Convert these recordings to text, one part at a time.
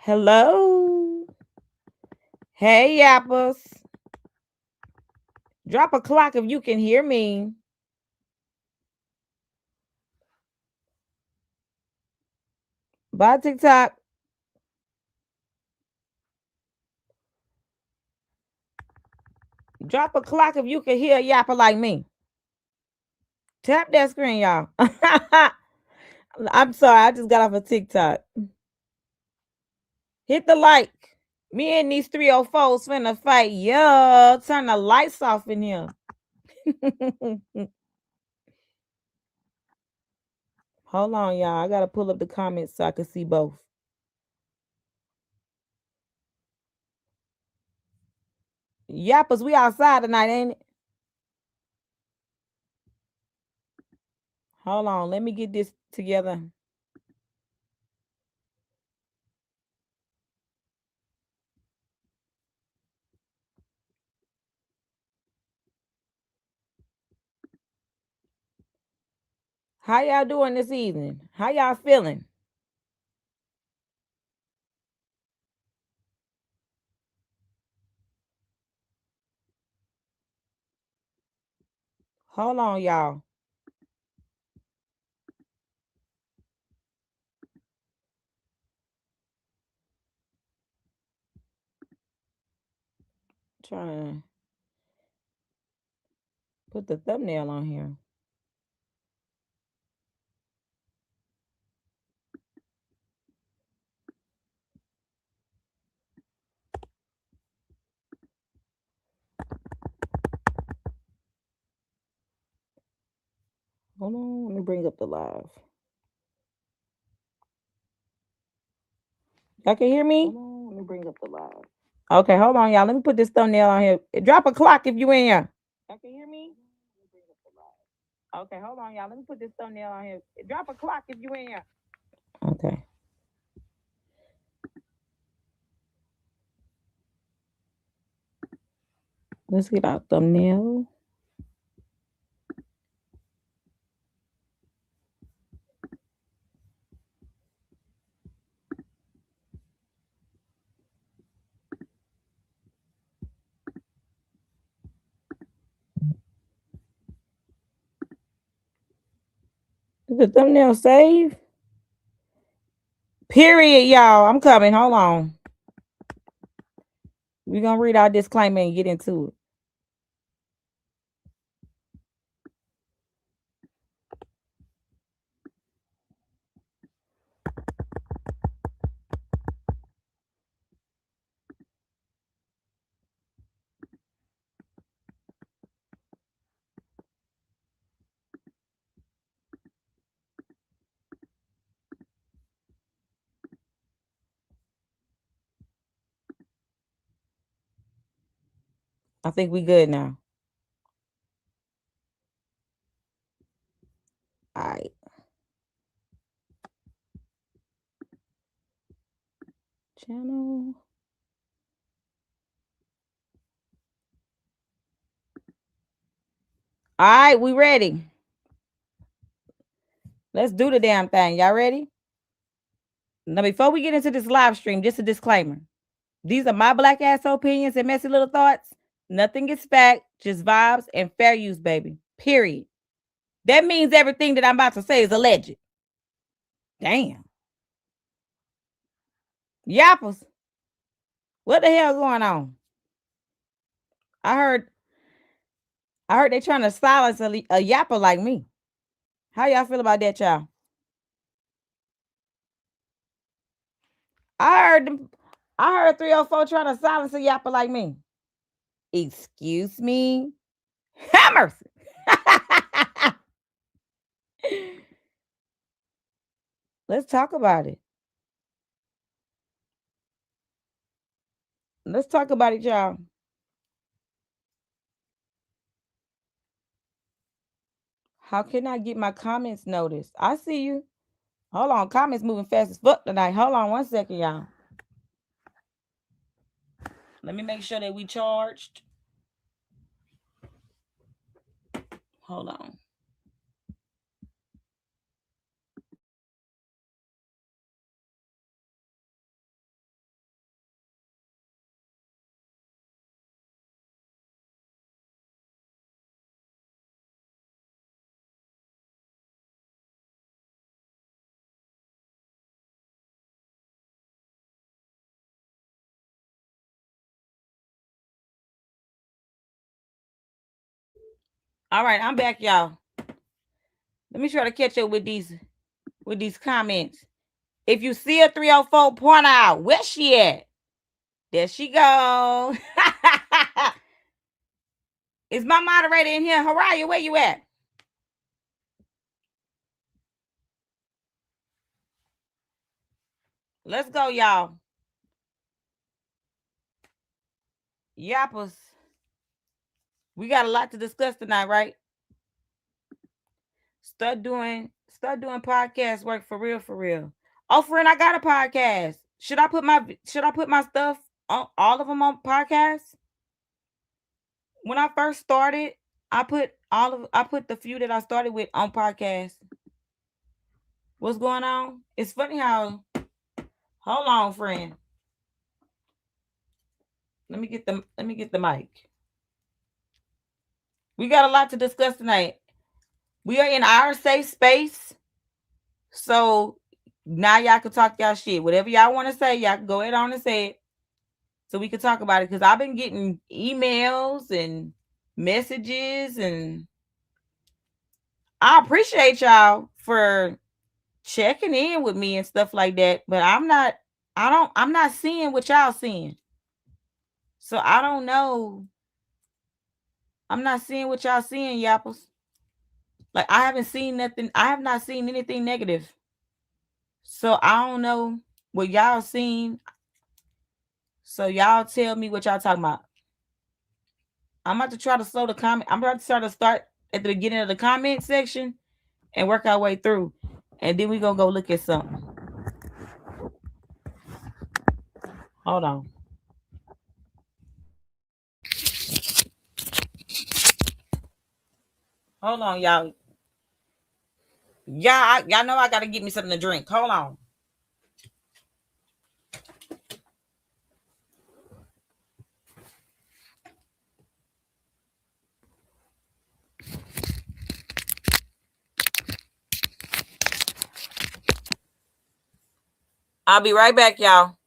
Hello. Hey, Yappers. Drop a clock if you can hear me. Bye, TikTok. Drop a clock if you can hear a yapper like me. Tap that screen, y'all. I'm sorry, I just got off of TikTok. Hit the like. Me and these 304s finna fight. Yeah, turn the lights off in here. Hold on, y'all. I gotta pull up the comments so I can see both. Yappers, we outside tonight, ain't it? Hold on, let me get this together. How y'all doing this evening? How y'all feeling? Hold on, y'all. Trying to put the thumbnail on here. Hold on, let me bring up the live. Y'all can hear me? Hold on, let me bring up the live. Okay, hold on, y'all. Let me put this thumbnail on here. Drop a clock if you in here. Y'all can hear me? Okay, hold on, y'all. Let me put this thumbnail on here. Drop a clock if you in here. Okay. Let's get our thumbnail. Did the thumbnail save? Period, y'all. I'm coming. Hold on. We're going to read our disclaimer and get into it. I think we good now. All right. Channel. All right, we ready. Let's do the damn thing. Y'all ready? Now, before we get into this live stream, just a disclaimer. These are my black ass opinions and messy little thoughts. Nothing is fact, just vibes and fair use, baby. Period. That means everything that I'm about to say is alleged. Damn. Yappers. What the hell going on? I heard they trying to silence a yapper like me. How y'all feel about that, y'all? I heard 304 trying to silence a yapper like me. Excuse me? Have mercy. Let's talk about it. Let's talk about it, y'all. How can I get my comments noticed? I see you. Hold on. Comments moving fast as fuck tonight. Hold on 1 second, y'all. Let me make sure that we charged. Hold on. All right, I'm back, y'all. Let me try to catch up with these comments. If you see a 304, point out where she at. There she go. Is my moderator in here? Haraya, where you at? Let's go, y'all. Yappers. We got a lot to discuss tonight, right? Start doing podcast work for real, for real. Oh, friend, I got a podcast. Should I put my stuff on all of them on podcasts? When I first started, I put the few that I started with on podcasts. What's going on? It's funny how. Hold on, friend. Let me get the mic. We got a lot to discuss tonight. We are in our safe space. So now y'all can talk y'all shit. Whatever y'all want to say, y'all can go ahead on and say it. So we can talk about it. Because I've been getting emails and messages, and I appreciate y'all for checking in with me and stuff like that. But I'm not seeing what y'all seeing. So I don't know. I'm not seeing what y'all seeing, yappers. Like, I haven't seen nothing. I have not seen anything negative. So I don't know what y'all seen. So y'all tell me what y'all talking about. I'm about to try to slow the comment. I'm about to start at the beginning of the comment section and work our way through. And then we gonna go look at something. Hold on. Hold on, y'all. Y'all know I gotta get me something to drink. Hold on. I'll be right back, y'all.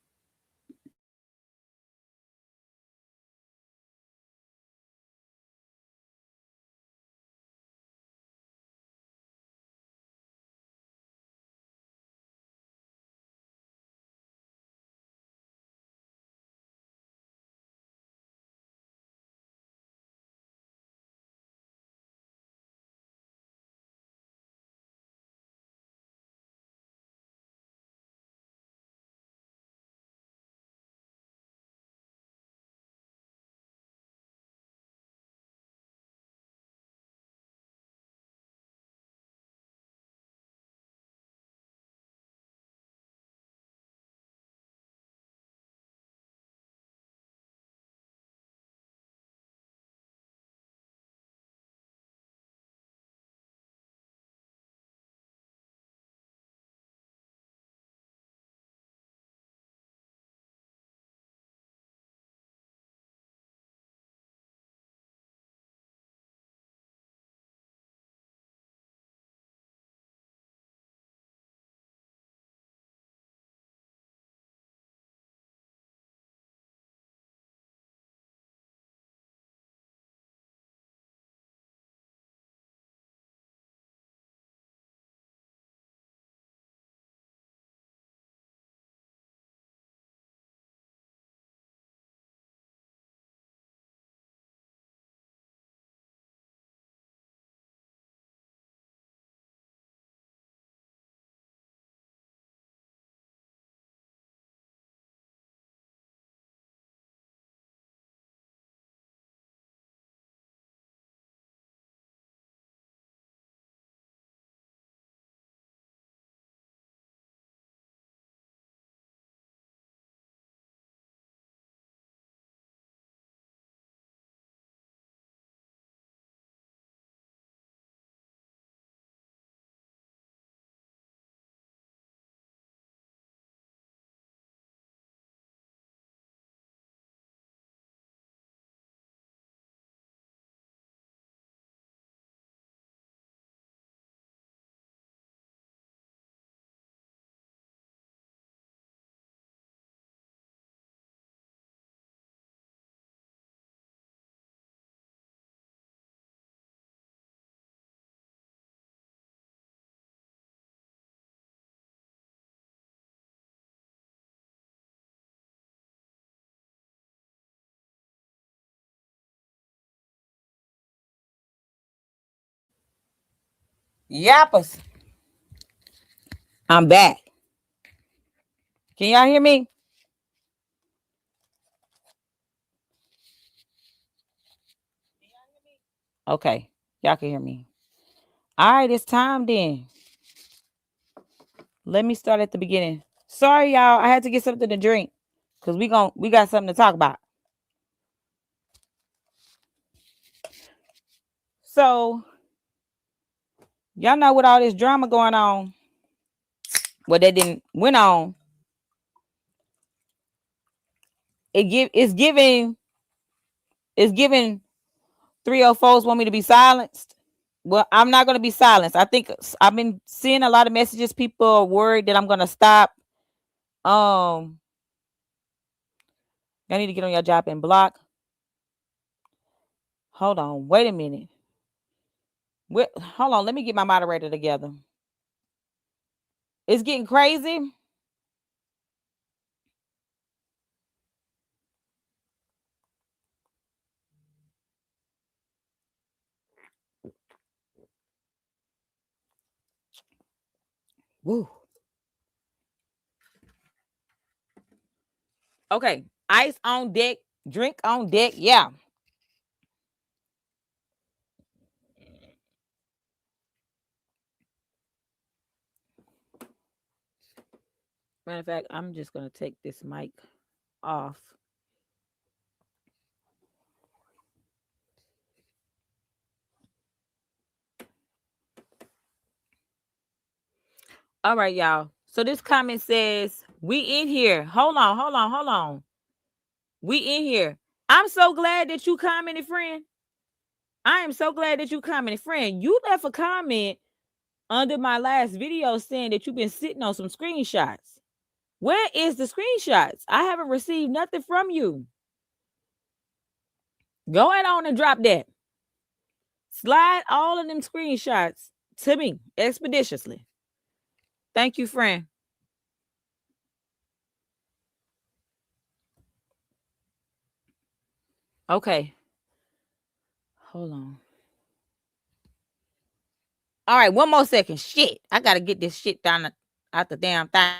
Yappers. I'm back. Can y'all hear me? Okay. Y'all can hear me. All right, it's time then. Let me start at the beginning. Sorry, y'all. I had to get something to drink. Cause we got something to talk about. So y'all know with all this drama going on, what that didn't went on, it's giving 304s want me to be silenced. Well, I'm not gonna be silenced. I think I've been seeing a lot of messages. People are worried that I'm gonna stop. Um, y'all need to get on your job and block. Hold on, wait a minute. Hold on, let me get my moderator together. It's getting crazy. Woo. Okay, ice on deck, drink on deck. Yeah. Matter of fact, I'm just gonna take this mic off. All right, y'all. So this comment says, we in here. Hold on. We in here. I'm so glad that you commented, friend. I am so glad that you commented, friend. You left a comment under my last video saying that you've been sitting on some screenshots. Where is the screenshots? I haven't received nothing from you. Go ahead on and drop that. Slide all of them screenshots to me expeditiously. Thank you, friend. Okay. Hold on. All right, one more second. Shit. I gotta get this shit down out the damn thing.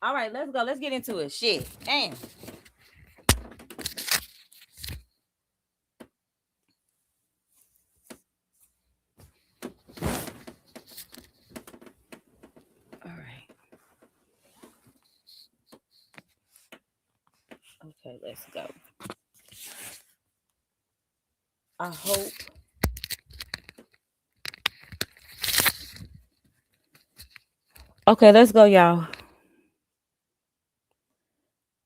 All right, let's go. Let's get into it. Shit. Damn. All right. Okay, let's go. I hope. Okay, let's go, y'all.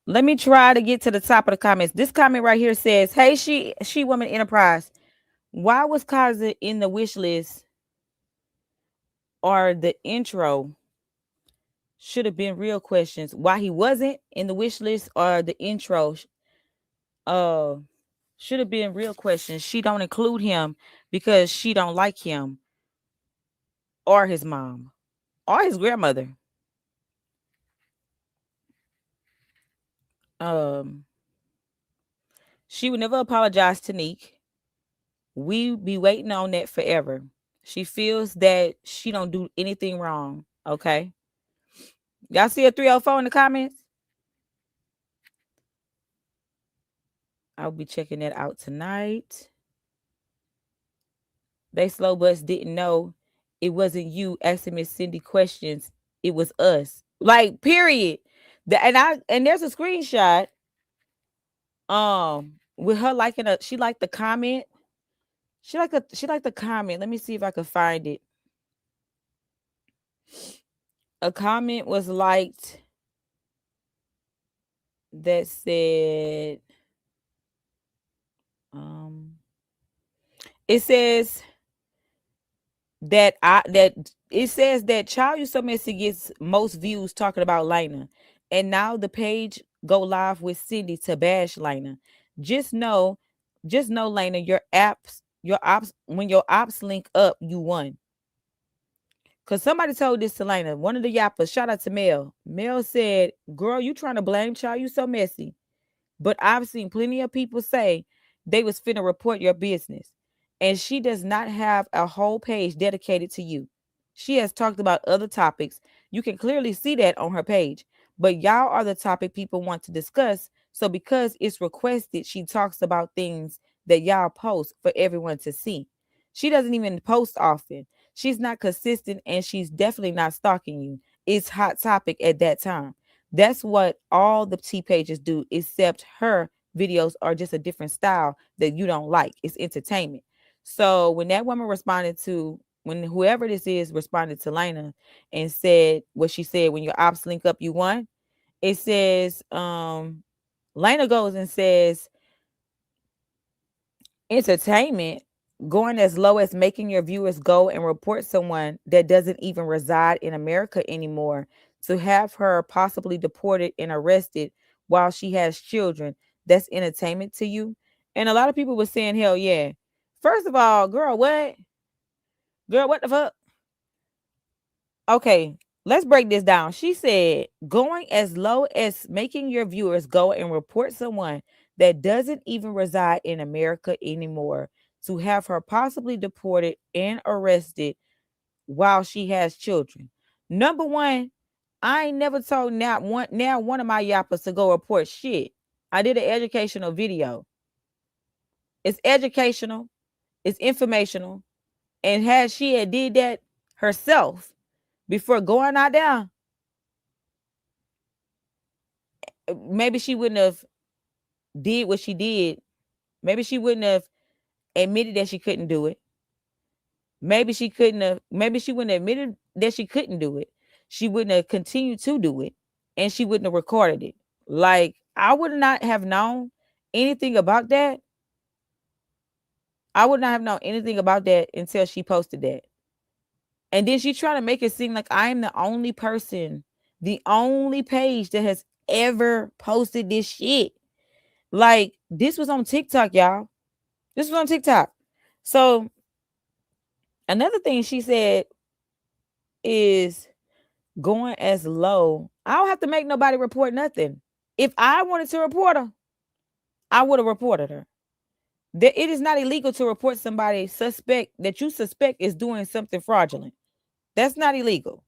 Let me try to get to the top of the comments. This comment right here says, "Hey, she woman enterprise. Why was Kaza in the wish list or the intro? Should have been real questions. Why he wasn't in the wish list or the intro? Uh, should have been real questions. She don't include him because she don't like him or his mom or his grandmother. Um, she would never apologize to Neek. We be waiting on that forever. She feels that she don't do anything wrong. Okay. Y'all see a 304 in the comments? I'll be checking that out tonight. They slow bus didn't know it wasn't you asking Miss Cindy questions. It was us. Like, period. And there's a screenshot. With her liking she liked the comment. She liked the comment. Let me see if I can find it. A comment was liked that said, um, it says that it says that Child You So Messy gets most views talking about Lena, and now the page go live with Cindy to bash Lena. Just know, just know, Lena, your ops, when your ops link up, you won. Cause somebody told this to Lena, one of the yappers. Shout out to Mel. Mel said, "Girl, you trying to blame Child You So Messy? But I've seen plenty of people say they was finna report your business. And she does not have a whole page dedicated to you. She has talked about other topics. You can clearly see that on her page. But y'all are the topic people want to discuss. So because it's requested, she talks about things that y'all post for everyone to see. She doesn't even post often. She's not consistent and she's definitely not stalking you. It's hot topic at that time. That's what all the T pages do, except her videos are just a different style that you don't like. It's entertainment. So when that woman responded to, when whoever this is responded to Lena and said what she said, when your ops link up, you won. It says, Lena goes and says, entertainment going as low as making your viewers go and report someone that doesn't even reside in America anymore to have her possibly deported and arrested while she has children. That's entertainment to you. And a lot of people were saying, hell yeah. First of all, girl, what? Girl, what the fuck? Okay, let's break this down. She said, going as low as making your viewers go and report someone that doesn't even reside in America anymore to have her possibly deported and arrested while she has children. Number one, I ain't never told one of my yappers to go report shit. I did an educational video. It's educational, it's informational, and had she had did that herself before going out there, maybe she wouldn't have did what she did. Maybe she wouldn't have admitted that she couldn't do it. Maybe she wouldn't have admitted that she couldn't do it. She wouldn't have continued to do it. And she wouldn't have recorded it. Like, I would not have known anything about that. I would not have known anything about that until she posted that. And then she tried to make it seem like I am the only person, the only page that has ever posted this shit. Like, this was on TikTok, y'all. This was on TikTok. So another thing she said is going as low. I don't have to make nobody report nothing. If I wanted to report her, I would have reported her. It is not illegal to report somebody suspect that you suspect is doing something fraudulent. That's not illegal.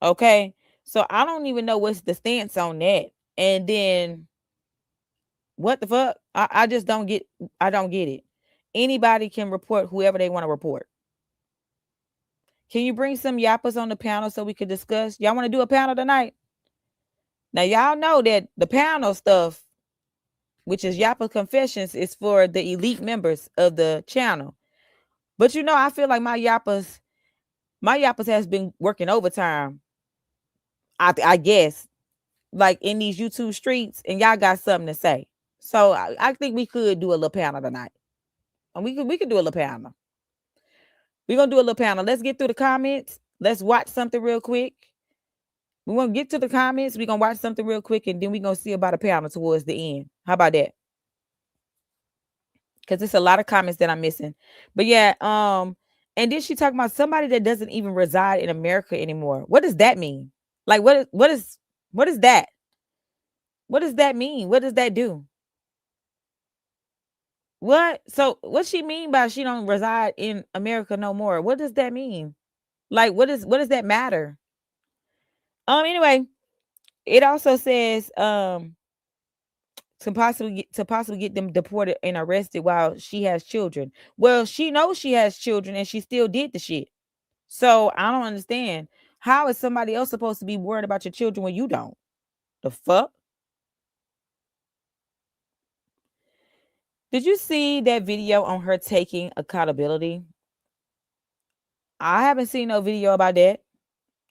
Okay. So I don't even know what's the stance on that. And then what the fuck? I just don't get, I don't get it. Anybody can report whoever they want to report. Can you bring some yappers on the panel so we could discuss? Y'all want to do a panel tonight? Now, y'all know that the panel stuff, which is Yapper Confessions, is for the elite members of the channel. But you know, I feel like my yappers has been working overtime. I guess, like in these YouTube streets, and y'all got something to say. So I think we could do a little panel tonight. And we could do a little panel. We're gonna do a little panel. Let's get through the comments. Let's watch something real quick. We want to get to the comments. We're gonna watch something real quick, and then we're gonna see about a panel towards the end. How about that? Because it's a lot of comments that I'm missing. But yeah, and then she talking about somebody that doesn't even reside in America anymore. What does that mean? Like, what is that? What does that mean? What does that do? What? So what she mean by she don't reside in America no more? What does that mean? Like, what does that matter? Anyway, it also says to possibly get them deported and arrested while she has children. Well, she knows she has children and she still did the shit. So I don't understand. How is somebody else supposed to be worried about your children when you don't? The fuck? Did you see that video on her taking accountability? I haven't seen no video about that.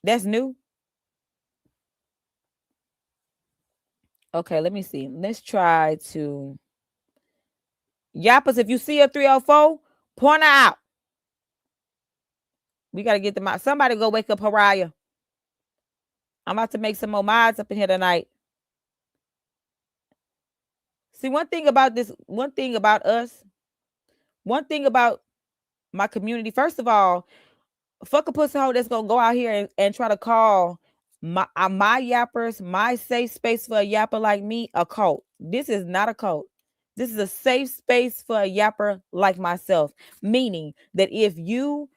That's new. Okay, let me see. Let's try to. Yappers, if you see a 304, point her out. We got to get them out. Somebody go wake up Pariah. I'm about to make some more mods up in here tonight. See, one thing about us, one thing about my community, first of all, fuck a pussy hole that's gonna go out here and try to call my yappers, my safe space for a yapper like me, a cult. This is not a cult. This is a safe space for a yapper like myself. Meaning that if you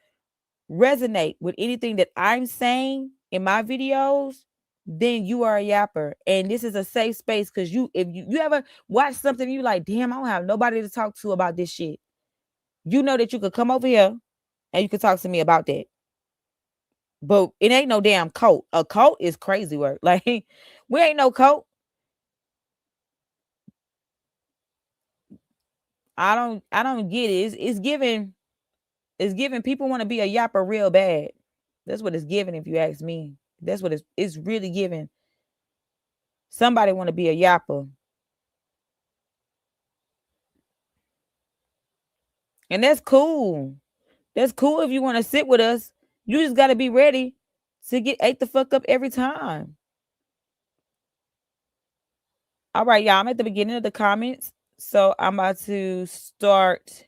resonate with anything that I'm saying in my videos, then you are a yapper. And this is a safe space because if you ever watch something, you like, damn, I don't have nobody to talk to about this shit. You know that you could come over here and you could talk to me about that. But it ain't no damn cult. A cult is crazy work. Like, we ain't no cult. I don't get it. It's giving people want to be a yapper real bad. That's what it's giving, if you ask me. That's what it's really giving. Somebody want to be a yapper. And that's cool. That's cool if you want to sit with us. You just gotta be ready to get ate the fuck up every time. All right, y'all. I'm at the beginning of the comments. So I'm about to start.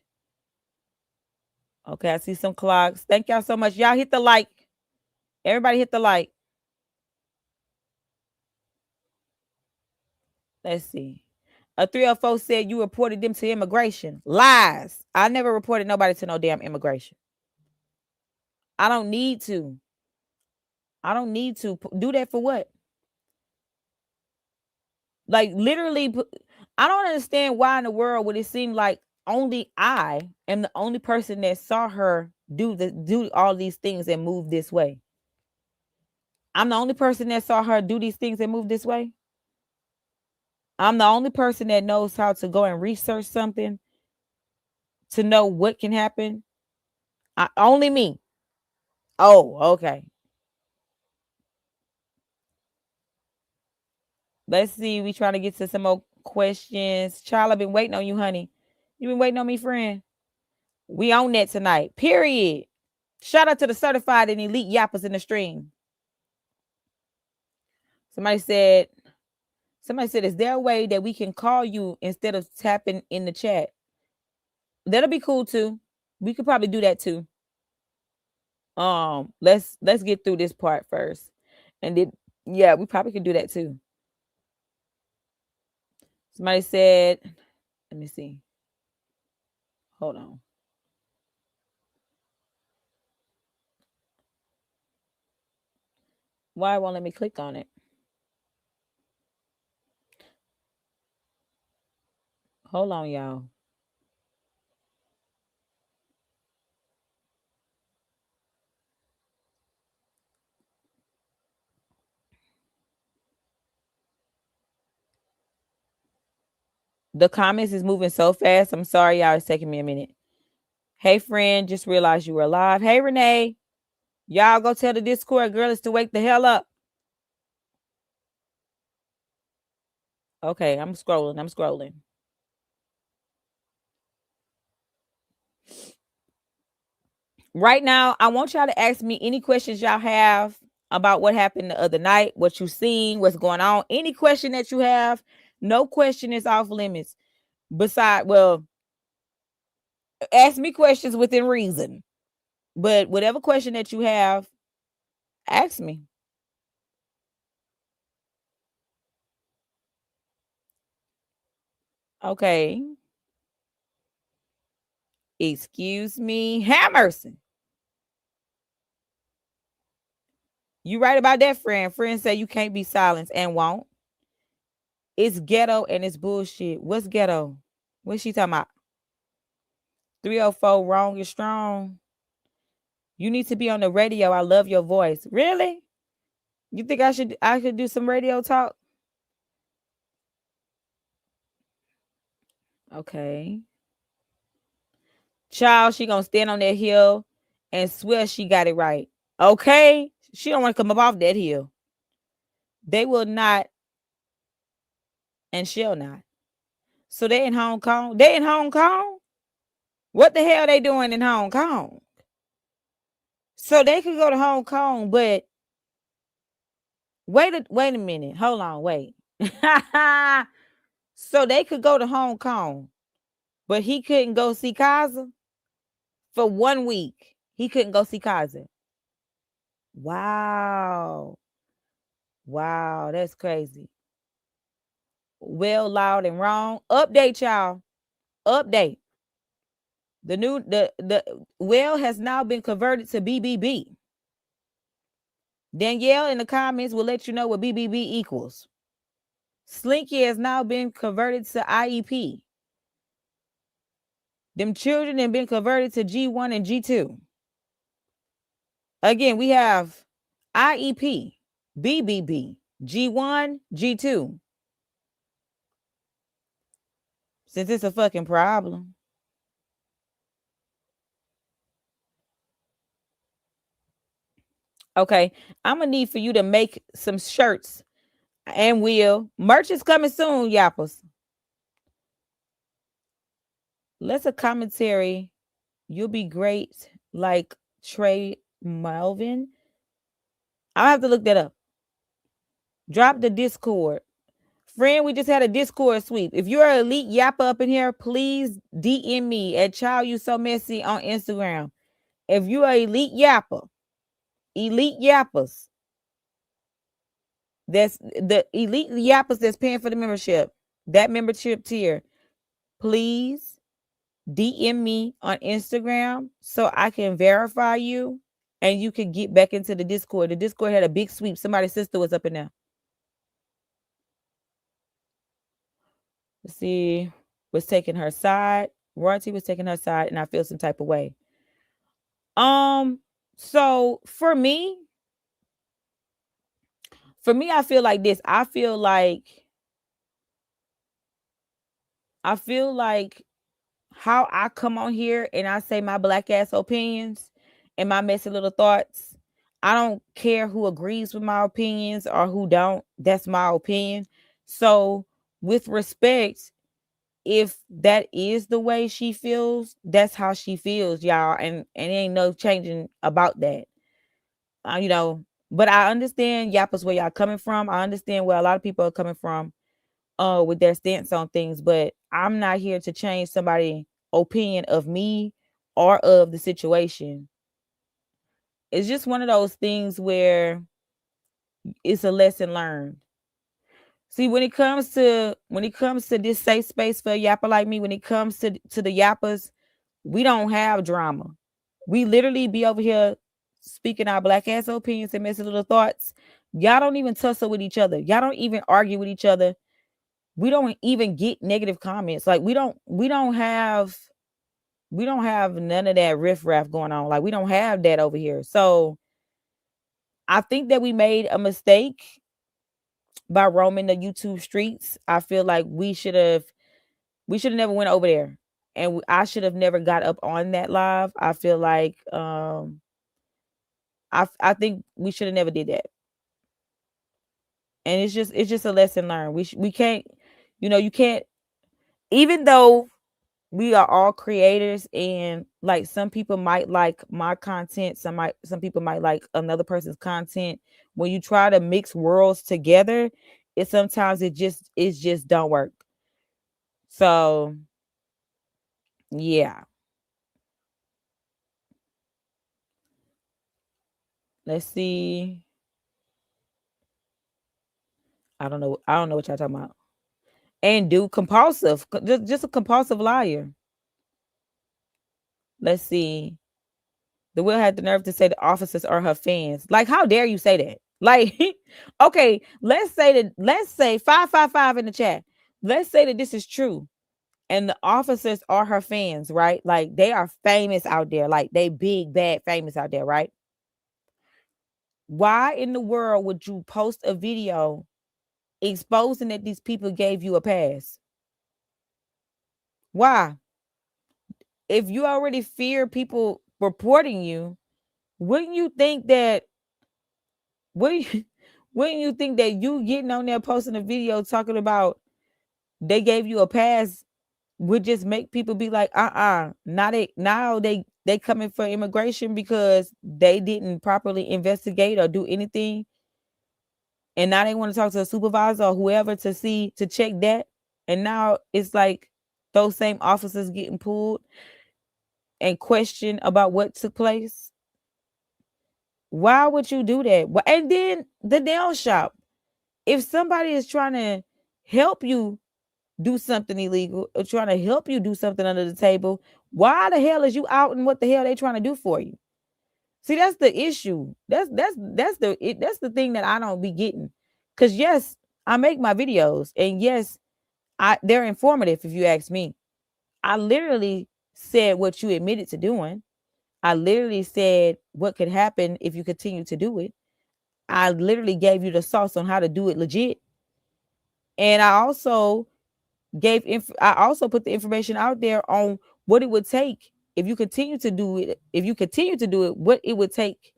Okay, I see some clocks. Thank y'all so much. Y'all hit the like. Everybody hit the like. Let's see. A 304 said you reported them to immigration. Lies. I never reported nobody to no damn immigration. I don't need to. I don't need to do that for what? Like literally, I don't understand why in the world would it seem like only I am the only person that saw her do all these things and move this way. I'm the only person that saw her do these things and move this way. I'm the only person that knows how to go and research something to know what can happen. Only me. Oh, okay. Let's see. We trying to get to some more questions. Child, I've been waiting on you, honey. You been waiting on me, friend. We on that tonight. Period. Shout out to the certified and elite yappers in the stream. Somebody said, is there a way that we can call you instead of tapping in the chat? That'll be cool too. We could probably do that too. Let's get through this part first. And then yeah, we probably could do that too. Somebody said, let me see. Hold on. Why won't let me click on it? Hold on, y'all. The comments is moving so fast. I'm sorry, y'all. It's taking me a minute. Hey, friend, just realized you were alive. Hey, Renee. Y'all go tell the Discord girls to wake the hell up. Okay, I'm scrolling. Right now, I want y'all to ask me any questions y'all have about what happened the other night, what you seen, what's going on. Any question that you have, no question is off limits. Well, ask me questions within reason. But whatever question that you have, ask me. Okay. Excuse me. Hammerson. You right about that, friend. Friends say you can't be silenced and won't. It's ghetto and it's bullshit. What's ghetto? What's she talking about? 304 wrong is strong. You need to be on the radio. I love your voice. Really? You think I should do some radio talk? Okay. Child, she gonna stand on that hill and swear she got it right. Okay? She don't want to come up off that hill. They will not and shall not. So they in Hong Kong. They in Hong Kong? What the hell they doing in Hong Kong? So they could go to Hong Kong, but wait a minute. Hold on, wait. So they could go to Hong Kong, but he couldn't go see Kaiser for 1 week. He couldn't go see Kaiser. Wow. Wow, that's crazy. Well, loud and wrong. Update, y'all. Update. The well has now been converted to BBB. Danielle in the comments will let you know what BBB equals. Slinky has now been converted to IEP. Them children have been converted to G1 and G2. Again, we have IEP, BBB, G1, G2. Since it's a fucking problem. Okay, I'm gonna need for you to make some shirts and merch is coming soon, yappers. Let's a commentary. You'll be great, like Trey Melvin. I'll have to look that up. Drop the Discord. Friend, we just had a Discord sweep. If you're an elite yapper up in here, please DM me at ChileYouSoMessy on Instagram. If you're an elite yapper, elite yappers, that's the elite yappers that's paying for the membership, that membership tier, please DM me on Instagram so I can verify you and you can get back into the Discord. The Discord had a big sweep. Somebody's sister was up in there. Let's see. Was taking her side. Royalty was taking her side, and I feel some type of way. So for me, I feel like this. I feel like how I come on here and I say my black ass opinions and my messy little thoughts. I don't care who agrees with my opinions or who don't. That's my opinion. So with respect, if that is the way she feels, that's how she feels, y'all. And ain't no changing about that. You know, but I understand Yapper's where y'all coming from. I understand where a lot of people are coming from with their stance on things, but I'm not here to change somebody's opinion of me or of the situation. It's just one of those things where it's a lesson learned. See, when it comes to this safe space for a yapper like me, when it comes to the yappers, we don't have drama. We literally be over here speaking our black ass opinions and messy little thoughts. Y'all don't even tussle with each other. Y'all don't even argue with each other. We don't even get negative comments. Like we don't have none of that riffraff going on. Like we don't have that over here. So I think that we made a mistake by roaming the YouTube streets. I feel like we should have never went over there, and I should have never got up on that live. I feel like I think we should have never did that. And it's just a lesson learned. We can't, you can't, even though we are all creators and like some people might like my content, some people might like another person's content. When you try to mix worlds together, sometimes it just don't work. So yeah. Let's see. I don't know. I don't know what y'all talking about. And do compulsive, just a compulsive liar. Let's see. The will had the nerve to say the officers are her fans. Like, how dare you say that? Like, okay, let's say 555 in the chat. Let's say that this is true. And the officers are her fans, right? Like they are famous out there. Like they big, bad, famous out there, right? Why in the world would you post a video exposing that these people gave you a pass? Why? if you already fear people reporting you, wouldn't you think that wouldn't you, wouldn't you think that you getting on there posting a video talking about they gave you a pass would just make people be like, now they coming for immigration because they didn't properly investigate or do anything, and now they want to talk to a supervisor or whoever to check that, and now it's like those same officers getting pulled and questioned about what took place. Why would you do that? And then the nail shop. If somebody is trying to help you do something illegal or trying to help you do something under the table, why the hell is you out and what the hell they trying to do for you? See, that's the issue. That's the thing that I don't be getting. Cause yes, I make my videos and yes, they're informative if you ask me. I literally said what you admitted to doing. I literally said what could happen if you continue to do it. I literally gave you the sauce on how to do it legit. And I also put the information out there on what it would take if you continue to do it. If you continue to do it, what it would take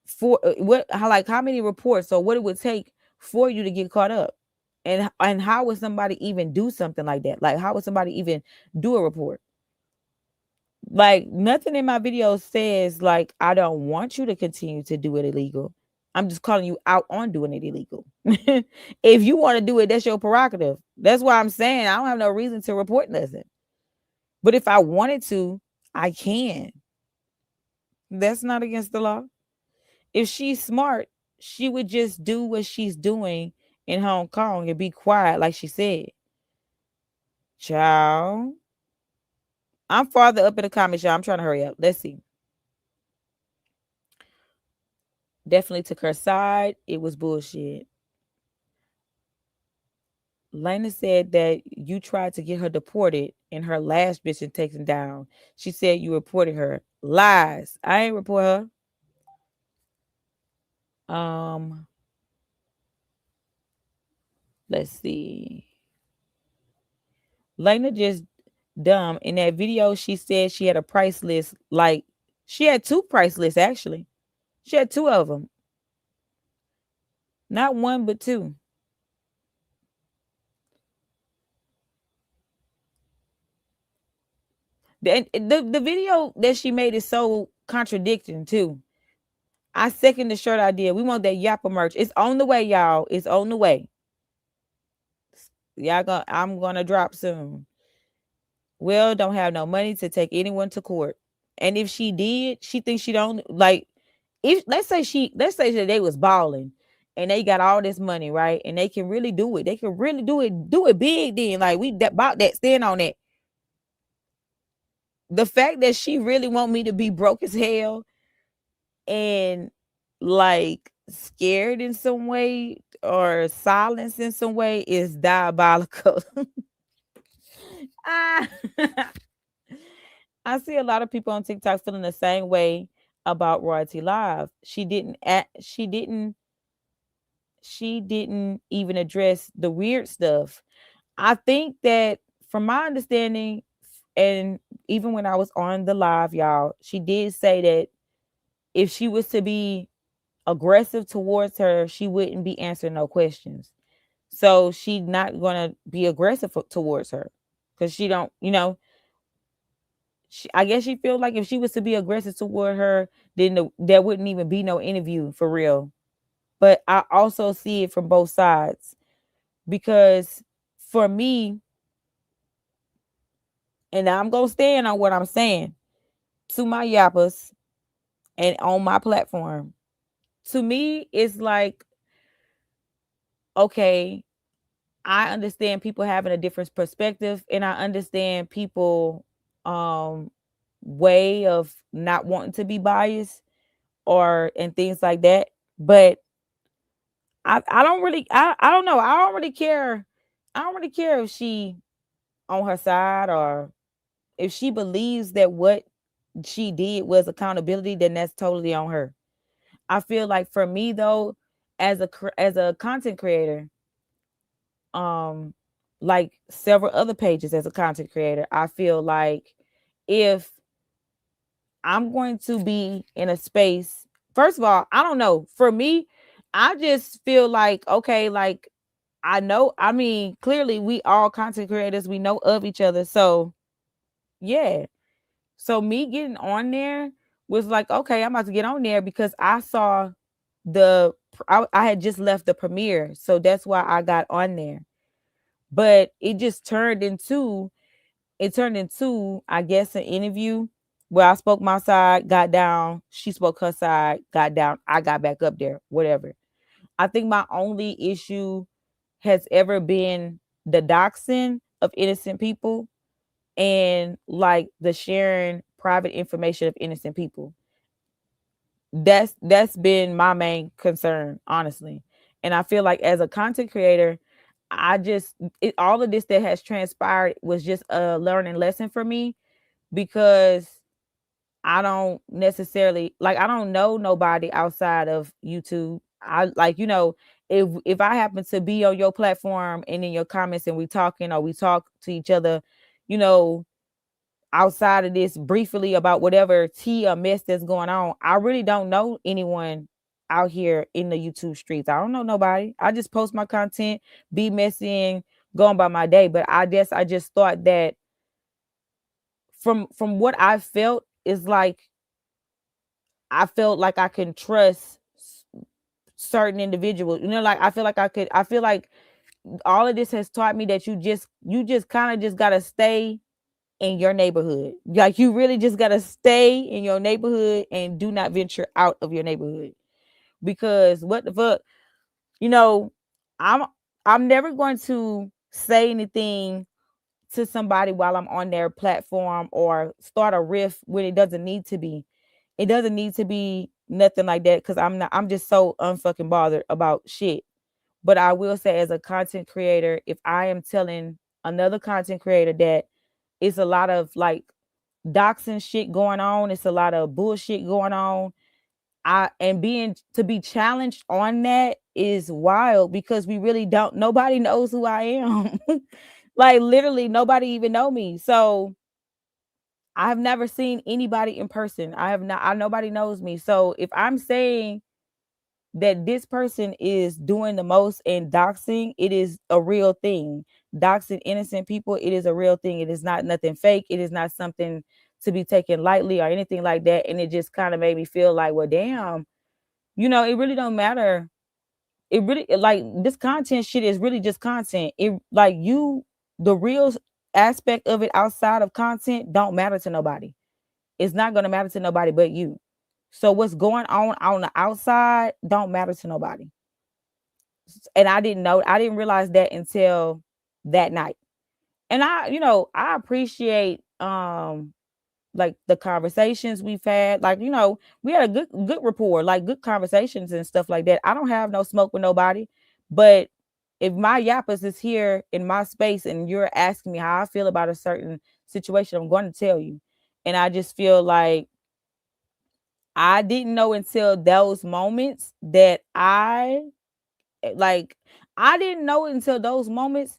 for how many reports or what it would take for you to get caught up. And how would somebody even do something like that? Like how would somebody even do a report? Like nothing in my video says like I don't want you to continue to do it illegal. I'm just calling you out on doing it illegal. If you want to do it, that's your prerogative. That's why I'm saying I don't have no reason to report nothing. But if I wanted to, I can. That's not against the law. If she's smart, she would just do what she's doing in Hong Kong and be quiet, like she said. Child. I'm farther up in the comments, y'all. I'm trying to hurry up. Let's see. Definitely took her side. It was bullshit. Lena said that you tried to get her deported and her last mission taken down. She said you reported her. Lies. I ain't report her. Let's see. Lena just dumb. In that video, she said she had a price list. Like, she had 2 price lists, actually. She had 2 of them. Not 1, but 2. The video that she made is so contradicting, too. I second the shirt idea. We want that Yapper merch. It's on the way, y'all. It's on the way. I'm gonna drop soon. Will don't have no money to take anyone to court. And if she did, she thinks she don't like if let's say that they was balling and they got all this money, right? And they can really do it. They can really do it big then. Like we that about that, stand on that. The fact that she really want me to be broke as hell and like scared in some way or silenced in some way is diabolical. Ah, I see a lot of people on TikTok feeling the same way about Royalty Live. She didn't even address the weird stuff. I think that from my understanding, and even when I was on the live, y'all, she did say that if she was to be aggressive towards her, she wouldn't be answering no questions. So she's not gonna be aggressive towards her because she don't, I guess she feels like if she was to be aggressive toward her, then there wouldn't even be no interview for real. But I also see it from both sides because for me, and I'm gonna stand on what I'm saying to my yappers and on my platform. To me, it's like, okay, I understand people having a different perspective, and I understand people way of not wanting to be biased or and things like that. But I don't really I don't know. I don't really care. I don't really care if she on her side or if she believes that what she did was accountability, then that's totally on her. I feel like for me though, as a content creator, um like several other pages as a content creator, I feel like if I'm going to be in a space, first of all, I don't know. For me, I just feel like, okay, like I know, I mean, clearly we all content creators, we know of each other. So yeah. So me getting on there was like, okay, I'm about to get on there because I saw I had just left the premiere. So that's why I got on there. But it just turned into, I guess, an interview where I spoke my side, got down, she spoke her side, got down, I got back up there, whatever. I think my only issue has ever been the doxing of innocent people and like the sharing private information of innocent people. That's been my main concern, honestly. And I feel like as a content creator, all of this that has transpired was just a learning lesson for me because I don't necessarily like I don't know nobody outside of YouTube. I like, if I happen to be on your platform and in your comments and we talking or we talk to each other, you know, outside of this briefly about whatever tea or mess that's going on, I really don't know anyone out here in the YouTube streets. I don't know nobody. I just post my content, be messy and going by my day. But I guess I just thought that from what I felt is like I felt like I can trust certain individuals. Like I feel like all of this has taught me that you just kind of just gotta stay in your neighborhood. Like you really just gotta stay in your neighborhood and do not venture out of your neighborhood. Because what the fuck, you know, I'm I'm never going to say anything to somebody while I'm on their platform or start a riff when it doesn't need to be. It doesn't need to be nothing like that because I'm just so unfucking bothered about shit. But I will say as a content creator, if I am telling another content creator that it's a lot of like doxing shit going on, it's a lot of bullshit going on. Being to be challenged on that is wild because we really don't nobody knows who I am. Like literally nobody even know me. So I've never seen anybody in person. I have not nobody knows me. So if I'm saying that this person is doing the most in doxing, it is a real thing. Doxing innocent people, it is a real thing. It is not nothing fake. It is not something to be taken lightly or anything like that. And it just kind of made me feel like, well, damn, it really don't matter. It really like this content shit is really just content. It like the real aspect of it outside of content don't matter to nobody. It's not gonna matter to nobody but you. So what's going on the outside don't matter to nobody. And I didn't realize that until that night. And I appreciate like the conversations we've had. Like, we had a good rapport, like good conversations and stuff like that. I don't have no smoke with nobody, but if my yappers is here in my space and you're asking me how I feel about a certain situation, I'm going to tell you. And I just feel like I didn't know until those moments that like I didn't know until those moments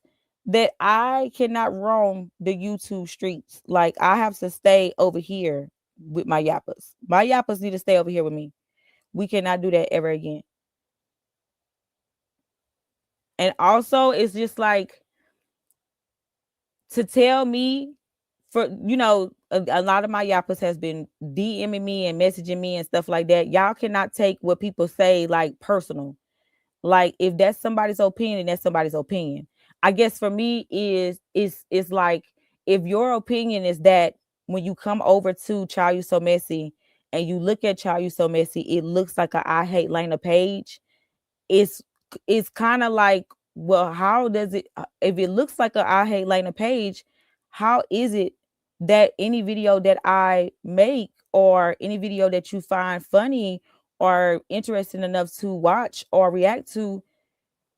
that I cannot roam the YouTube streets. Like I have to stay over here with my yappers. My yappers need to stay over here with me. We cannot do that ever again. And also it's just like to tell me for a lot of my yappers has been DMing me and messaging me and stuff like that. Y'all cannot take what people say like personal. Like if that's somebody's opinion, that's somebody's opinion. I guess for me is like if your opinion is that when you come over to Child You So Messy and you look at Child You So Messy, it looks like a I Hate Lena page. It's it's kind of like, well, how does it if it looks like a I Hate Lena page, how is it that any video that I make or any video that you find funny or interesting enough to watch or react to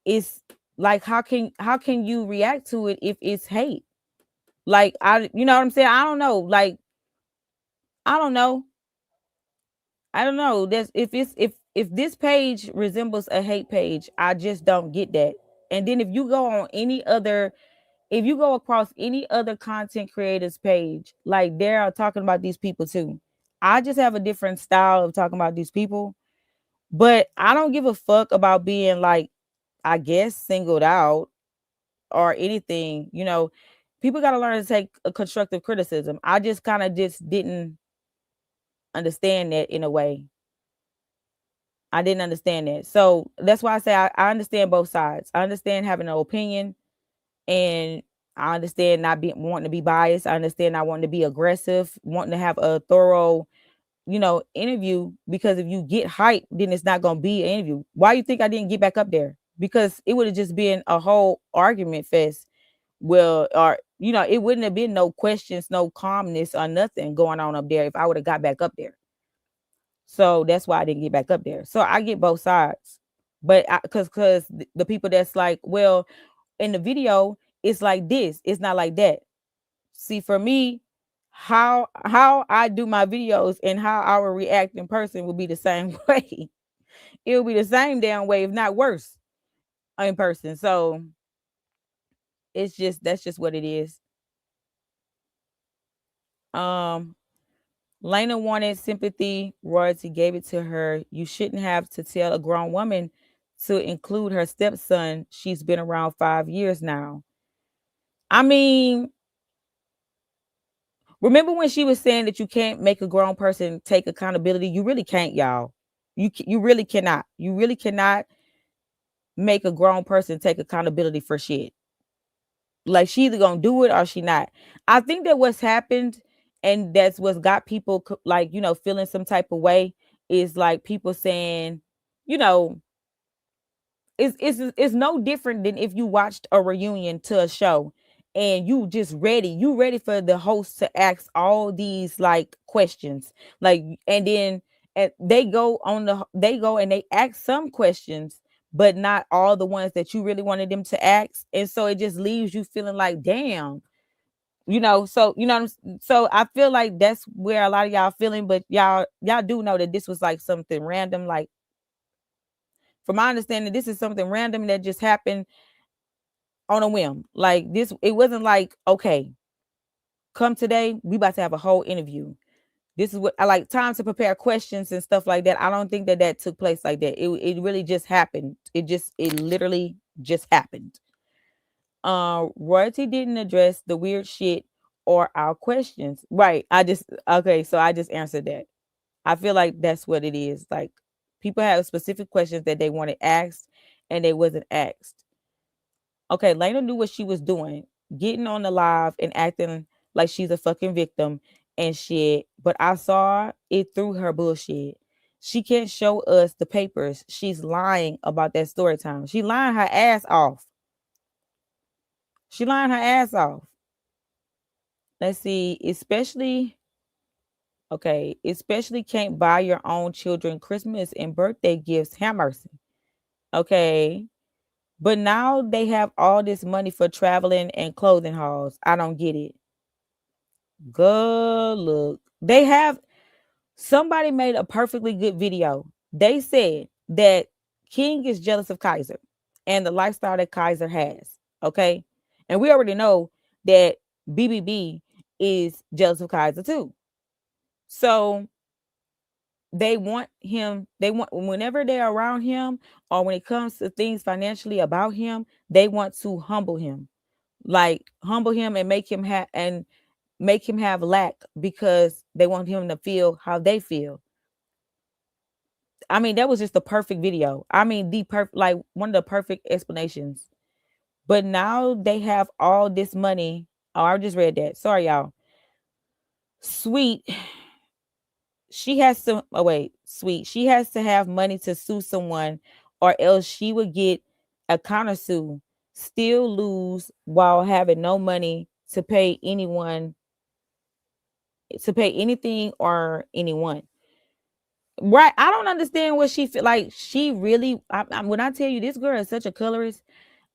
is like how can you react to it if it's hate? Like you know what I'm saying? I don't know. Like I don't know. I don't know. That's if this page resembles a hate page, I just don't get that. And then if you go on any other If you go across any other content creators page, like they're talking about these people too. I just have a different style of talking about these people, but I don't give a fuck about being like, I guess, singled out or anything. People got to learn to take a constructive criticism. I just kind of just didn't understand that in a way. I didn't understand that. So that's why I say I understand both sides. I understand having an opinion, and I understand not being wanting to be biased. I understand not wanting to be aggressive, wanting to have a thorough, interview. Because if you get hyped, then it's not gonna be an interview. Why you think I didn't get back up there? Because it would have just been a whole argument fest. Well, or it wouldn't have been no questions, no calmness, or nothing going on up there if I would have got back up there. So that's why I didn't get back up there. So I get both sides. But because the people that's like, well, in the video, it's like this, it's not like that. See, for me, how I do my videos and how I will react in person will be the same way. It will be the same damn way, if not worse, in person. So that's just what it is. Um, Lena wanted sympathy. Royalty gave it to her. You shouldn't have to tell a grown woman to include her stepson. She's been around 5 years now. I mean, remember when she was saying that you can't make a grown person take accountability? You really can't, y'all. You really cannot. You really cannot make a grown person take accountability for shit. Like, she either gonna do it or she not. I think that what's happened, and that's what's got people like, feeling some type of way, is like people saying, you know it's no different than if you watched a reunion to a show, and you ready for the host to ask all these like questions, like, and then and they go and they ask some questions, but not all the ones that you really wanted them to ask, and so it just leaves you feeling like, damn. So so I feel like that's where a lot of y'all feeling, but y'all do know that this was like something random. Like, from my understanding, this is something random that just happened on a whim. Like, this, it wasn't like, okay, come today, we about to have a whole interview. This is what I like, time to prepare questions and stuff like that. I don't think that took place like that. It really just happened. It literally just happened. Royalty didn't address the weird shit or our questions. Right. So I just answered that. I feel like that's what it is. Like, people have specific questions that they wanted asked and they wasn't asked. Okay, Lena knew what she was doing, getting on the live and acting like she's a fucking victim and shit. But I saw it through her bullshit. She can't show us the papers. She's lying about that story time. She lying her ass off. She lying her ass off. Let's see, especially can't buy your own children Christmas and birthday gifts. Have mercy. Okay. But now they have all this money for traveling and clothing hauls. I don't get it. Good look. They have Somebody made a perfectly good video. They said that King is jealous of Kaiser and the lifestyle that Kaiser has. Okay. And we already know that BBB is jealous of Kaiser too. So they want, whenever they're around him, or when it comes to things financially about him, they want to humble him. Like, humble him and make him have lack, because they want him to feel how they feel. I mean, that was just the perfect video. I mean, the perfect, like, one of the perfect explanations. But now they have all this money. Oh, I just read that. Sorry, y'all. Sweet. She has to, oh wait, sweet. She has to have money to sue someone, or else she would get a counter sue, still lose while having no money to pay anyone, to pay anything or anyone. Right. I don't understand what she feel like. She really, when I tell you this girl is such a colorist,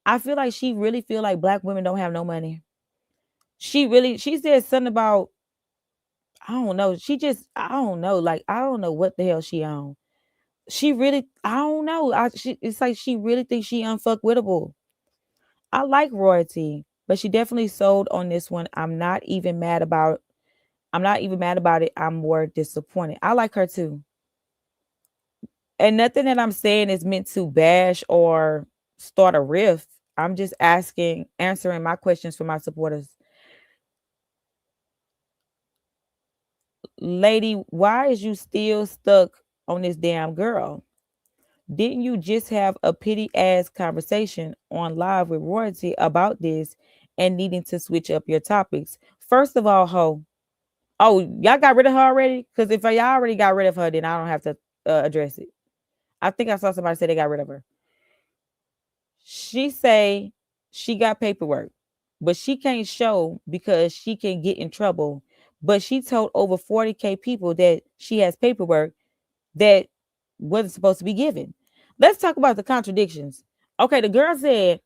I feel like she really feel like black women don't have no money. She said something about, I don't know. I don't know. Like, I don't know what the hell she on. She really, I don't know. It's like she really thinks she unfuckwittable. I like Royalty. but she definitely sold on this one. I'm not even mad about it. I'm more disappointed. I like her too. And nothing that I'm saying is meant to bash or start a rift. I'm just answering my questions for my supporters. Lady, why is you still stuck on this damn girl? Didn't you just have a pity ass conversation on live with royalty about this and needing to switch up your topics? First of all, ho. Oh, y'all got rid of her already? Because if y'all already got rid of her, then I don't have to address it. I think I saw somebody say they got rid of her. She say she got paperwork, but she can't show because she can get in trouble. But she told over 40K people that she has paperwork that wasn't supposed to be given. Let's talk about the contradictions. Okay, the girl said,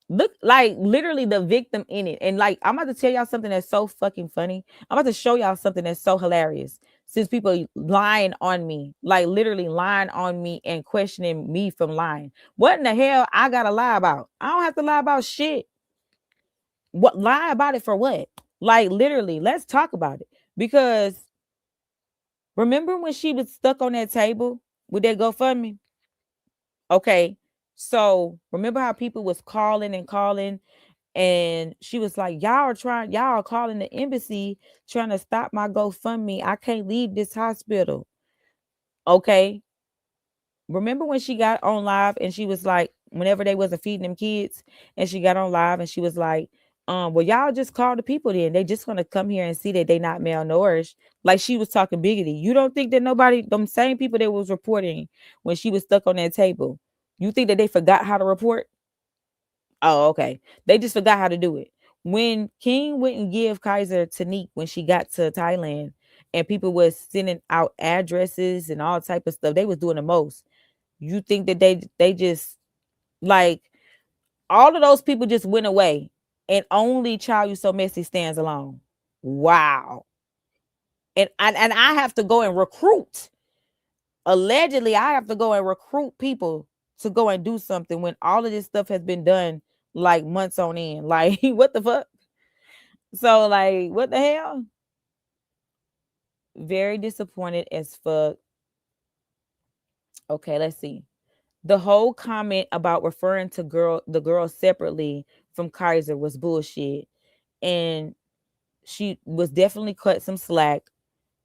look, like literally the victim in it. And like, I'm about to tell y'all something that's so fucking funny. I'm about to show y'all something that's so hilarious. Since people lying on me, like literally lying on me and questioning me from lying. What in the hell I gotta lie about? I don't have to lie about shit. What lie about it for what? Like literally, let's talk about it. Because remember when she was stuck on that table with that GoFundMe? Okay. So remember how people was calling and calling, and she was like, y'all are calling the embassy trying to stop my GoFundMe. I can't leave this hospital. Okay. Remember when she got on live and she was like, whenever they wasn't feeding them kids, and she got on live and she was like, well, y'all just call the people then. They just gonna come here and see that they not malnourished. Like she was talking biggity. You don't think that nobody, them same people that was reporting when she was stuck on that table, you think that they forgot how to report? Oh, okay. They just forgot how to do it. When King wouldn't give Kaiser to Neek when she got to Thailand, and people was sending out addresses and all type of stuff, they was doing the most. You think that they just like all of those people just went away, and only Child You So Messy stands alone. Wow. And I have to go and recruit. Allegedly, I have to go and recruit people to go and do something when all of this stuff has been done like months on end. Like, what the fuck? So, like, what the hell? Very disappointed as fuck. Okay, let's see. The whole comment about referring to the girl separately from Kaiser was bullshit. And she was definitely cut some slack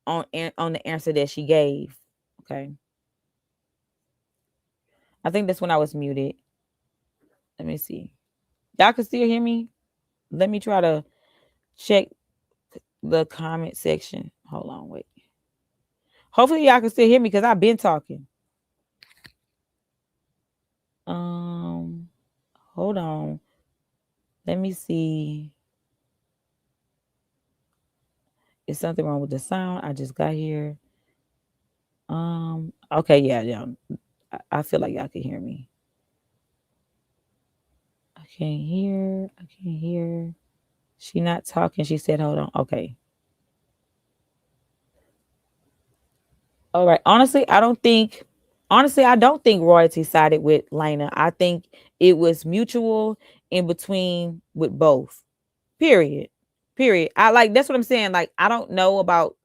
on the answer that she gave. Okay. I think that's when I was muted. Let me see. Y'all can still hear me? Let me try to check the comment section. Hold on, wait. Hopefully y'all can still hear me because I've been talking. Um, hold on. Let me see. Is something wrong with the sound? I just got here. Okay, yeah. I feel like y'all can hear me. I can't hear. I can't hear. She not talking. She said, hold on. Okay. All right. Honestly, I don't think royalty sided with Lena. I think it was mutual in between with both. Period. Period. I like that's what I'm saying. Like, I don't know about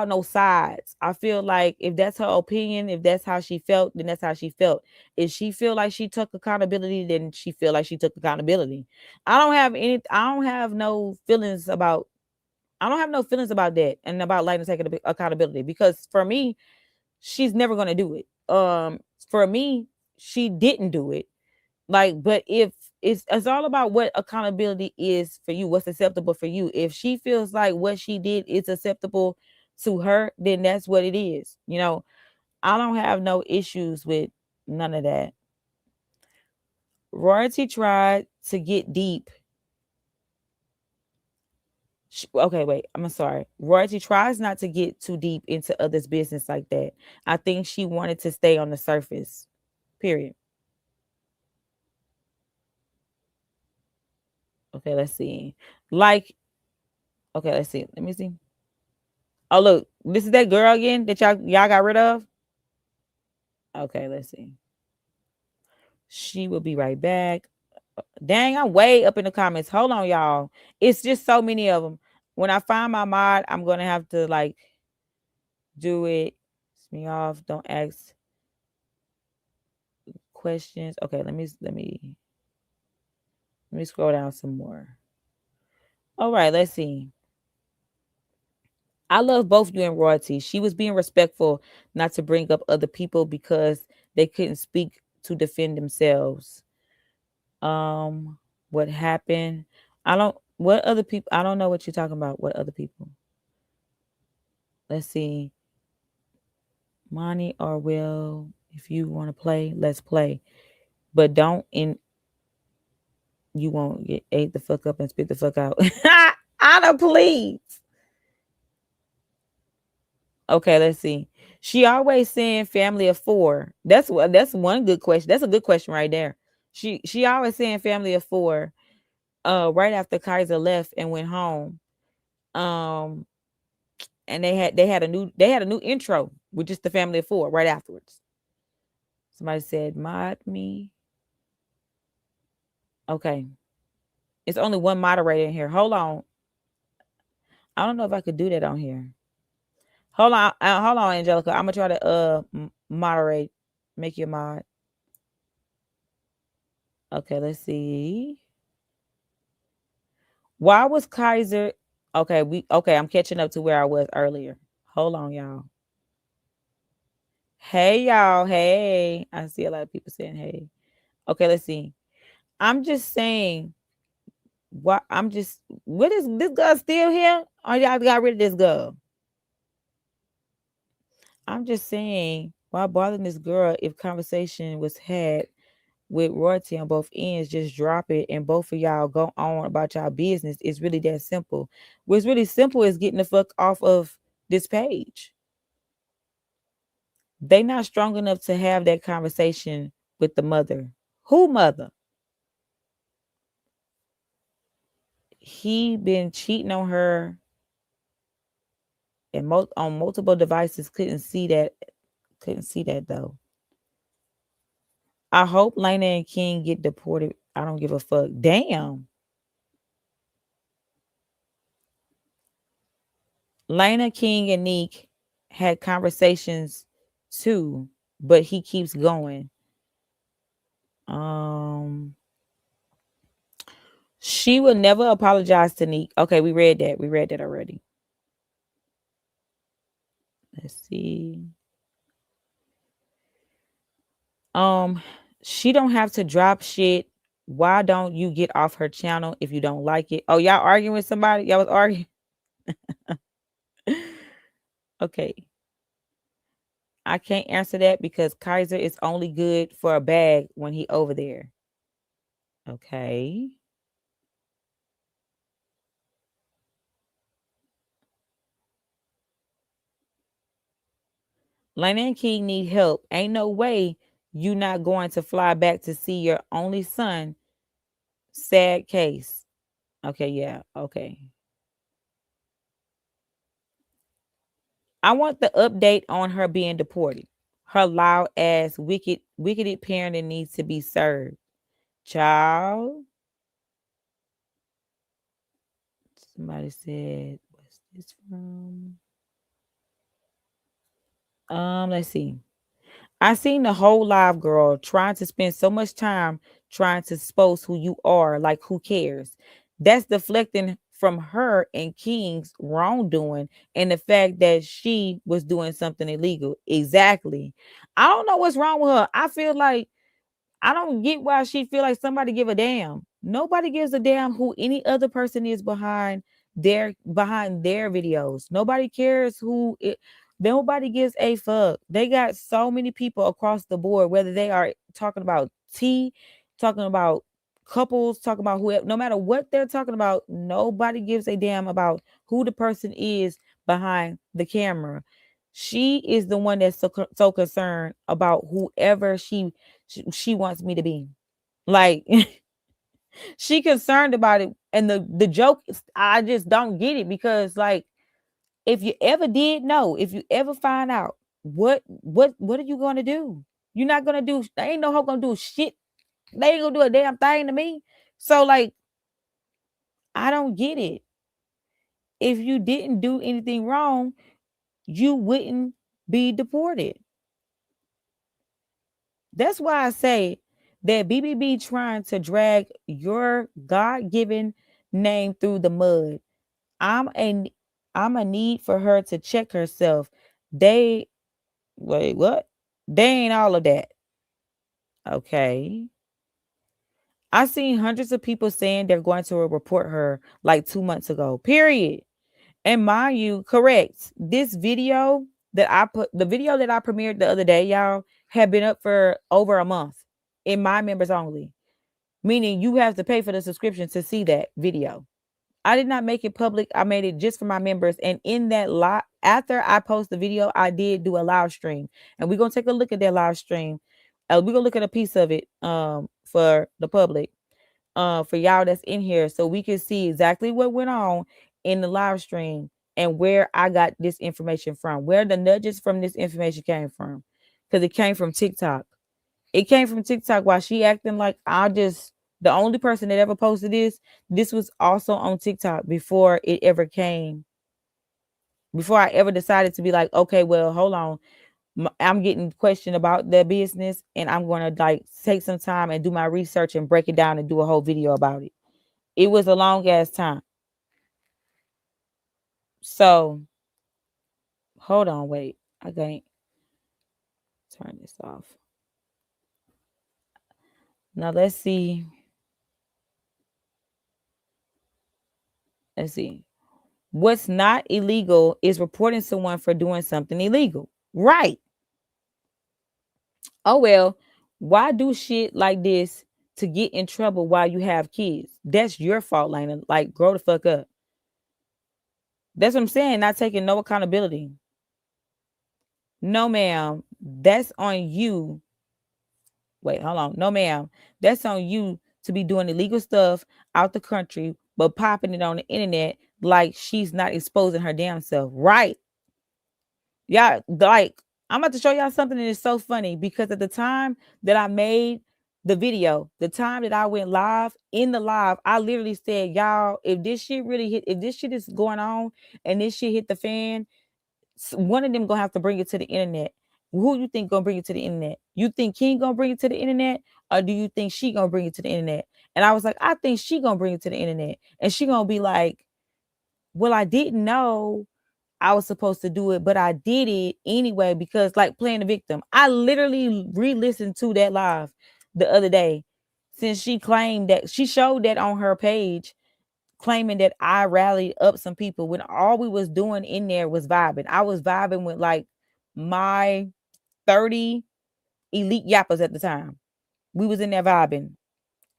no sides. I feel like if that's her opinion, if that's how she felt, then that's how she felt. If she feel like she took accountability, then she feel like she took accountability. I don't have no feelings about that and about Lightning taking accountability, because for me, she's never gonna do it. For me, she didn't do it. Like, but if it's all about what accountability is for you, what's acceptable for you. If she feels like what she did is acceptable to her, then that's what it is. I don't have no issues with none of that. Royalty tried to get deep. Okay, wait. I'm sorry. Royalty tries not to get too deep into others' business like that. I think she wanted to stay on the surface. Period. Okay, let's see. Like, okay, let's see. Let me see. Oh, look, this is that girl again that y'all got rid of. Okay, let's see. She will be right back. Dang, I'm way up in the comments. Hold on, y'all. It's just so many of them. When I find my mod, I'm gonna have to like do it. Piss me off. Don't ask questions. Okay, let me scroll down some more. All right, let's see. I love both you and Royalty. She was being respectful not to bring up other people because they couldn't speak to defend themselves. What happened? I don't what other people I don't know what you're talking about. What other people? Let's see. Monty or Will, if you want to play, let's play. But don't in you won't get ate the fuck up and spit the fuck out. Anna, please. Okay, let's see. She always saying family of four. That's one good question. That's a good question right there. She always saying family of four. Right after Kaiser left and went home. Um, and they had a new intro with just the family of four right afterwards. Somebody said, "Mod me." Okay, it's only one moderator in here. Hold on. I don't know if I could do that on here. Hold on, Angelica. I'm gonna try to moderate, make you a mod. Okay, let's see. Why was Kaiser? Okay. I'm catching up to where I was earlier. Hold on, y'all. Hey, y'all. Hey, I see a lot of people saying hey. Okay, let's see. I'm just saying. What I'm just. What is this girl still here? Or y'all got rid of this girl? I'm just saying. Why bothering this girl if conversation was had with royalty on both ends? Just drop it and both of y'all go on about y'all business. It's really that simple. What's really simple is getting the fuck off of this page. They not strong enough to have that conversation with the mother. Who mother? He been cheating on her and on multiple devices. Couldn't see that. Couldn't see that though. I hope Lena and King get deported. I don't give a fuck. Damn. Lena, King, and Neek had conversations too, but he keeps going. Um, she will never apologize to Neek. Okay, we read that. We read that already. Let's see. Um, she don't have to drop shit. Why don't you get off her channel if you don't like it? Oh, y'all arguing with somebody? Y'all was arguing. Okay. I can't answer that because Kaiser is only good for a bag when he over there. Okay. Lena and King need help. Ain't no way you not going to fly back to see your only son. Sad case. Okay, yeah. Okay. I want the update on her being deported. Her loud ass wicked parenting needs to be served. Child. Somebody said, what's this from? Let's see. I seen the whole live girl trying to spend so much time trying to expose who you are. Like, who cares? That's deflecting from her and King's wrongdoing and the fact that she was doing something illegal. Exactly. I don't know what's wrong with her. I feel like I don't get why she feel like somebody give a damn. Nobody gives a damn who any other person is behind their videos. Nobody cares who it. Nobody gives a fuck. They got so many people across the board, whether they are talking about tea, talking about couples, talking about whoever, no matter what they're talking about, nobody gives a damn about who the person is behind the camera. She is the one that's so concerned about whoever she wants me to be. Like she concerned about it. And the joke is, I just don't get it because like if you ever did know, if you ever find out, what are you gonna do? You're not gonna do ain't no hope gonna do shit They ain't gonna do a damn thing to me. So like, I don't get it. If you didn't do anything wrong, you wouldn't be deported. That's why I say that BBB trying to drag your God-given name through the mud. I'm a I'm a need for her to check herself. They wait, what? They ain't all of that. Okay. I seen hundreds of people saying they're going to report her like 2 months ago. Period. And mind you, correct. This video the video that I premiered the other day, y'all, had been up for over a month in my members only. Meaning you have to pay for the subscription to see that video. I did not make it public. I made it just for my members. And in that live, after I post the video, I did do a live stream. And we're gonna take a look at that live stream. We're gonna look at a piece of it for the public, for y'all that's in here, so we can see exactly what went on in the live stream and where I got this information from, where the nudges from this information came from. Because it came from TikTok. It came from TikTok while she acting like I just the only person that ever posted this. This was also on TikTok before it ever came. Before I ever decided to be like, okay, well, hold on. I'm getting questioned about their business, and I'm going to like take some time and do my research and break it down and do a whole video about it. It was a long ass time. So hold on, wait. I can't turn this off. Now let's see. Let's see. What's not illegal is reporting someone for doing something illegal. Right. Oh well, why do shit like this to get in trouble while you have kids? That's your fault, Lena. Like, grow the fuck up. That's what I'm saying. Not taking no accountability. No, ma'am. That's on you. Wait, hold on. No, ma'am. That's on you to be doing illegal stuff out the country, but popping it on the internet like she's not exposing her damn self. Right. Y'all, like, I'm about to show y'all something that is so funny because at the time that I made the video, the time that I went live, in the live, I literally said, y'all, if this shit really hit, if this shit is going on and this shit hit the fan, one of them gonna have to bring it to the internet. Who you think gonna bring it to the internet? You think King gonna bring it to the internet, or do you think she gonna bring it to the internet? And I was like, I think she gonna bring it to the internet, and she gonna be like, well, I didn't know I was supposed to do it, but I did it anyway because, like, playing the victim. I literally re-listened to that live the other day, since she claimed that she showed that on her page, claiming that I rallied up some people when all we was doing in there was vibing. I was vibing with like my 30 elite yappers at the time. We was in there vibing,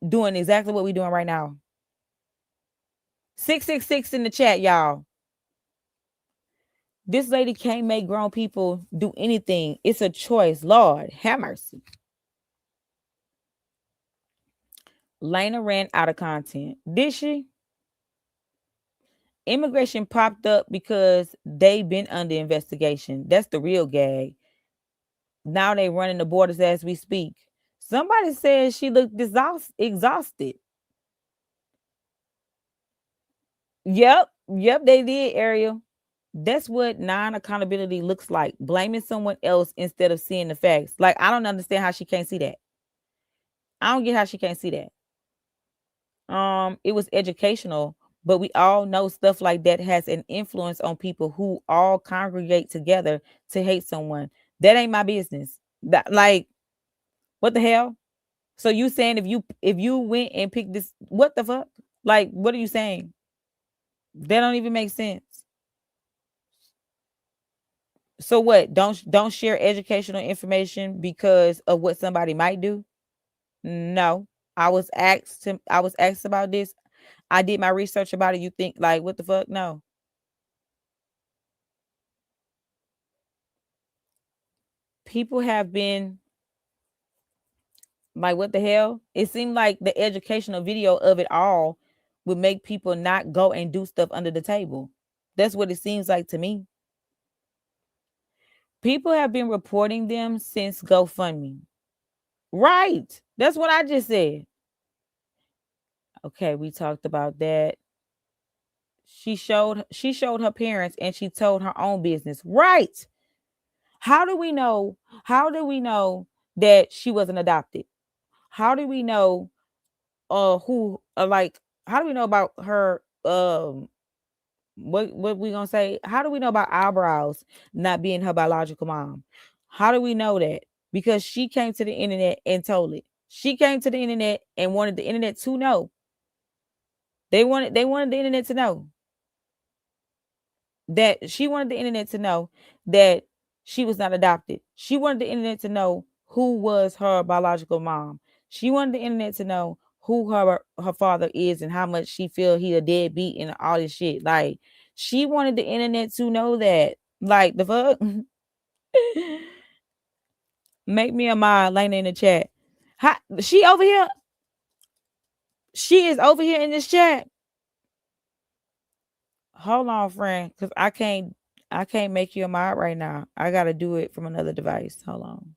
doing exactly what we doing right now. 666 in the chat, y'all. This lady can't make grown people do anything. It's a choice. Lord, have mercy. Lena ran out of content. Did she? Immigration popped up because they've been under investigation. That's the real gag. Now they running the borders as we speak. Somebody said she looked exhausted. Yep, they did, Ariel. That's what non-accountability looks like. Blaming someone else instead of seeing the facts. Like, I don't understand how she can't see that. I don't get how she can't see that. It was educational, but we all know stuff like that has an influence on people who all congregate together to hate someone. That ain't my business. That, like, what the hell? So you saying if you went and picked this, what the fuck? Like, what are you saying? That don't even make sense. So what? Don't share educational information because of what somebody might do? No. I was asked about this. I did my research about it. You think like what the fuck? No. People have been like, what the hell? It seemed like the educational video of it all would make people not go and do stuff under the table. That's what it seems like to me. People have been reporting them since GoFundMe. Right. That's what I just said. Okay, we talked about that. She showed her parents and she told her own business. Right. How do we know? How do we know that she wasn't adopted? How do we know who like how do we know about her what we gonna say? How do we know about eyebrows not being her biological mom? How do we know that? Because she came to the internet and told it. She came to the internet and wanted the internet to know. They wanted the internet to know that she wanted the internet to know that she was not adopted. She wanted the internet to know who was her biological mom. She wanted the internet to know who her father is and how much she feel he a deadbeat and all this shit. Like she wanted the internet to know that. Like the fuck. Make me a mod, Lena in the chat. She over here. She is over here in this chat. Hold on, friend, because I can't make you a mod right now. I gotta do it from another device. Hold on.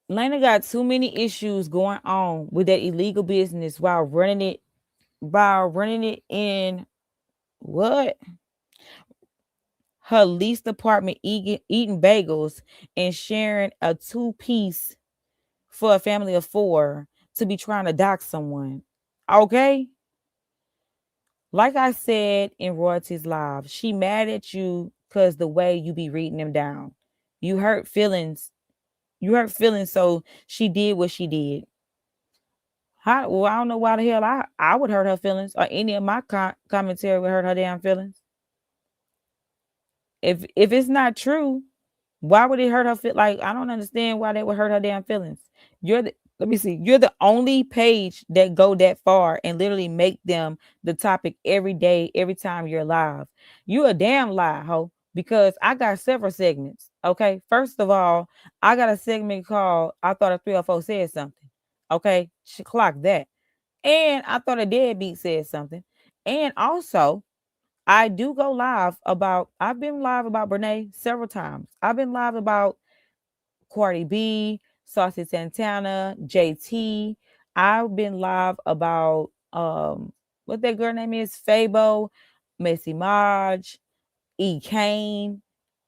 Lena got too many issues going on with that illegal business while running it in what? Her leased apartment eating bagels and sharing a two-piece for a family of four to be trying to dox someone. Okay? Like I said in Royalties Live, she mad at you because the way you be reading them down. You hurt feelings. You hurt feelings, so she did what she did. Well, I don't know why the hell I would hurt her feelings or any of my commentary would hurt her damn feelings. If it's not true, why would it hurt her feel like I don't understand why that would hurt her damn feelings. Let me see. You're the only page that go that far and literally make them the topic every day, every time you're live. You a damn lie, ho. Because I got several segments. Okay. First of all, I got a segment called I Thought a 304 Said Something. Okay. Clock that. And I thought a deadbeat said something. And also, I do go live about, I've been live about Brene several times. I've been live about Cardi B, Saucy Santana, JT. I've been live about what that girl name is, Fabo, Messy Marge, E. Kane.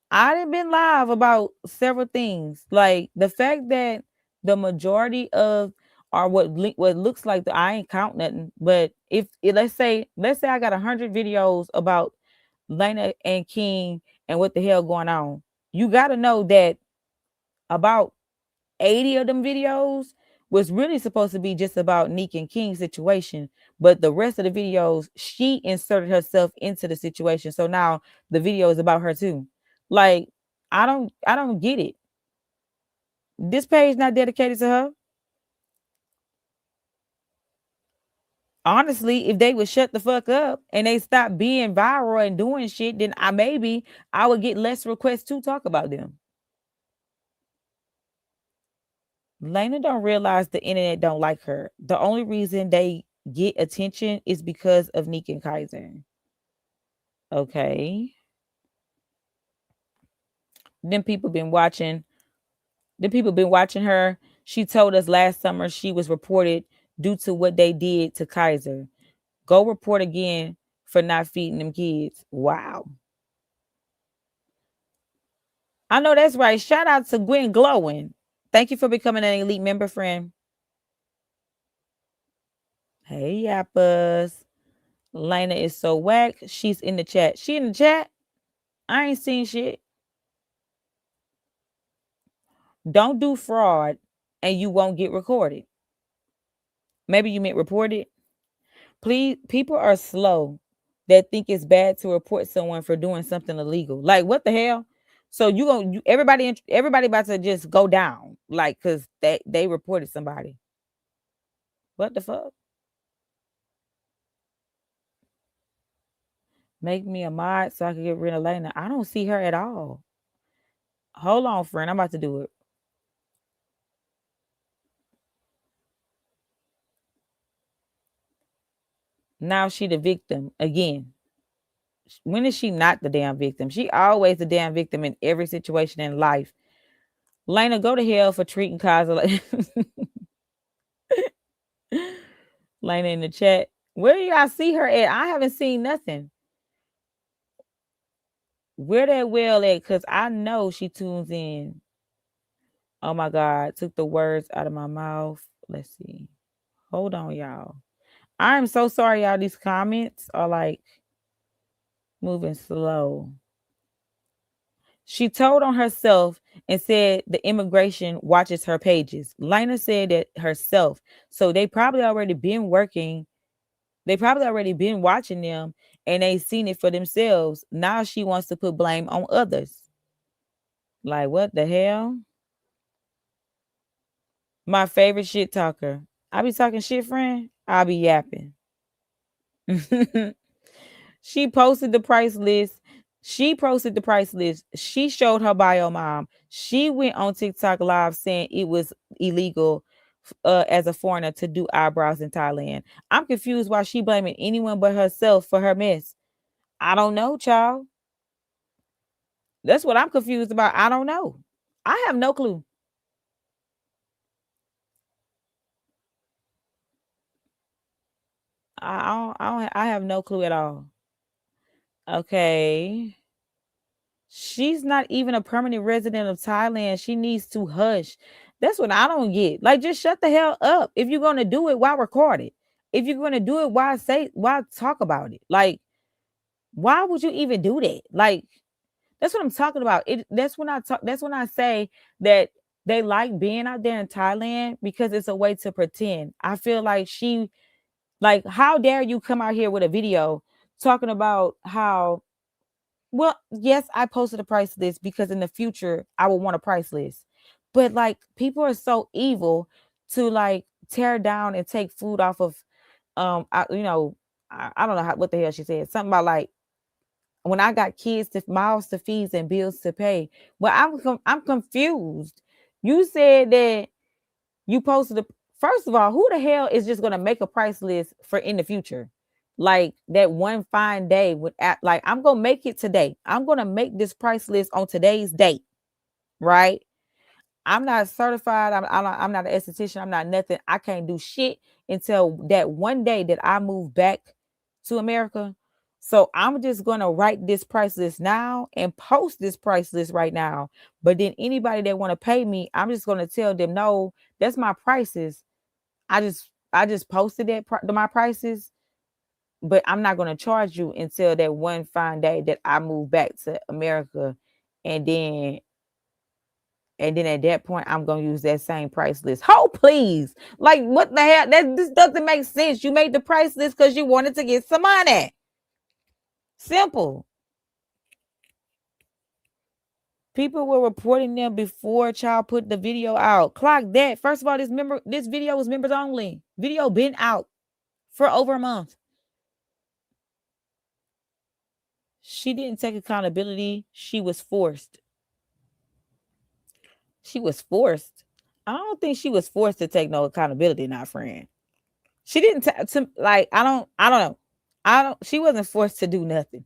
I done been live about several things. Like the fact that the majority of or what looks like I ain't count nothing, but let's say I got 100 videos about Lena and King and what the hell going on. You got to know that about 80 of them videos was really supposed to be just about Neek and King's situation, but the rest of the videos she inserted herself into the situation. So now the video is about her too. Like I don't get it. This page not dedicated to her. Honestly, if they would shut the fuck up and they stop being viral and doing shit, then I would get less requests to talk about them. Lena don't realize the internet don't like her. The only reason they get attention is because of Neek and Kaiser. Okay. Then people been watching. Then people been watching her. She told us last summer she was reported due to what they did to Kaiser. Go report again for not feeding them kids. Wow. I know that's right. Shout out to Gwen Glowing. Thank you for becoming an elite member, friend. Hey, Yappas. Lena is so whack. She's in the chat. She in the chat? I ain't seen shit. Don't do fraud and you won't get recorded. Maybe you meant reported. Please, people are slow that think it's bad to report someone for doing something illegal. Like what the hell? So everybody about to just go down like because they reported somebody. What the fuck? Make me a mod so I can get rid of Lena. I don't see her at all. Hold on, friend. I'm about to do it. Now she the victim again. When is she not the damn victim? She always the damn victim in every situation in life. Lena, go to hell for treating Kaza like Lena in the chat. Where do y'all see her at? I haven't seen nothing. Where that well at? Cause I know she tunes in. Oh my God, took the words out of my mouth. Let's see. Hold on, y'all. I'm so sorry, y'all. These comments are like moving slow. She told on herself and said the immigration watches her pages. Lena said that herself. So they probably already been working. They probably already been watching them and they seen it for themselves. Now she wants to put blame on others. Like, what the hell? My favorite shit talker. I be talking shit, friend. I'll be yapping. She posted the price list. She posted the price list. She showed her bio mom. She went on TikTok live saying it was illegal as a foreigner to do eyebrows in Thailand. I'm confused why she blaming anyone but herself for her mess. I don't know, child. That's what I'm confused about. I don't know. I have no clue. I have no clue at all. Okay. She's not even a permanent resident of Thailand. She needs to hush. That's what I don't get. Like, just shut the hell up. If you're gonna do it, why record it? If you're gonna do it, why talk about it? Like, why would you even do that? Like, that's what I'm talking about. That's when I say that they like being out there in Thailand because it's a way to pretend. I feel like how dare you come out here with a video talking about how, well, yes, I posted a price list because in the future I would want a price list. But like, people are so evil to like tear down and take food off of I don't know what the hell she said. Something about like, when I got kids to mouths to feed and bills to pay. Well, I'm confused. You said that you posted a, first of all, who the hell is just gonna make a price list for in the future? Like that one fine day with like, I'm gonna make it today. I'm gonna make this price list on today's date, right? I'm not certified. I'm not an esthetician. I'm not nothing. I can't do shit until that one day that I move back to America. So I'm just gonna write this price list now and post this price list right now. But then anybody that want to pay me, I'm just gonna tell them, no, that's my prices. I just posted my prices, but I'm not gonna charge you until that one fine day that I move back to America, and then at that point, I'm gonna use that same price list. Oh, please! Like, what the hell? This doesn't make sense. You made the price list because you wanted to get some money. Simple. People were reporting them before child put the video out. Clock that. First of all, this video was members only. Video been out for over a month. She didn't take accountability. She was forced. She was forced. I don't think she was forced to take no accountability, not friend. She didn't like, I don't know. She wasn't forced to do nothing.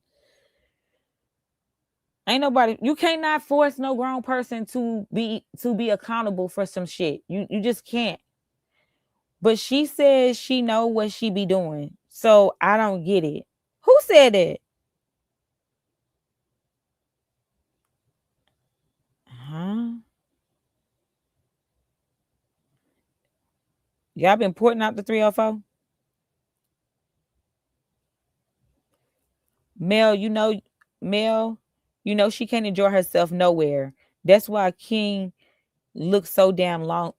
Ain't nobody, you cannot force no grown person to be accountable for some shit. You just can't. But she says she know what she be doing. So I don't get it. Who said that? Huh? Y'all been porting out the 304? Mel, Mel, she can't enjoy herself nowhere. That's why King looks so damn long.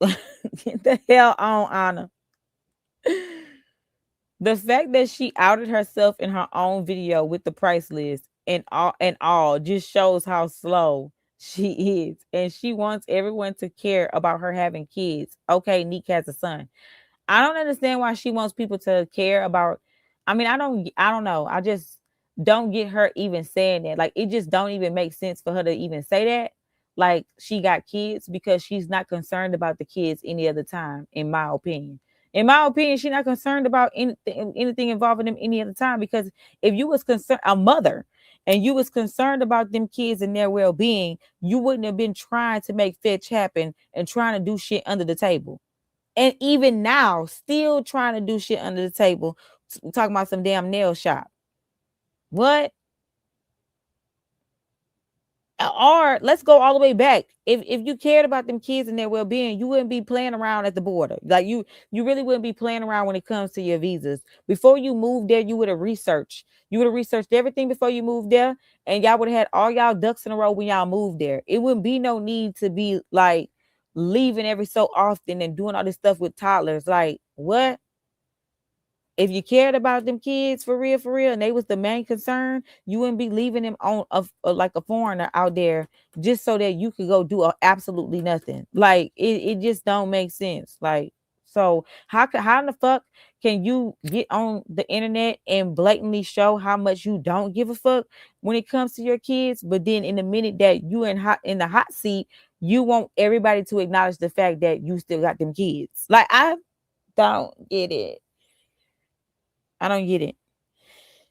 Get the hell on, Anna. The fact that she outed herself in her own video with the price list and all just shows how slow she is. And she wants everyone to care about her having kids. Okay, Neek has a son. I don't understand why she wants people to care about. I mean, I don't know. I just don't get her even saying that. Like, it just don't even make sense for her to even say that. Like, she got kids, because she's not concerned about the kids any other time, in my opinion. In my opinion, she's not concerned about anything involving them any other time, because if you was concerned, a mother, and you was concerned about them kids and their well-being, you wouldn't have been trying to make fetch happen and trying to do shit under the table. And even now, still trying to do shit under the table, talking about some damn nail shop. What? Or let's go all the way back. If you cared about them kids and their well being, you wouldn't be playing around at the border. Like you really wouldn't be playing around when it comes to your visas. Before you moved there, you would have researched. You would have researched everything before you moved there, and y'all would have had all y'all ducks in a row when y'all moved there. It wouldn't be no need to be like leaving every so often and doing all this stuff with toddlers. Like what? If you cared about them kids for real, and they was the main concern, you wouldn't be leaving them on like a foreigner out there just so that you could go do absolutely nothing. Like it just don't make sense. Like so, how in the fuck can you get on the internet and blatantly show how much you don't give a fuck when it comes to your kids, but then in the minute that you in the hot seat, you want everybody to acknowledge the fact that you still got them kids. Like I don't get it. I don't get it.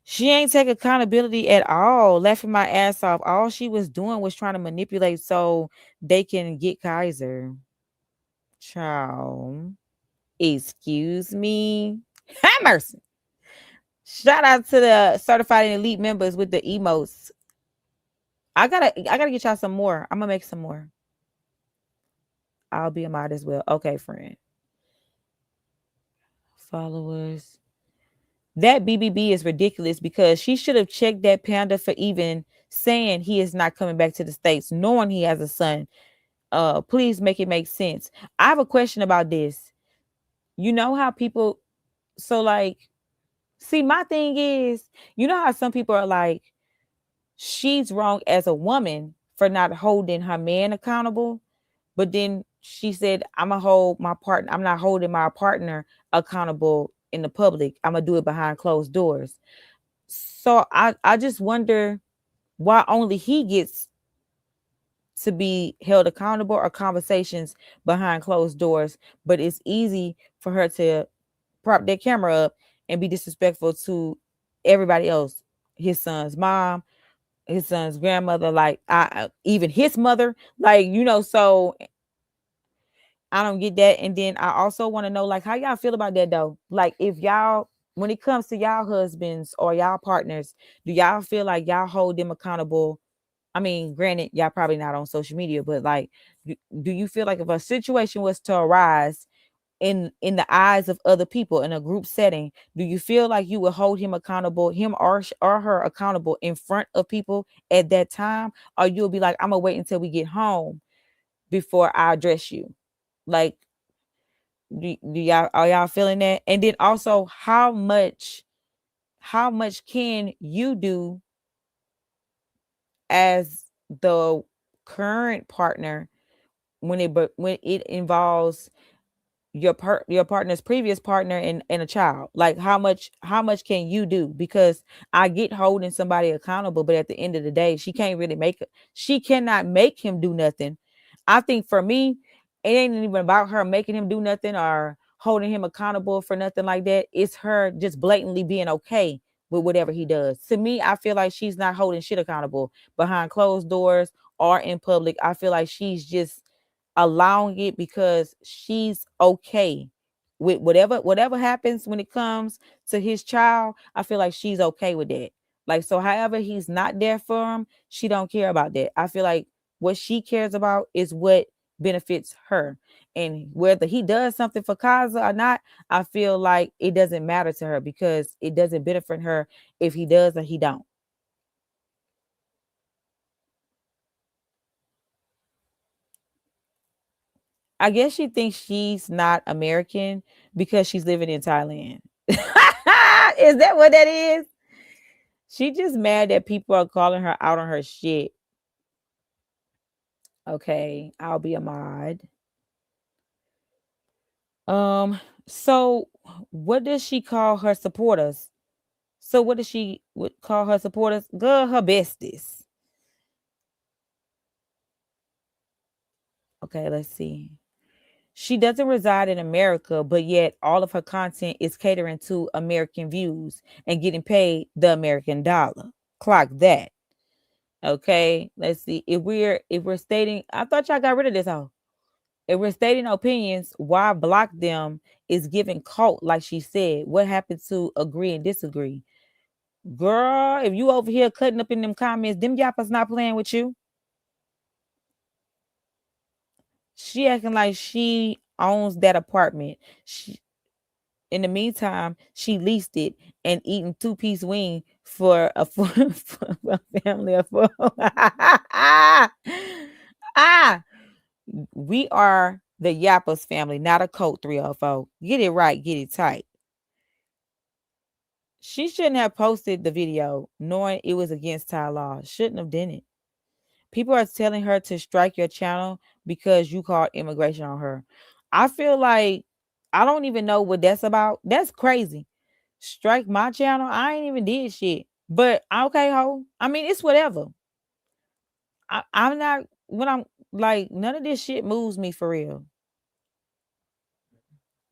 She ain't take accountability at all, laughing my ass off. All she was doing was trying to manipulate so they can get Kaiser. Child. Excuse me. Have mercy. Shout out to the certified and elite members with the emotes. I gotta get y'all some more. I'm gonna make some more. I'll be a mod as well. Okay, friend. Followers. That BBB is ridiculous because she should have checked that panda for even saying he is not coming back to the States, knowing he has a son. Please make it make sense. I have a question about this. You know how people, so like, see, my thing is, you know how some people are like, she's wrong as a woman for not holding her man accountable, but then she said, I'm gonna hold my partner, I'm not holding my partner accountable in the public. I'm gonna do it behind closed doors. So I just wonder why only he gets to be held accountable or conversations behind closed doors, but it's easy for her to prop their camera up and be disrespectful to everybody else, his son's mom, his son's grandmother, like I even his mother, like so I don't get that. And then I also want to know, like, how y'all feel about that though? Like, if y'all, when it comes to y'all husbands or y'all partners, do y'all feel like y'all hold them accountable? I mean, granted, y'all probably not on social media, but like, do you feel like if a situation was to arise in the eyes of other people in a group setting, do you feel like you would hold him accountable, him or her accountable in front of people at that time, or you'll be like, I'm gonna wait until we get home before I address you? Like, do y'all are y'all feeling that? And then also, how much can you do as the current partner when it involves your partner's previous partner and a child? Like, how much can you do? Because I get holding somebody accountable, but at the end of the day, she cannot make him do nothing. I think for me, it ain't even about her making him do nothing or holding him accountable for nothing like that. It's her just blatantly being okay with whatever he does. To me, I feel like she's not holding shit accountable behind closed doors or in public. I feel like she's just allowing it because she's okay with whatever happens when it comes to his child. I feel like she's okay with that. Like, so however he's not there for him, she don't care about that. I feel like what she cares about is what benefits her, and whether he does something for Kaza or not, I feel like it doesn't matter to her because it doesn't benefit her if he does or he don't. I guess she thinks she's not American because she's living in Thailand. Is that what that is? She just mad that people are calling her out on her shit. Okay, I'll be a mod. So what does she call her supporters? So what does she would call her supporters? Girl, her besties. Okay, let's see. She doesn't reside in America, but yet all of her content is catering to American views and getting paid the American dollar. Clock that. Okay, let's see. If we're stating, I thought y'all got rid of this hoe. If we're stating opinions, why block them is giving cult, like she said. What happened to agree and disagree? Girl, if you over here cutting up in them comments, them yappers not playing with you. She acting like she owns that apartment. In the meantime, she leased it and eating two-piece wing for a for a family of four. ah, we are the Yappers family, not a cult 304. Get it right, get it tight. She shouldn't have posted the video knowing it was against Thai law. Shouldn't have done it. People are telling her to strike your channel because you called immigration on her. I feel like I don't even know what that's about. That's crazy. Strike my channel. I ain't even did shit. But okay, ho. I mean, it's whatever. I'm not when I'm like none of this shit moves me for real.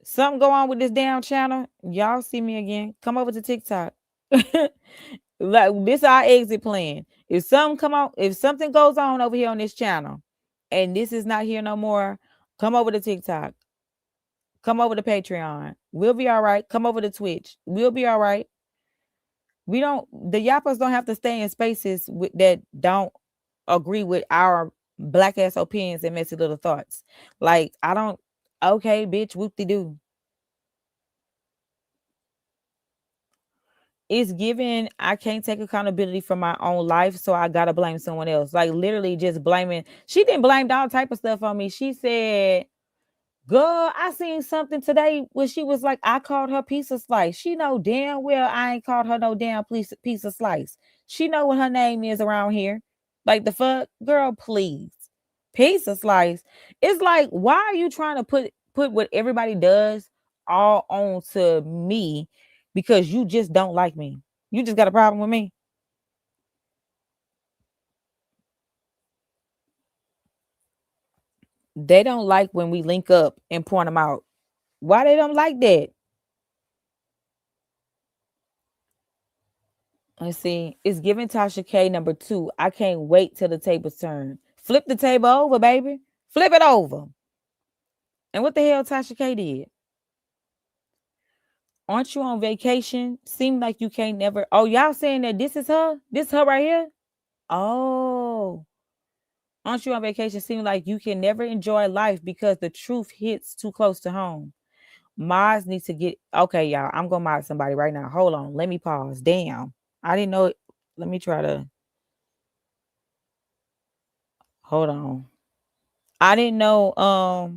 Something go on with this damn channel. Y'all see me again. Come over to TikTok. Like this our exit plan. If something goes on over here on this channel and this is not here no more, come over to TikTok. Come over to Patreon. We'll be all right. Come over to Twitch. We'll be all right. The yappers don't have to stay in spaces that don't agree with our black ass opinions and messy little thoughts. Like, I don't, okay, bitch, whoop de doo. It's given I can't take accountability for my own life, so I gotta blame someone else. Like literally just blaming. She didn't blame all type of stuff on me. She said, girl, I seen something today where she was like, I called her piece of slice. She know damn well I ain't called her no damn piece of slice. She know what her name is around here. Like the fuck, girl, please. Piece of slice. It's like, why are you trying to put what everybody does all on to me because you just don't like me? You just got a problem with me. They don't like when we link up and point them out. Why they don't like that? Let's see. It's giving Tasha K number 2. I can't wait till the tables turn. Flip the table over, baby. Flip it over. And what the hell Tasha K did? Aren't you on vacation? Seem like you can't never. Oh, y'all saying that this is her? This her right here? Oh. Aren't you on vacation? Seem like you can never enjoy life because the truth hits too close to home. Mods need to get okay, y'all. I'm gonna mod somebody right now. Hold on. Let me pause. Damn. I didn't know it. Let me try to hold on. I didn't know.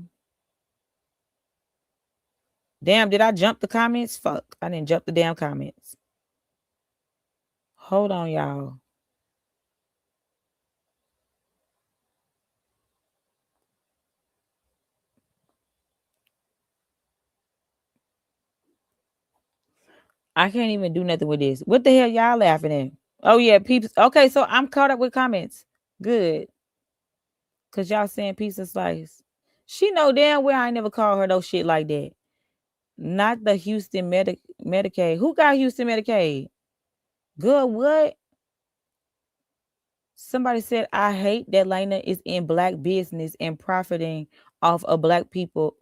Damn, did I jump the comments? Fuck. I didn't jump the damn comments. Hold on, y'all. I can't even do nothing with this. What the hell y'all laughing at? Oh yeah, peeps. Okay, so I'm caught up with comments. Good. Cause y'all saying piece of slice. She know damn well I ain't never called her no shit like that. Not the Houston Medicaid. Who got Houston Medicaid? Good what? Somebody said I hate that Lena is in black business and profiting off of black people,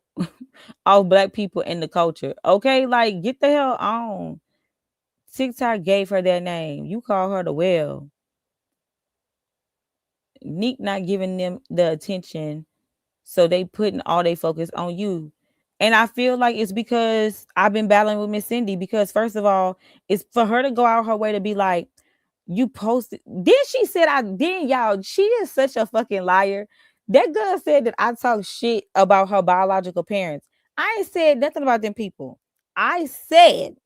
off black people in the culture. Okay, like get the hell on. TikTok gave her that name. You call her the well. Neek not giving them the attention, so they putting all their focus on you. And I feel like it's because I've been battling with Miss Cindy because first of all, it's for her to go out her way to be like, you posted. Then she said y'all, she is such a fucking liar. That girl said that I talk shit about her biological parents. I ain't said nothing about them people. I said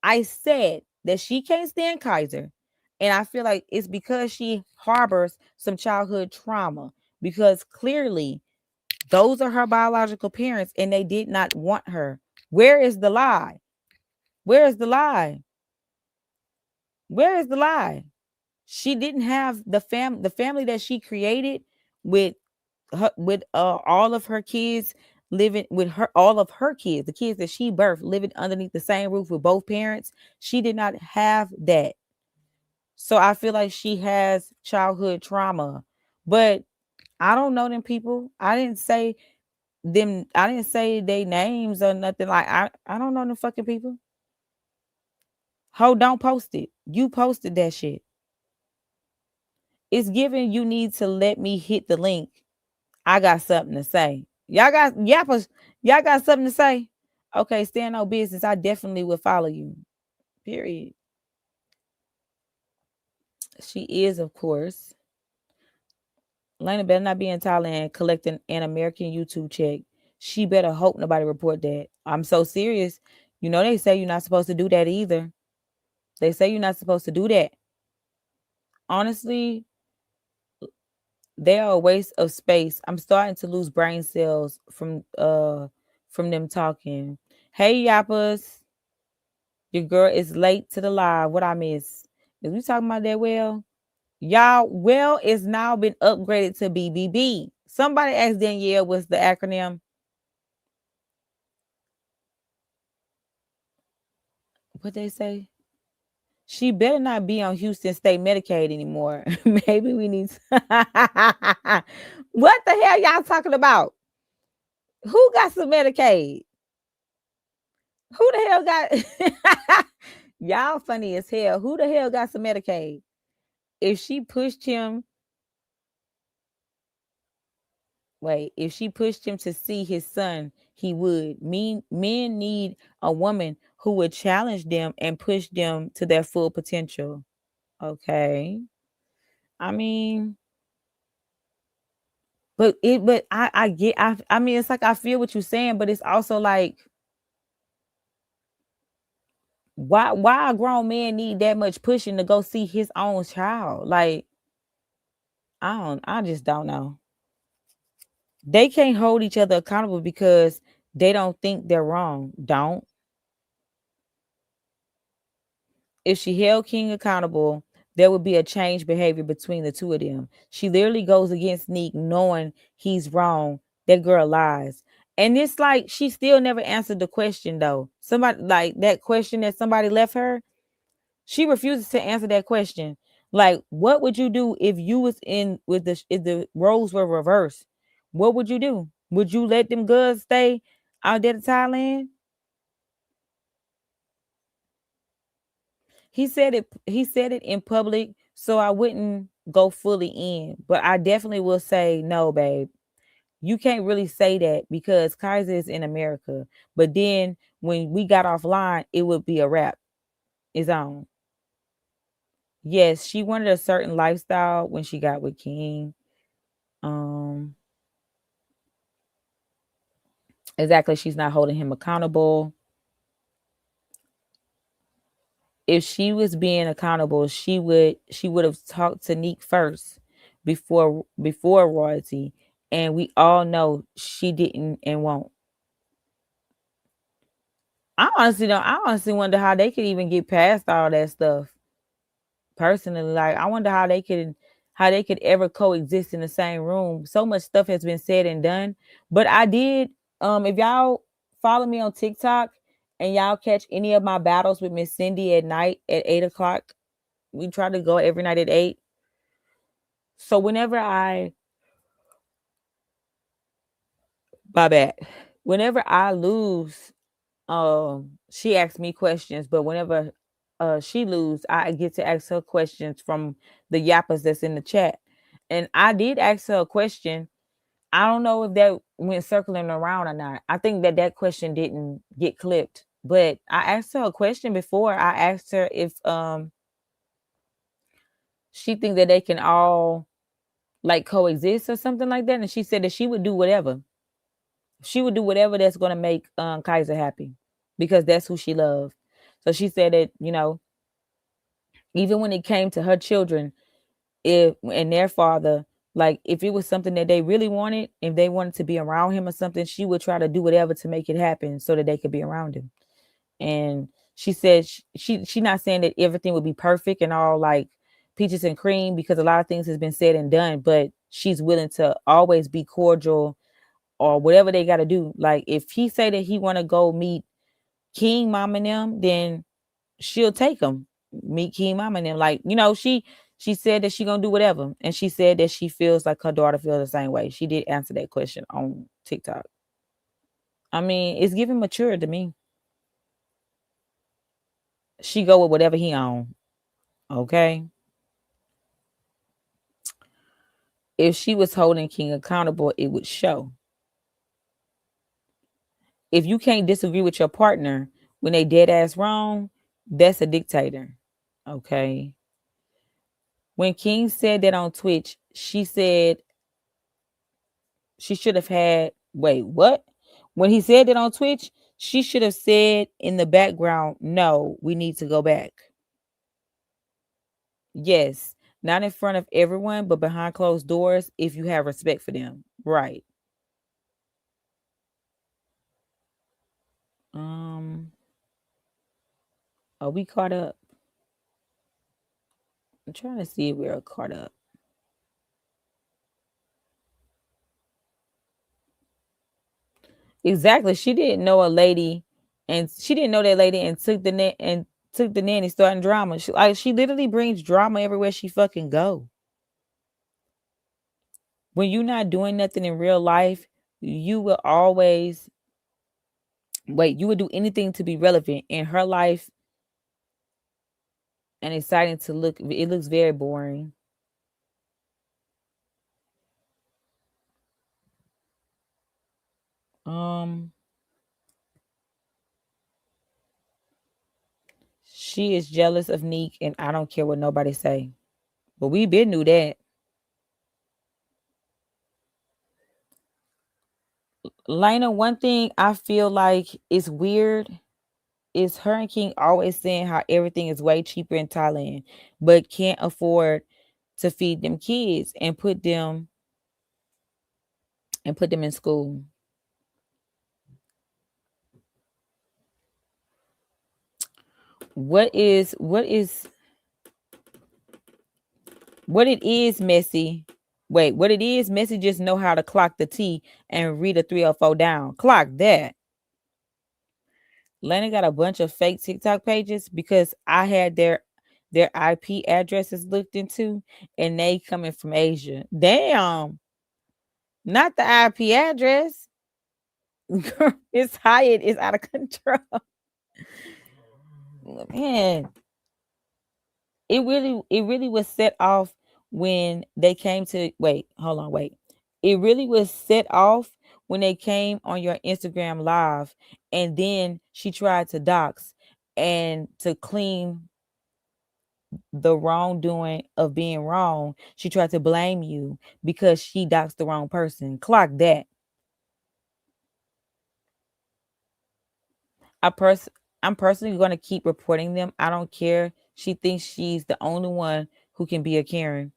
that she can't stand Kaiser. And I feel like it's because she harbors some childhood trauma. Because clearly those are her biological parents and they did not want her. Where is the lie? Where is the lie? Where is the lie? She didn't have the family that she created with all of her kids living with her, all of her kids, the kids that she birthed living underneath the same roof with both parents. She did not have that. So I feel like she has childhood trauma. But I don't know them people. I didn't say them, I didn't say they names or nothing. Like I don't know them fucking people. Ho, don't post it. You posted that shit. It's given you need to let me hit the link. I got something to say. Y'all got yappers, y'all got something to say? Okay, stand on business. I definitely will follow you. Period. She is, of course. Lena better not be in Thailand collecting an American YouTube check. She better hope nobody report that. I'm so serious. You know they say you're not supposed to do that either. They say you're not supposed to do that. Honestly, they are a waste of space. I'm starting to lose brain cells from them talking. Hey yappers, your girl is late to the live. What I miss? Is we talking about that well? Y'all, well is now been upgraded to BBB. Somebody asked Danielle what's the acronym. What they say? She better not be on Houston State Medicaid anymore. Maybe we need to... What the hell y'all talking about? Who got some Medicaid? Who the hell got y'all funny as hell? Who the hell got some Medicaid? If she pushed him, wait, if she pushed him to see his son, he would. Men need a woman who would challenge them and push them to their full potential. Okay. I mean, but I get I mean it's like I feel what you're saying, but it's also like why a grown man need that much pushing to go see his own child? Like I just don't know. They can't hold each other accountable because they don't think they're wrong. Don't. If she held King accountable, there would be a change behavior between the two of them. She literally goes against Neek knowing he's wrong. That girl lies. And it's like she still never answered the question though. Somebody like that question that somebody left her, she refuses to answer that question. Like, what would you do if you was in with the if the roles were reversed? What would you do? Would you let them girls stay out there to Thailand? He said it in public, so I wouldn't go fully in. But I definitely will say no, babe. You can't really say that because Kaiser is in America. But then when we got offline, it would be a wrap. It's on. Yes, she wanted a certain lifestyle when she got with King. Um, exactly. She's not holding him accountable. If she was being accountable, she would have talked to Neek first before royalty. And we all know she didn't and won't. I honestly wonder how they could even get past all that stuff. Personally, like I wonder how they could ever coexist in the same room. So much stuff has been said and done. But I did if y'all follow me on TikTok and y'all catch any of my battles with Miss Cindy at night at 8 o'clock, we try to go every night at 8. So whenever I my bad. Whenever I lose, she asks me questions, but whenever she lose, I get to ask her questions from the yappers that's in the chat. And I did ask her a question. I don't know if that went circling around or not. I think that question didn't get clipped, but I asked her a question before. I asked her if she think that they can all like coexist or something like that, and she said that she would do whatever. She would do whatever that's going to make Kaiser happy because that's who she loves. So she said that, even when it came to her children, if and their father, like if it was something that they really wanted, if they wanted to be around him or something, she would try to do whatever to make it happen so that they could be around him. And she said she not saying that everything would be perfect and all like peaches and cream because a lot of things has been said and done, but she's willing to always be cordial or whatever they got to do. Like if he say that he want to go meet King Mom and them, then she'll take him. meet Key Mama and them. Like, you know, she said that she gonna do whatever. And she said that she feels like her daughter feels the same way. She did answer that question on TikTok. I mean, it's giving mature to me. She go with whatever he on. Okay. If she was holding King accountable, it would show. If you can't disagree with your partner when they dead ass wrong, that's a dictator. Okay. When King said that on Twitch, she said she should have had, wait, what? When he said that on Twitch, she should have said in the background, no, we need to go back. Yes, not in front of everyone, but behind closed doors if you have respect for them. Right. Um, are we caught up? I'm trying to see if we're caught up. Exactly. She didn't know a lady, and she didn't know that lady, and took the nanny starting drama. She literally brings drama everywhere she fucking go. When you're not doing nothing in real life, you will always wait. You would do anything to be relevant in her life and exciting to look. It looks very boring. Um, she is jealous of Neek, and I don't care what nobody say. But we been knew that. Lena, one thing I feel like is weird is her and King always saying how everything is way cheaper in Thailand, but can't afford to feed them kids and put them in school. What it is, Messy. Wait, what it is, Messy just know how to clock the T and read a 304 down. Clock that. Lena got a bunch of fake TikTok pages because I had their IP addresses looked into and they coming from Asia. Damn. Not the IP address. Girl, it's Hyatt. It's out of control. Man, it really was set off when they came to wait, hold on, wait. It really was set off when they came on your Instagram live and then she tried to dox and to clean the wrongdoing of being wrong. She tried to blame you because she doxed the wrong person. Clock that. I pers I'm personally going to keep reporting them. I don't care. She thinks she's the only one who can be a Karen.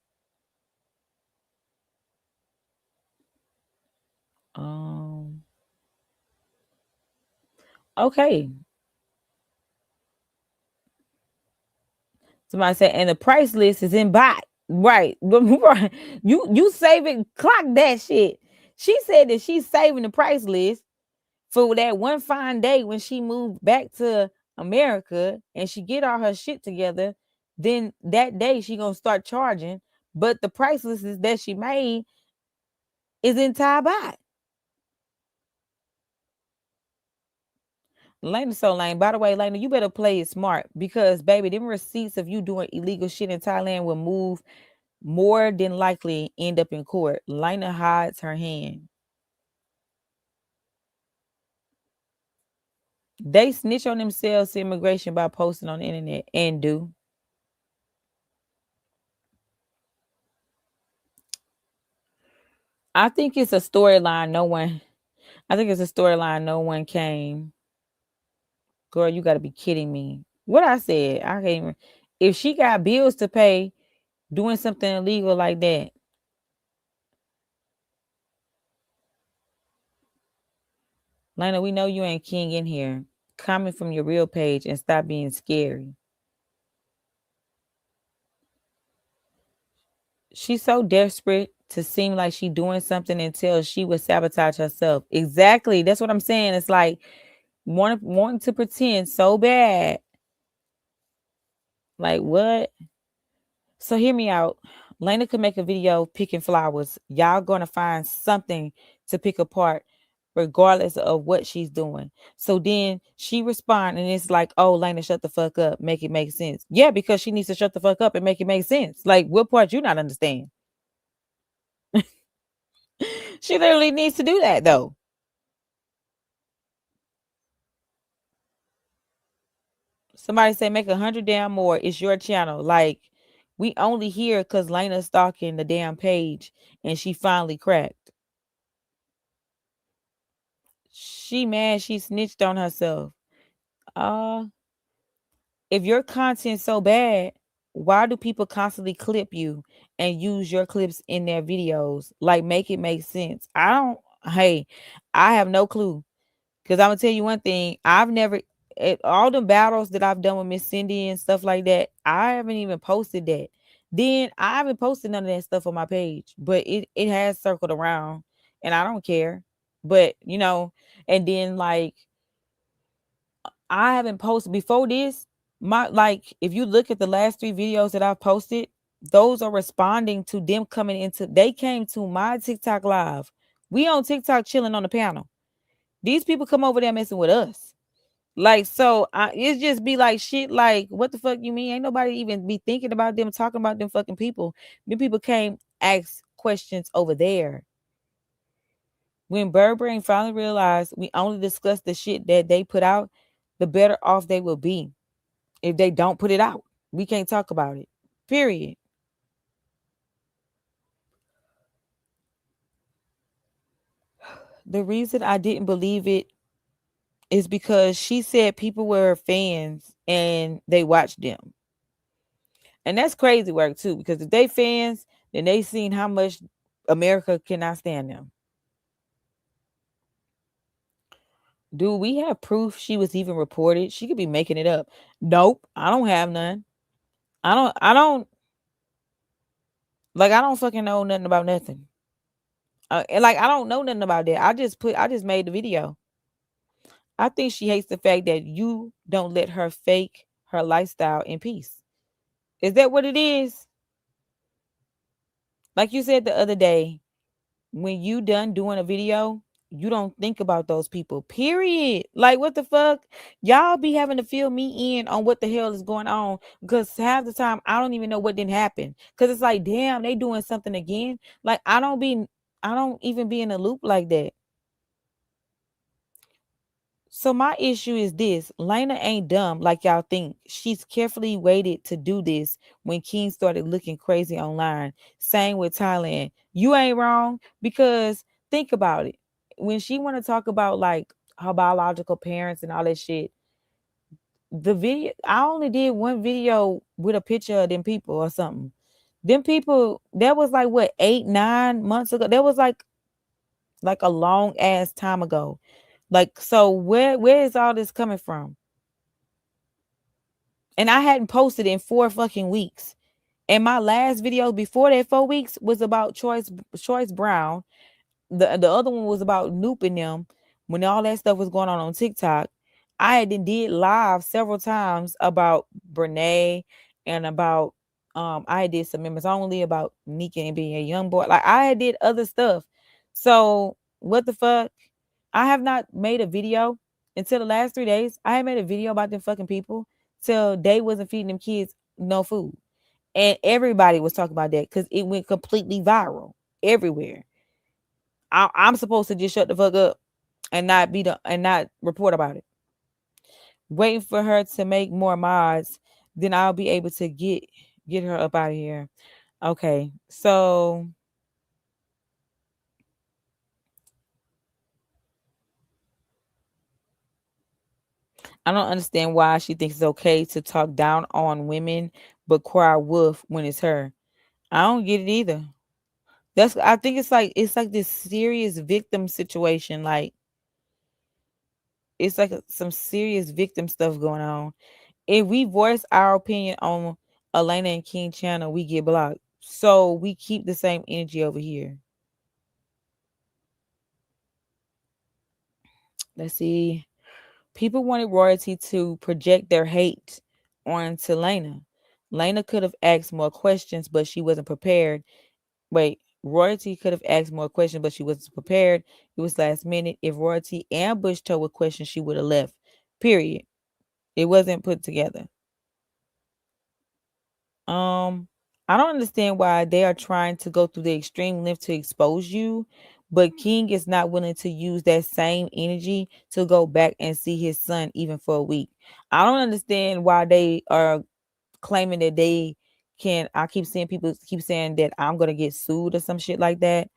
Um. Okay. Somebody said, and the price list is in bot. Right. Right. You saving clock that shit. She said that she's saving the price list for that one fine day when she moved back to America and she get all her shit together. Then that day she gonna start charging. But the price list is that she made is in Thai bot. Lena so lame. By the way, Lena, you better play it smart because, baby, them receipts of you doing illegal shit in Thailand will move more than likely end up in court. Lena hides her hand. They snitch on themselves to immigration by posting on the internet and do. I think it's a storyline. I think it's a storyline. No one came. Girl, you got to be kidding me. What I said, I can't even. If she got bills to pay, doing something illegal like that, Lena, we know you ain't king in here. Comment from your real page and stop being scary. She's so desperate to seem like she doing something until she would sabotage herself. Exactly. That's what I'm saying. It's like wanting to pretend so bad Like what? So hear me out. Lena could make a video picking flowers. Y'all gonna find something to pick apart regardless of what she's doing. So then she respond and it's like, oh, Lena, shut the fuck up. Make it make sense. Yeah, because she needs to shut the fuck up and make it make sense. Like what part you not understand? She literally needs to do that though. Somebody say make 100 damn more. It's your channel. Like we only here because Lena's stalking the damn page and she finally cracked. She mad she snitched on herself. Uh if your content's so bad, why do people constantly clip you and use your clips in their videos? Like make it make sense. I don't hey, I have no clue. Cause I'm gonna tell you one thing, I've never all the battles that I've done with Miss Cindy and stuff like that, I haven't even posted that. Then I haven't posted none of that stuff on my page, but it has circled around and I don't care. But and then like I haven't posted before this. My like if you look at the last 3 videos that I've posted, those are responding to them coming into they came to my TikTok live. We on TikTok chilling on the panel. These people come over there messing with us. Like so it's just be like shit like what the fuck you mean? Ain't nobody even be thinking about them talking about them fucking people. Them people came ask questions over there. When Bird Brain finally realized we only discuss the shit that they put out, the better off they will be. If they don't put it out, we can't talk about it. Period. The reason I didn't believe it is because she said people were fans and they watched them. And that's crazy work too, because if they fans, then they seen how much America cannot stand them. Do we have proof she was even reported? She could be making it up. Nope, I don't have none. I don't fucking know nothing about nothing. And like I don't know nothing about that. I just made the video. I think she hates the fact that you don't let her fake her lifestyle in peace. Is that what it is? Like you said the other day, when you done doing a video, you don't think about those people. Period. Like what the fuck? Y'all be having to fill me in on what the hell is going on because half the time I don't even know what didn't happen. Cause it's like, damn, they doing something again. Like I don't even be in a loop like that. So my issue is this: Lena ain't dumb like y'all think. She's carefully waited to do this when King started looking crazy online. Same with Thailand. You ain't wrong because think about it. When she want to talk about like her biological parents and all that shit, the video I only did one video with a picture of them people or something. Them people that was like what 8 9 months ago. That was like a long ass time ago. Like, so where is all this coming from? And I hadn't posted in 4 fucking weeks. And my last video before that 4 weeks was about Choice Brown. The other one was about Noop and them when all that stuff was going on TikTok. I had did live several times about Brene and about I had did some members only about Nika and being a young boy. Like I had did other stuff. So what the fuck? I have not made a video until the last 3 days. I had made a video about them fucking people till they wasn't feeding them kids no food. And everybody was talking about that because it went completely viral everywhere. I'm supposed to just shut the fuck up and not report about it. Waiting for her to make more mods, then I'll be able to get her up out of here. Okay, so I don't understand why she thinks it's okay to talk down on women but cry wolf when it's her. I don't get it either. I think it's like this serious victim situation. Like it's like some serious victim stuff going on. If we voice our opinion on Elena and King channel, we get blocked. So we keep the same energy over here. Let's see. People wanted royalty to project their hate onto Lena. Lena could have asked more questions, but she wasn't prepared. Wait, Royalty could have asked more questions, but she wasn't prepared. It was last minute. If Royalty ambushed her with questions, she would have left. Period. It wasn't put together. Um, I don't understand why they are trying to go through the extreme length to expose you, but King is not willing to use that same energy to go back and see his son even for a week. I don't understand why they are claiming that they can. I keep seeing people keep saying that I'm gonna get sued or some shit like that.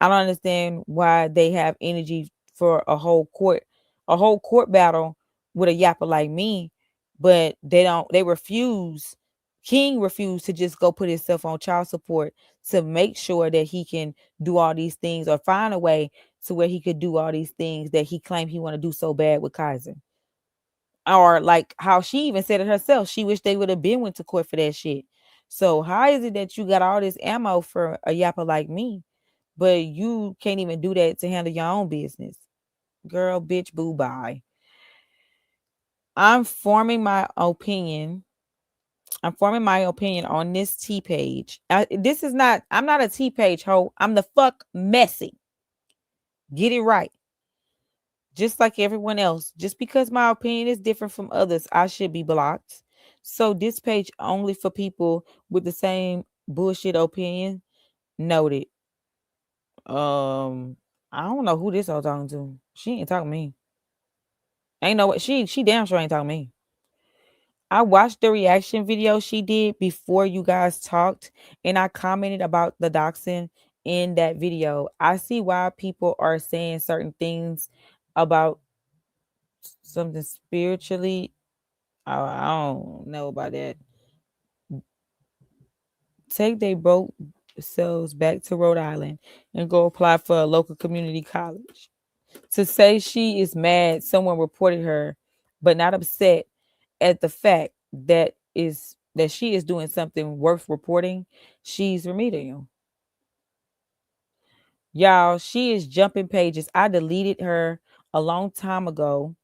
I don't understand why they have energy for a whole court battle with a yapper like me, but they don't. They refuse. King refused to just go put himself on child support to make sure that he can do all these things or find a way to where he could do all these things that he claimed he want to do so bad with Kaiser, or like how she even said it herself. She wished they would have been went to court for that shit. So how is it that you got all this ammo for a yapper like me, but you can't even do that to handle your own business? Girl, bitch, boo, bye. I'm forming my opinion. I'm forming my opinion on this T page. This is not. I'm not a T page hoe. I'm the fuck messy. Get it right. Just like everyone else. Just because my opinion is different from others, I should be blocked. So this page only for people with the same bullshit opinion. Noted. Um, I don't know who this all talking to. She ain't talking to me. Ain't no what she damn sure ain't talking to me. I watched the reaction video she did before you guys talked, and I commented about the doxing in that video. I see why people are saying certain things about something spiritually. I don't know about that. Take they broke selves back to Rhode Island and go apply for a local community college. To say she is mad someone reported her, but not upset at the fact that she is doing something worth reporting, she's remedial. Y'all, she is jumping pages. I deleted her a long time ago.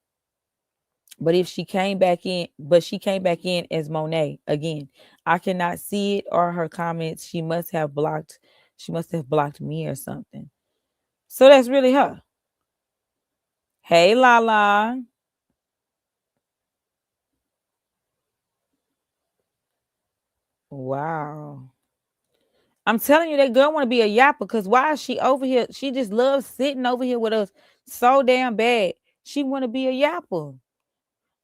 But if she came back in, but she came back in as Monet again. I cannot see it or her comments. She must have blocked me or something. So that's really her. Hey Lala. Wow. I'm telling you, that girl want to be a yapper because why is she over here? She just loves sitting over here with us so damn bad. She want to be a yapper.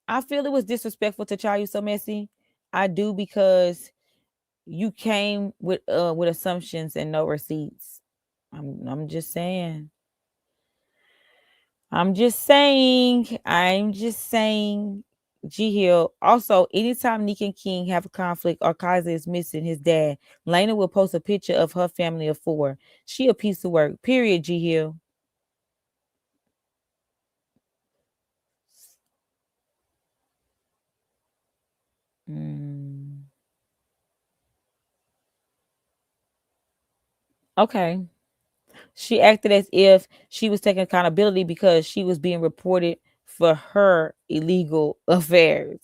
I feel it was disrespectful to Child You So Messy. I do, because you came with assumptions and no receipts. I'm just saying. I'm just saying. I'm just saying. G Hill. Also, anytime Nick and King have a conflict or Kaiser is missing his dad, Lena will post a picture of her family of four. She a piece of work. Period, G Hill. Mm, okay. She acted as if she was taking accountability because she was being reported for her illegal affairs.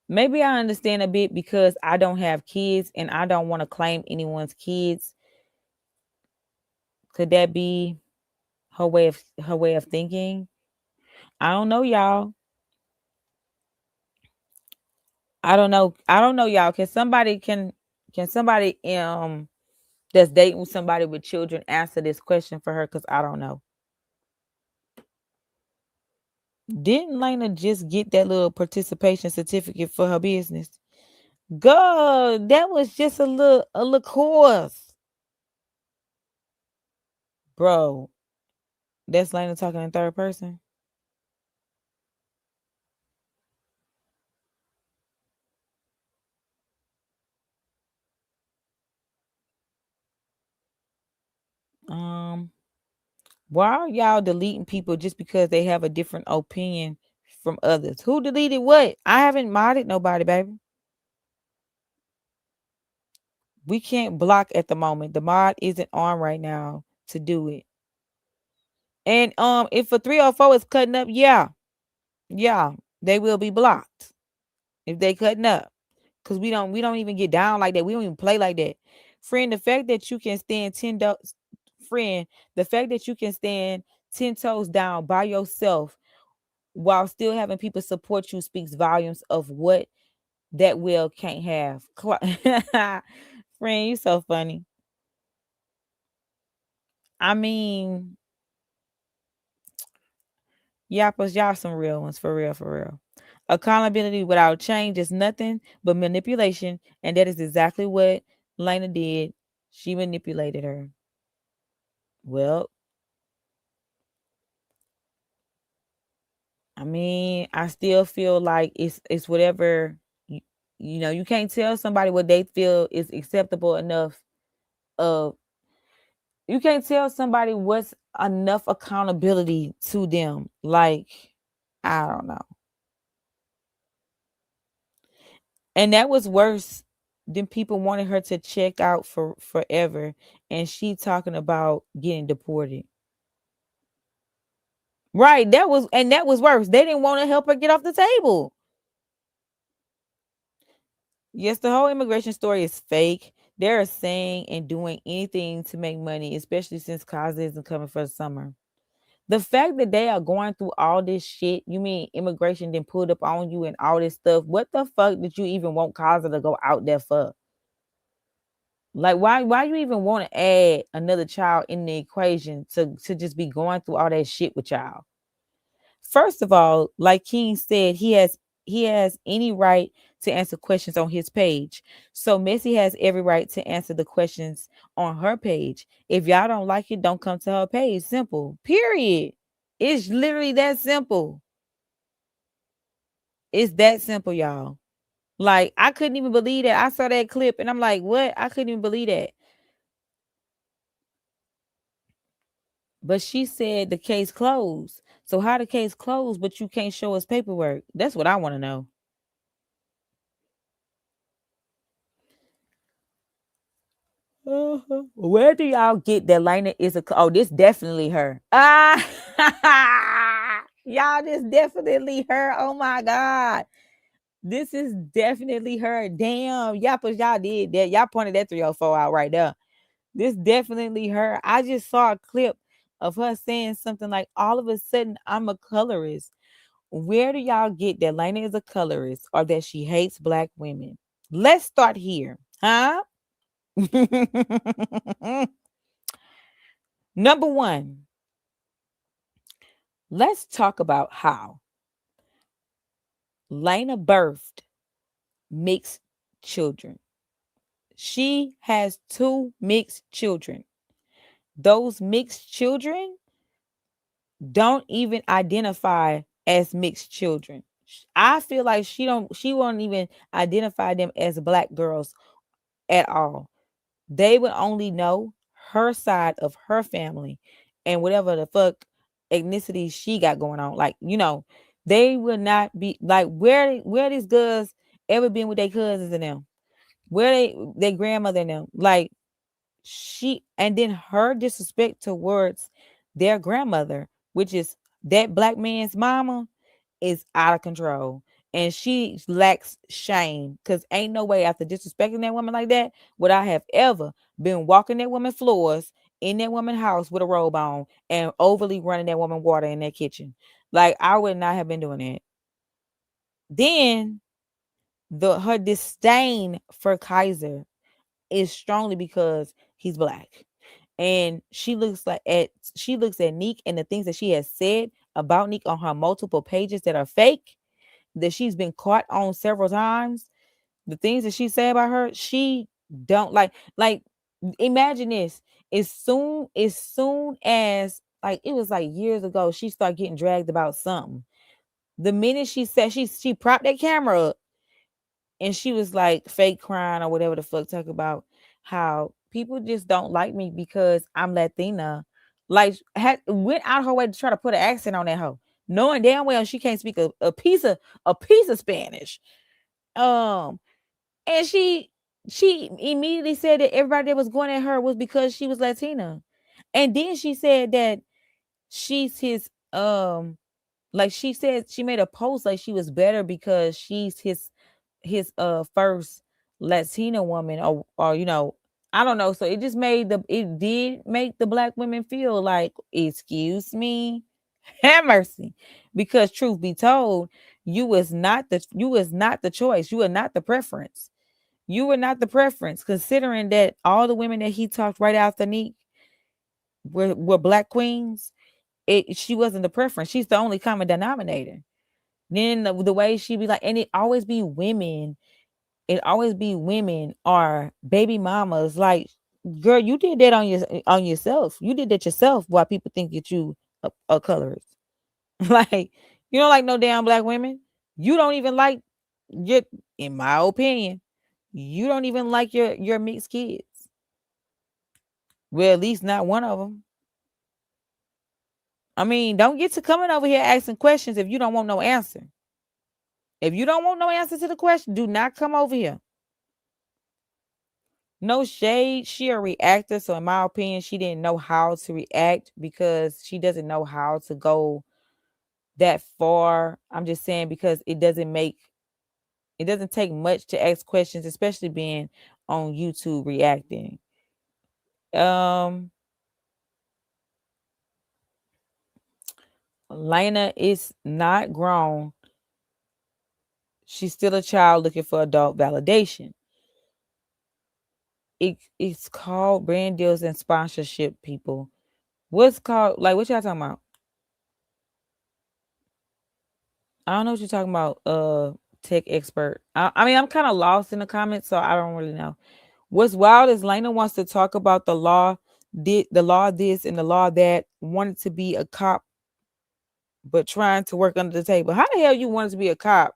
Maybe I understand a bit because I don't have kids and I don't want to claim anyone's kids. Could that be her way of thinking? I don't know, y'all. I don't know. I don't know, y'all. Can somebody that's dating somebody with children answer this question for her? Because I don't know. Didn't Lena just get that little participation certificate for her business? God, that was just a little course. Bro, that's Lena talking in third person. Um, why are y'all deleting people just because they have a different opinion from others? Who deleted what? I haven't modded nobody, baby. We can't block at the moment. The mod isn't on right now to do it. And if a 304 is cutting up, yeah, they will be blocked if they cutting up. Cause we don't even get down like that. We don't even play like that. Friend, the fact that you can stand friend, the fact that you can stand 10 toes down by yourself while still having people support you speaks volumes of what that will can't have. Friend, you so funny. I mean, yappers, y'all some real ones, for real, for real. Accountability without change is nothing but manipulation, and that is exactly what Lena did. She manipulated her. Well, I mean, I still feel like it's whatever you, you can't tell somebody what they feel is acceptable enough of you can't tell somebody what's enough accountability to them. Like, I don't know. And that was worse than people wanted her to check out for forever. And she talking about getting deported. Right. That was worse. They didn't want to help her get off the table. Yes, the whole immigration story is fake. They're saying and doing anything to make money, especially since Kaza isn't coming for the summer. The fact that they are going through all this shit, you mean immigration then pulled up on you and all this stuff? What the fuck did you even want Kaza to go out there for? Like, why you even want to add another child in the equation to just be going through all that shit with y'all? First of all, like King said, he has any right to answer questions on his page. So Missy has every right to answer the questions on her page. If y'all don't like it, don't come to her page. Simple. Period. It's literally that simple. It's that simple, y'all. Like, I couldn't even believe that. I saw that clip and I'm like, what? I couldn't even believe that. But she said the case closed. So how the case closed, but you can't show us paperwork? That's what I want to know. Where do y'all get that Lena is a? Oh, this definitely her. Y'all, this definitely her. Oh my god, this is definitely her. Damn, y'all did that. Y'all pointed that 304 out right there. This definitely her. I just saw a clip of her saying something like, "All of a sudden, I'm a colorist." Where do y'all get that Lena is a colorist or that she hates black women? Let's start here, huh? Number one, let's talk about how Lena birthed mixed children. She has two mixed children. Those mixed children don't even identify as mixed children. I feel like she won't even identify them as black girls at all. They would only know her side of her family and whatever the fuck ethnicity she got going on. Like, they would not be like where these girls ever been with their cousins and them, where their grandmother and them. Like, she and then her disrespect towards their grandmother, which is that black man's mama, is out of control. And she lacks shame. Cause ain't no way after disrespecting that woman like that would I have ever been walking that woman floors in that woman house with a robe on and overly running that woman water in that kitchen. Like, I would not have been doing that. Then her disdain for Kaiser is strongly because he's black. And she looks at Neek and the things that she has said about Neek on her multiple pages that are fake, that she's been caught on several times. The things that she said about her, she don't like imagine this. As soon as, like, it was like years ago, she started getting dragged about something. The minute she said, she propped that camera up and she was like fake crying or whatever the fuck, talk about how people just don't like me because I'm Latina. Like, went out her way to try to put an accent on that hoe, knowing damn well she can't speak a piece of Spanish. Um, and she immediately said that everybody that was going at her was because she was Latina, and then she said that she's his like she said she made a post like she was better because she's his first Latina woman, or I don't know. So it did make the black women feel like, excuse me, have mercy. Because truth be told, you is not the choice. You are not the preference. You were not the preference, considering that all the women that he talked right after Neek were black queens. She wasn't the preference. She's the only common denominator. Then the way she be like, and it always be women. It always be women or baby mamas. Like, girl, you did that on yourself. You did that yourself. Why people think that you a colorist? Like, you don't like no damn black women. You don't even like your, in my opinion, you don't even like your mixed kids. Well, at least not one of them. I mean, don't get to coming over here asking questions if you don't want no answer. If you don't want no answer to the question, do not come over here. No shade. She a reactor, so in my opinion, she didn't know how to react because she doesn't know how to go that far. I'm just saying because it doesn't take much to ask questions, especially being on YouTube reacting. Um, Lena is not grown. She's still a child looking for adult validation. It's called brand deals and sponsorship, people. What's called, like, what y'all talking about? I don't know what you're talking about, tech expert. I mean, I'm kind of lost in the comments, so I don't really know. What's wild is Lena wants to talk about the law this and the law that, wanted to be a cop, but trying to work under the table. How the hell you wanted to be a cop?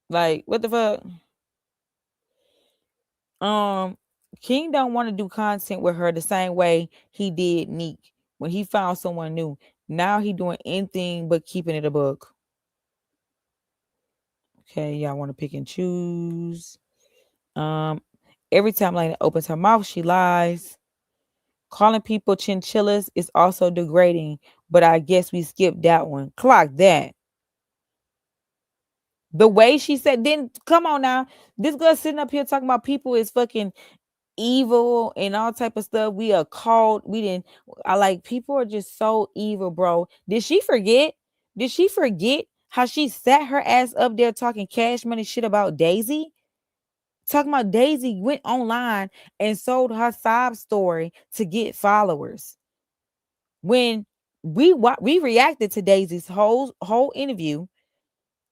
Like, what the fuck? Um, King don't want to do content with her the same way he did Neek when he found someone new. Now he doing anything but keeping it a book. Okay, y'all want to pick and choose. Um, every time Lena opens her mouth, she lies. Calling people chinchillas is also degrading, but I guess we skipped that one. Clock that. The way she said, then come on now. This girl sitting up here talking about people is fucking evil and all type of stuff. We are called. We didn't. I like, people are just so evil, bro. Did she forget? Did she forget how she sat her ass up there talking cash money shit about Daisy? Talking about Daisy went online and sold her sob story to get followers. When we reacted to Daisy's whole interview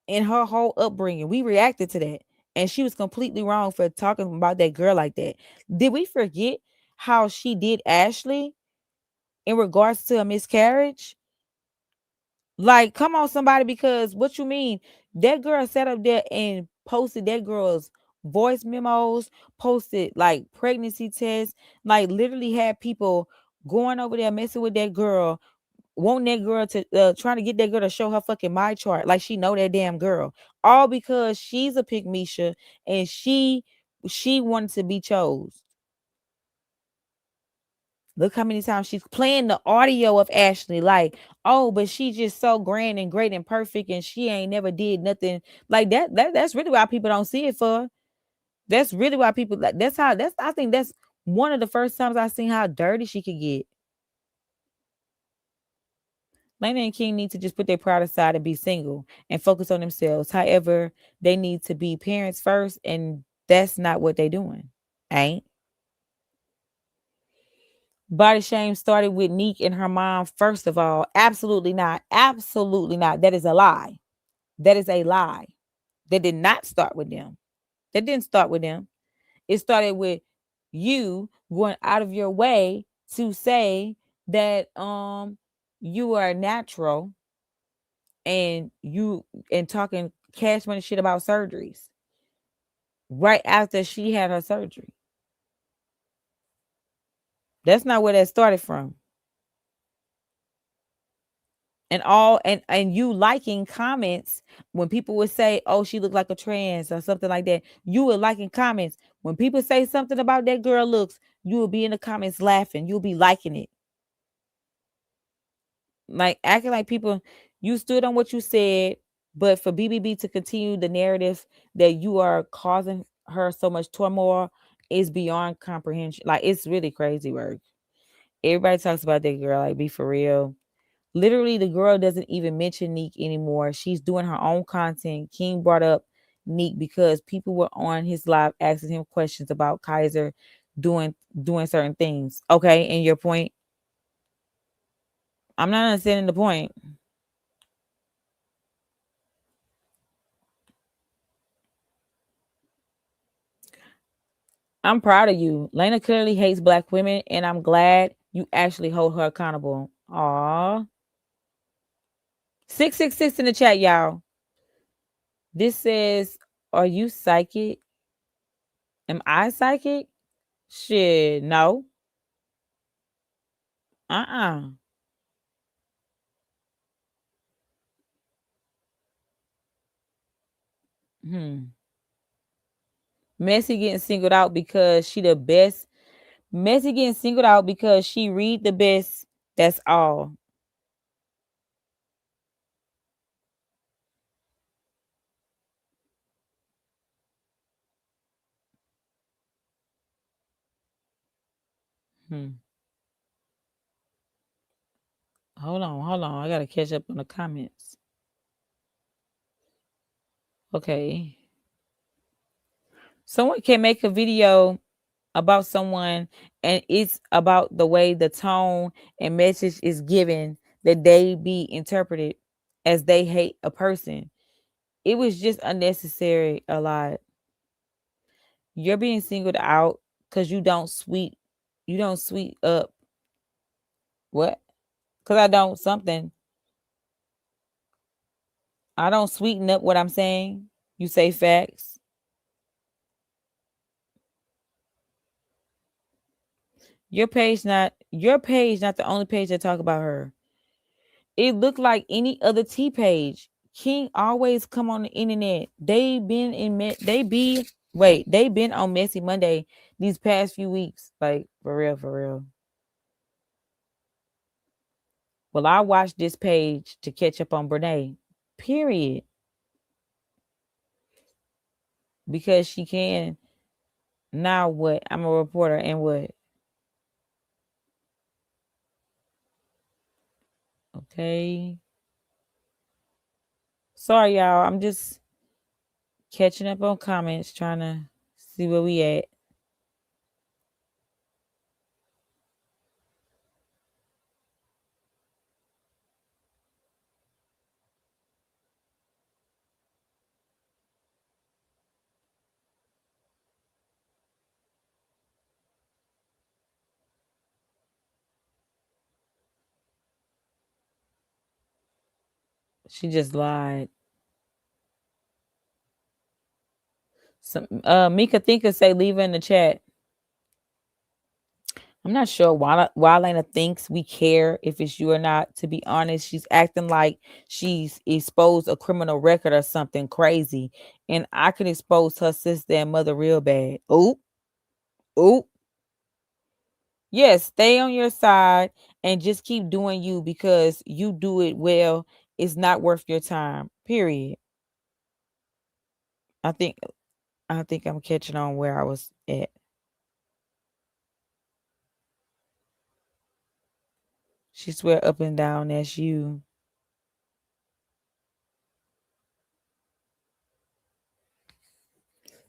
and her whole upbringing, we reacted to that, and she was completely wrong for talking about that girl like that. Did we forget how she did Ashley in regards to a miscarriage? Like, come on, somebody, because what you mean? That girl sat up there and posted that girl's voice memos, posted like pregnancy tests, like literally had people going over there messing with that girl, wanting that girl to trying to get that girl to show her fucking my chart, like she know that damn girl, all because she's a pygmisha and she wanted to be chose. Look how many times she's playing the audio of Ashley, like, oh, but she's just so grand and great and perfect, and she ain't never did nothing like that. That's really why people don't see it for. That's really why people like. That's I think that's one of the first times I seen how dirty she could get. Lena and King need to just put their pride aside and be single and focus on themselves. However, they need to be parents first, and that's not what they doing. Ain't. Body shame started with Neek and her mom. First of all, absolutely not. Absolutely not. That is a lie. That is a lie. That did not start with them. That didn't start with them. It started with you going out of your way to say that you are natural, and talking cash money shit about surgeries right after she had her surgery. That's not where that started from. And you liking comments when people would say, oh, she looked like a trans or something like that. You were liking comments when people say something about that girl looks. You will be in the comments laughing. You'll be liking it, like acting like people. You stood on what you said. But for BBB to continue the narrative that you are causing her so much turmoil is beyond comprehension. Like, it's really crazy work. Everybody talks about that girl. Like, be for real. Literally, the girl doesn't even mention Neek anymore. She's doing her own content. King brought up Neek because people were on his live asking him questions about Kaiser doing certain things. Okay, and your point? I'm not understanding the point. I'm proud of you. Lena clearly hates black women, and I'm glad you actually hold her accountable. Aw. 666 in the chat, y'all. This says, are you psychic? Am I psychic? Shit, no. Uh-uh. Hmm. Messy getting singled out because she the best. Messy getting singled out because she read the best. That's all. Hmm. Hold on. I gotta catch up on the comments. Okay. Someone can make a video about someone and it's about the way the tone and message is given that they be interpreted as they hate a person. It was just unnecessary a lot. You're being singled out because you don't sweet up what? Because I don't something. I don't sweeten up what I'm saying. You say facts. Your page not the only page that talk about her. It looked like any other T page. King always come on the internet. They been on Messy Monday these past few weeks. Like for real, for real. Well, I watched this page to catch up on Brene. Period. Because she can. Now what? I'm a reporter and what? Okay. Sorry, y'all. I'm just catching up on comments, trying to see where we at. She just lied. Some Mika Thinker say leave her in the chat. I'm not sure why Lena thinks we care if it's you or not. To be honest, she's acting like she's exposed a criminal record or something crazy. And I could expose her sister and mother real bad. Oop, oop. Yes, stay on your side and just keep doing you because you do it well. It's not worth your time. Period. I think I think I'm catching on where I was at. She swear up and down that's you.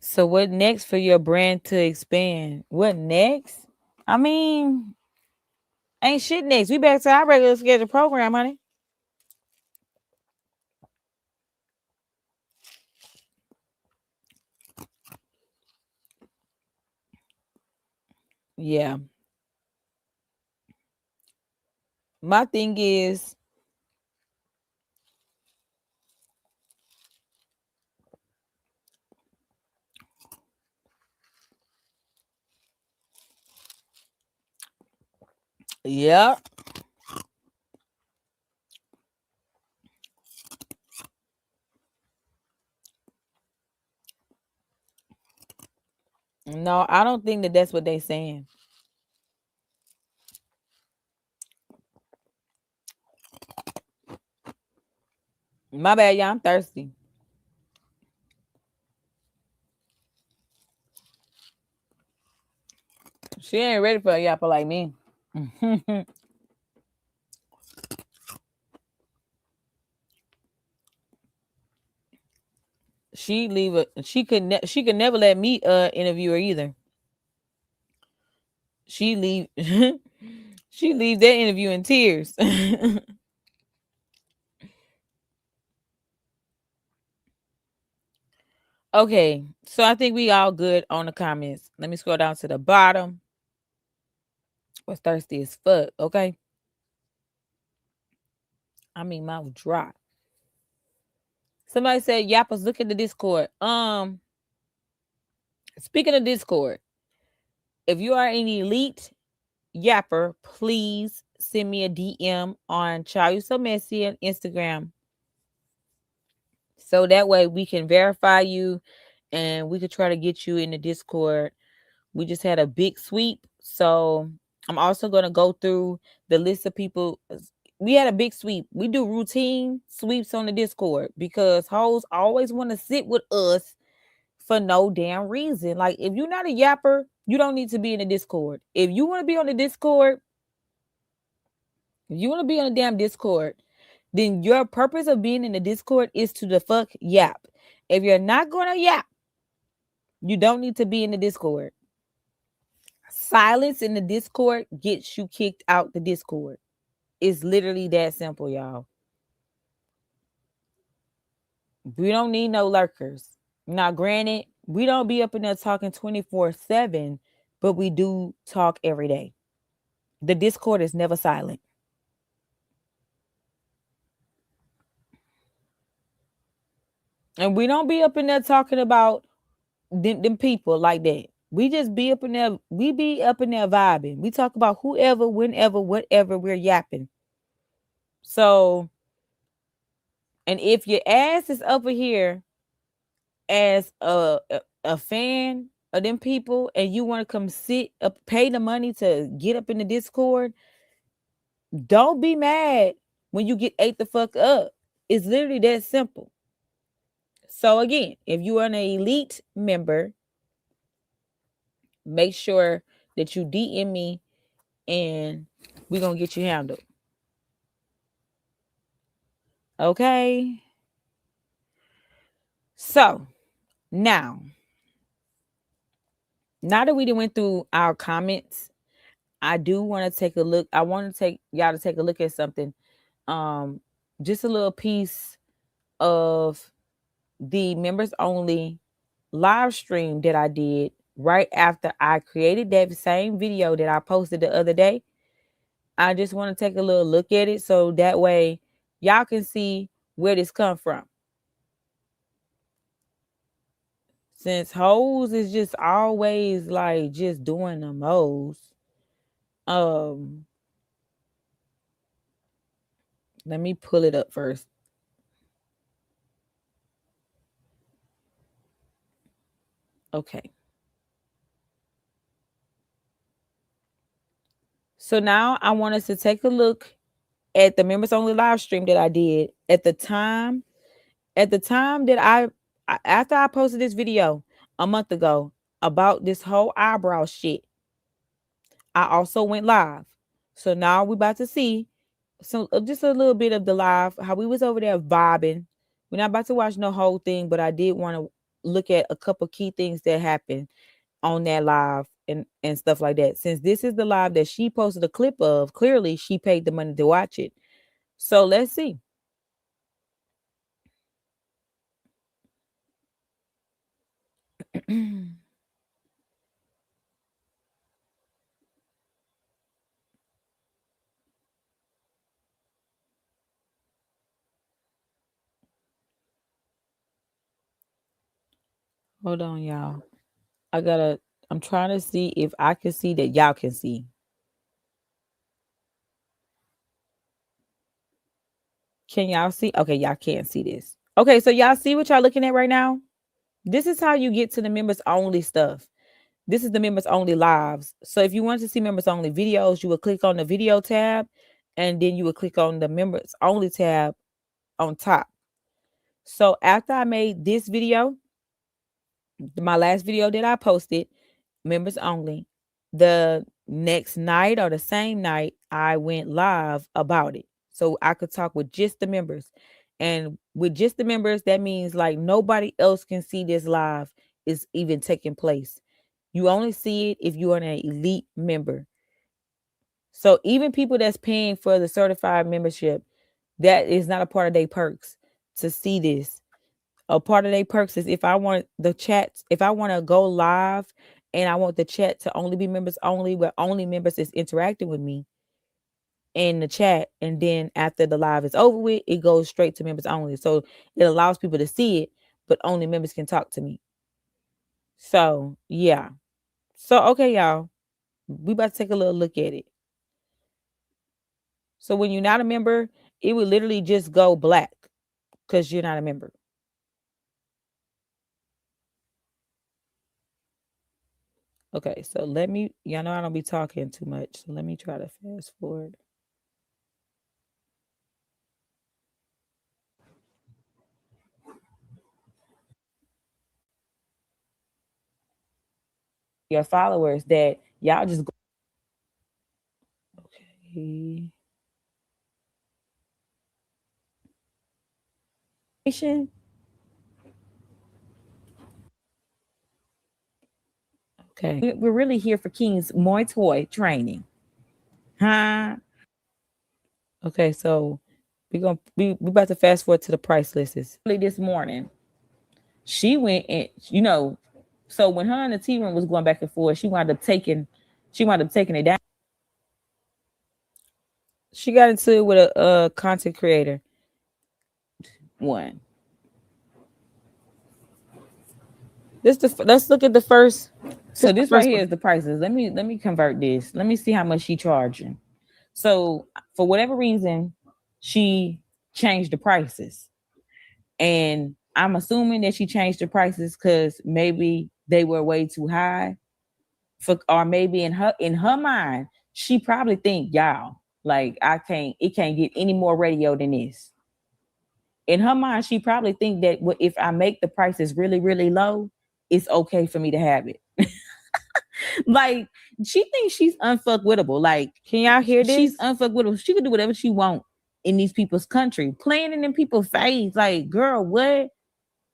So what next for your brand to expand? What next? I mean, ain't shit next. We back to our regular scheduled program, honey. Yeah. My thing is, yeah. No, I don't think that that's what they saying. My bad, y'all. I'm thirsty. She ain't ready for a yapper like me. She leave a she could never let me interview her either. She leave she leave that interview in tears. Okay, so I think we all good on the comments. Let me scroll down to the bottom. Was thirsty as fuck. Okay, I mean mouth dry. Somebody said Yappers, look at the Discord. Speaking of Discord, if you are an elite Yapper, please send me a DM on ChileYouSoMessy on Instagram. So that way we can verify you and we could try to get you in the Discord. We just had a big sweep. So I'm also going to go through the list of people. We had a big sweep. We do routine sweeps on the Discord because hoes always want to sit with us for no damn reason. Like, if you're not a yapper, you don't need to be in the Discord. If you want to be on the Discord, if you want to be on the damn Discord, then your purpose of being in the Discord is to the fuck yap. If you're not going to yap, you don't need to be in the Discord. Silence in the Discord gets you kicked out the Discord. It's literally that simple, y'all. We don't need no lurkers. Now, granted, we don't be up in there talking 24/7, but we do talk every day. The Discord is never silent. And we don't be up in there talking about them people like that. We just be up in there. We be up in there vibing. We talk about whoever, whenever, whatever we're yapping. So, and if your ass is over here as a fan of them people and you want to come sit up, pay the money to get up in the Discord, don't be mad when you get ate the fuck up. It's literally that simple. So again, if you are an elite member, make sure that you DM me and we're gonna get you handled. Okay. So now that we went through our comments, I do want to take a look. I want to take y'all to take a look at something. Just a little piece of the members only live stream that I did right after I created that same video that I posted the other day. I just want to take a little look at it so that way y'all can see where this come from. Since hoes is just always like just doing the most. Um, Let me pull it up first. Okay. So now I want us to take a look at the members only live stream that I did at the time. At the time that after I posted this video a month ago about this whole eyebrow shit, I also went live. So now we're about to see just a little bit of the live, how we was over there vibing. We're not about to watch no whole thing, but I did want to look at a couple key things that happened on that live and stuff like that. Since this is the live that she posted a clip of, clearly she paid the money to watch it. So let's see. Hold on, y'all. I'm trying to see if I can see that y'all can see. Can y'all see? Okay, y'all can't see this. Okay, so y'all see what y'all looking at right now? This is how you get to the members only stuff. This is the members only lives. So if you want to see members only videos, you would click on the video tab and then you would click on the members only tab on top. So after I made this video, my last video that I posted, members only, the next night or the same night, I went live about it. So I could talk with just the members. And with just the members, that means like nobody else can see this live is even taking place. You only see it if you are an elite member. So even people that's paying for the certified membership, that is not a part of their perks to see this. A part of their perks is if I want the chats, if I want to go live and I want the chat to only be members only, where only members is interacting with me in the chat, and then after the live is over with, it goes straight to members only. So it allows people to see it, but only members can talk to me. So yeah. So okay, y'all, we about to take a little look at it. So when you're not a member, it would literally just go black because you're not a member. Okay, so let me, y'all know I don't be talking too much. So let me try to fast forward. Your followers that y'all just go. Okay. Okay. We're really here for King's Muay Thai training. Huh? Okay, so we about to fast forward to the price lists. This morning, she went and so when her and the tea room was going back and forth, she wound up taking it down. She got into it with a content creator. One. Let's look at the first. So this right here is the prices. Let me convert this. Let me see how much she charging. So for whatever reason, she changed the prices. And I'm assuming that she changed the prices because maybe they were way too high. Or maybe in her mind, she probably think, y'all, like it can't get any more radio than this. In her mind, she probably think that if I make the prices really, really low, it's okay for me to have it. Like she thinks she's unfuckwittable. Like, can y'all hear this? She's unfuckwittable. She can do whatever she want in these people's country, playing in them people's face. Like, girl, what?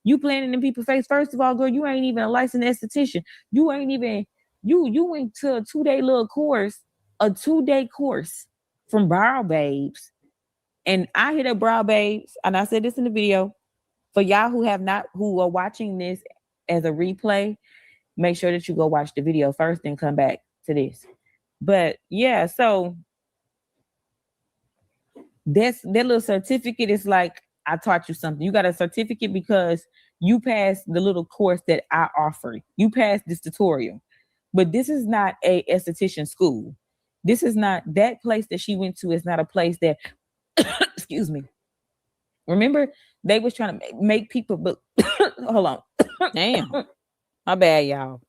You playing in people's face? First of all, girl, you ain't even a licensed esthetician. You ain't even you went to a 2-day little course, a 2-day course from Brow Babes. And I hit up Brow Babes, and I said this in the video. For y'all who are watching this as a replay, make sure that you go watch the video first and come back to this. But yeah, so that little certificate is like, I taught you something. You got a certificate because you passed the little course that I offered. You passed this tutorial. But this is not a esthetician school. This is not, that place that she went to is not a place that excuse me. Remember, they was trying to make people but hold on. Damn. My bad, y'all.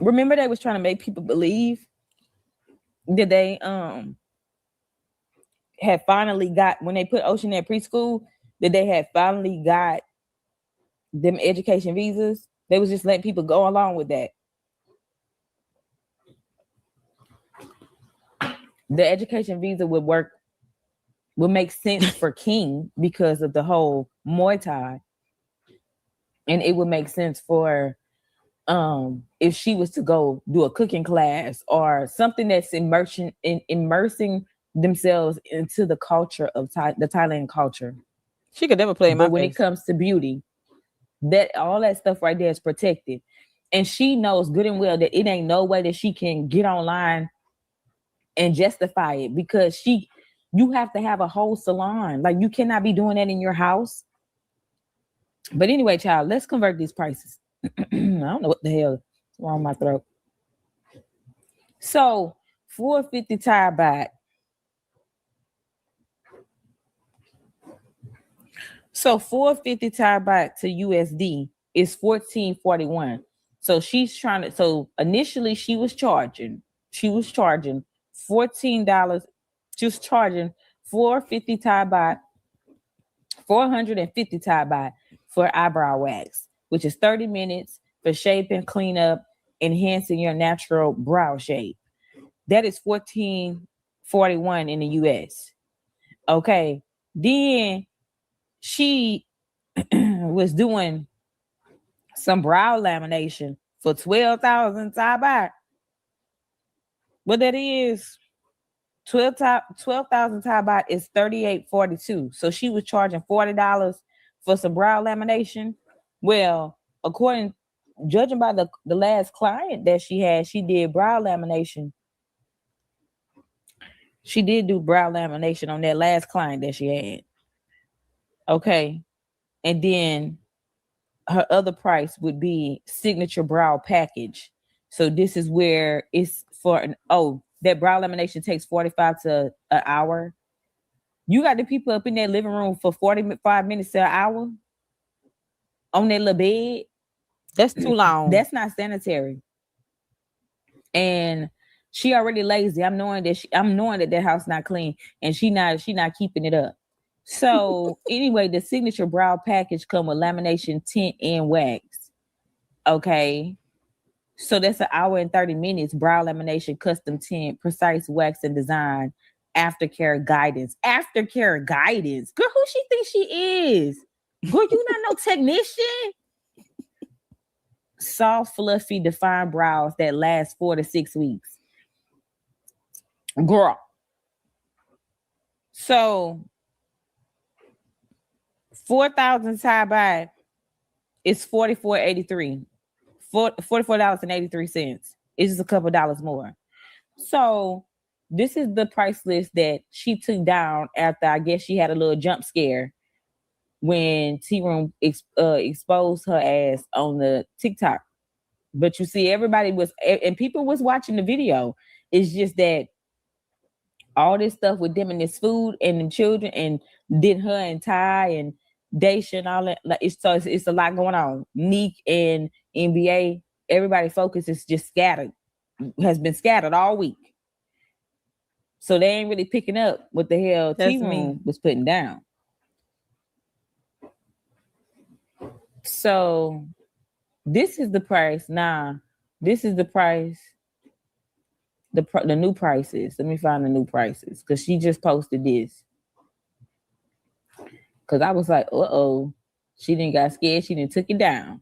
Remember, they was trying to make people believe that they had finally got, when they put Ocean at preschool, that they had finally got them education visas. They was just letting people go along with that. The education visa would make sense for King because of the whole Muay Thai. And it would make sense for if she was to go do a cooking class or something that's immersing themselves into the culture of the Thailand culture. She could never play in my face. When it comes to beauty, that all that stuff right there is protected. And she knows good and well that it ain't no way that she can get online and justify it, because you have to have a whole salon. Like, you cannot be doing that in your house. But anyway, child, let's convert these prices. I don't know what the hell is wrong with my throat. So 450 Thai baht. So 450 Thai baht to USD is 1441. So she's trying to, so initially she was charging $14. She was charging 450 Thai baht, 450 Thai baht for eyebrow wax, which is 30 minutes for shaping, cleanup, enhancing your natural brow shape. That is 1441 in the US. Okay. Then she was doing some brow lamination for 12,000 Thai baht. What that is, 12,000 Thai baht is 38.42. So she was charging $40 for some brow lamination. Well, judging by the last client that she had, she did brow lamination. She did do brow lamination on that last client that she had. Okay. And then her other price would be signature brow package. So this is where it's for that brow lamination takes 45 to an hour. You got the people up in their living room for 45 minutes to an hour on their little bed. That's too long. That's not sanitary. And she already lazy. I'm knowing that house not clean, and she not keeping it up. So anyway, the signature brow package come with lamination, tint, and wax. Okay. So that's an hour and 30 minutes. Brow lamination, custom tint, precise wax and design, aftercare guidance. Aftercare guidance. Girl, who she thinks she is? Girl, you not no technician. Soft, fluffy, defined brows that last 4 to 6 weeks. Girl. So 4,000 Thai baht is $44.83. $44.83. It's just a couple dollars more. So this is the price list that she took down after I guess she had a little jump scare when T-Room exposed her ass on the TikTok. But you see, everybody was, and people was watching the video. It's just that all this stuff with them and this food and the children, and then her and Ty and Daisha and all that, like it's a lot going on. Neek and NBA, everybody focus is just scattered, has been scattered all week. So they ain't really picking up what the hell T-Room was putting down. So this is the price. This is the price. The new prices. Let me find the new prices because she just posted this. Because I was like, she didn't got scared. She didn't took it down.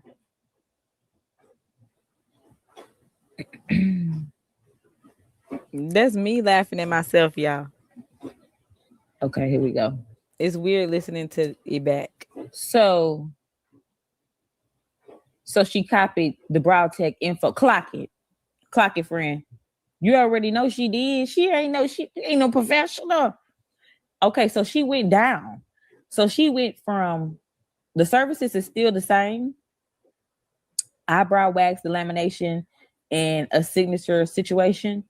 That's me laughing at myself, y'all. Okay, here we go. It's weird listening to it back. So she copied the brow tech info. Clock it, friend. You already know she did. She ain't no professional. Okay, so she went down. So she went from, the services is still the same. Eyebrow wax, the lamination, and a signature situation.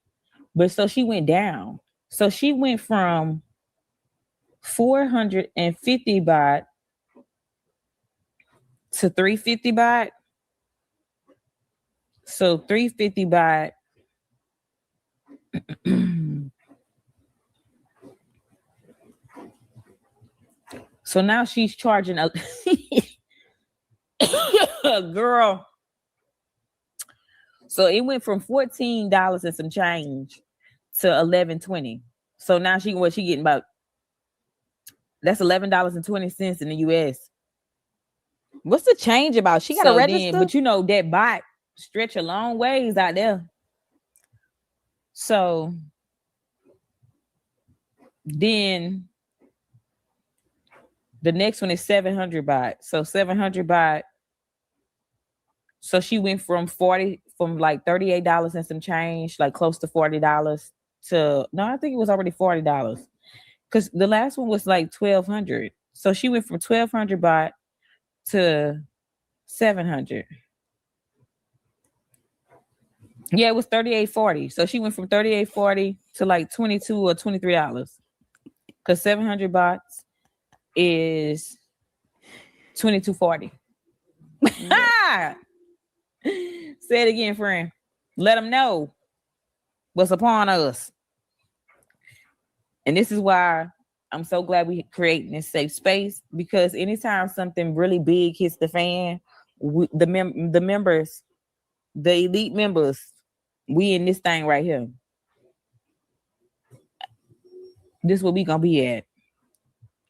But so she went down. So she went from 450 baht to 350 baht. So 350 baht. So now she's charging a girl. So it went from $14 and some change to $11.20. So now she getting about, that's $11.20 in the US. What's the change about? She got to register? But you know that bot stretch a long ways out there. So then the next one is 700 baht. So 700 baht. So she went from like $38 and some change, like close to $40 to, no, I think it was already $40. Because the last one was like 1,200. So she went from 1,200 baht to 700. Yeah, it was $38.40. So she went from $38.40 to like $22 or $23. Because 700 bahts is $22.40. Say it again, friend. Let them know what's upon us. And this is why I'm so glad we creating this safe space, because anytime something really big hits the fan, the members, the elite members, we in this thing right here. This is what we gonna be at.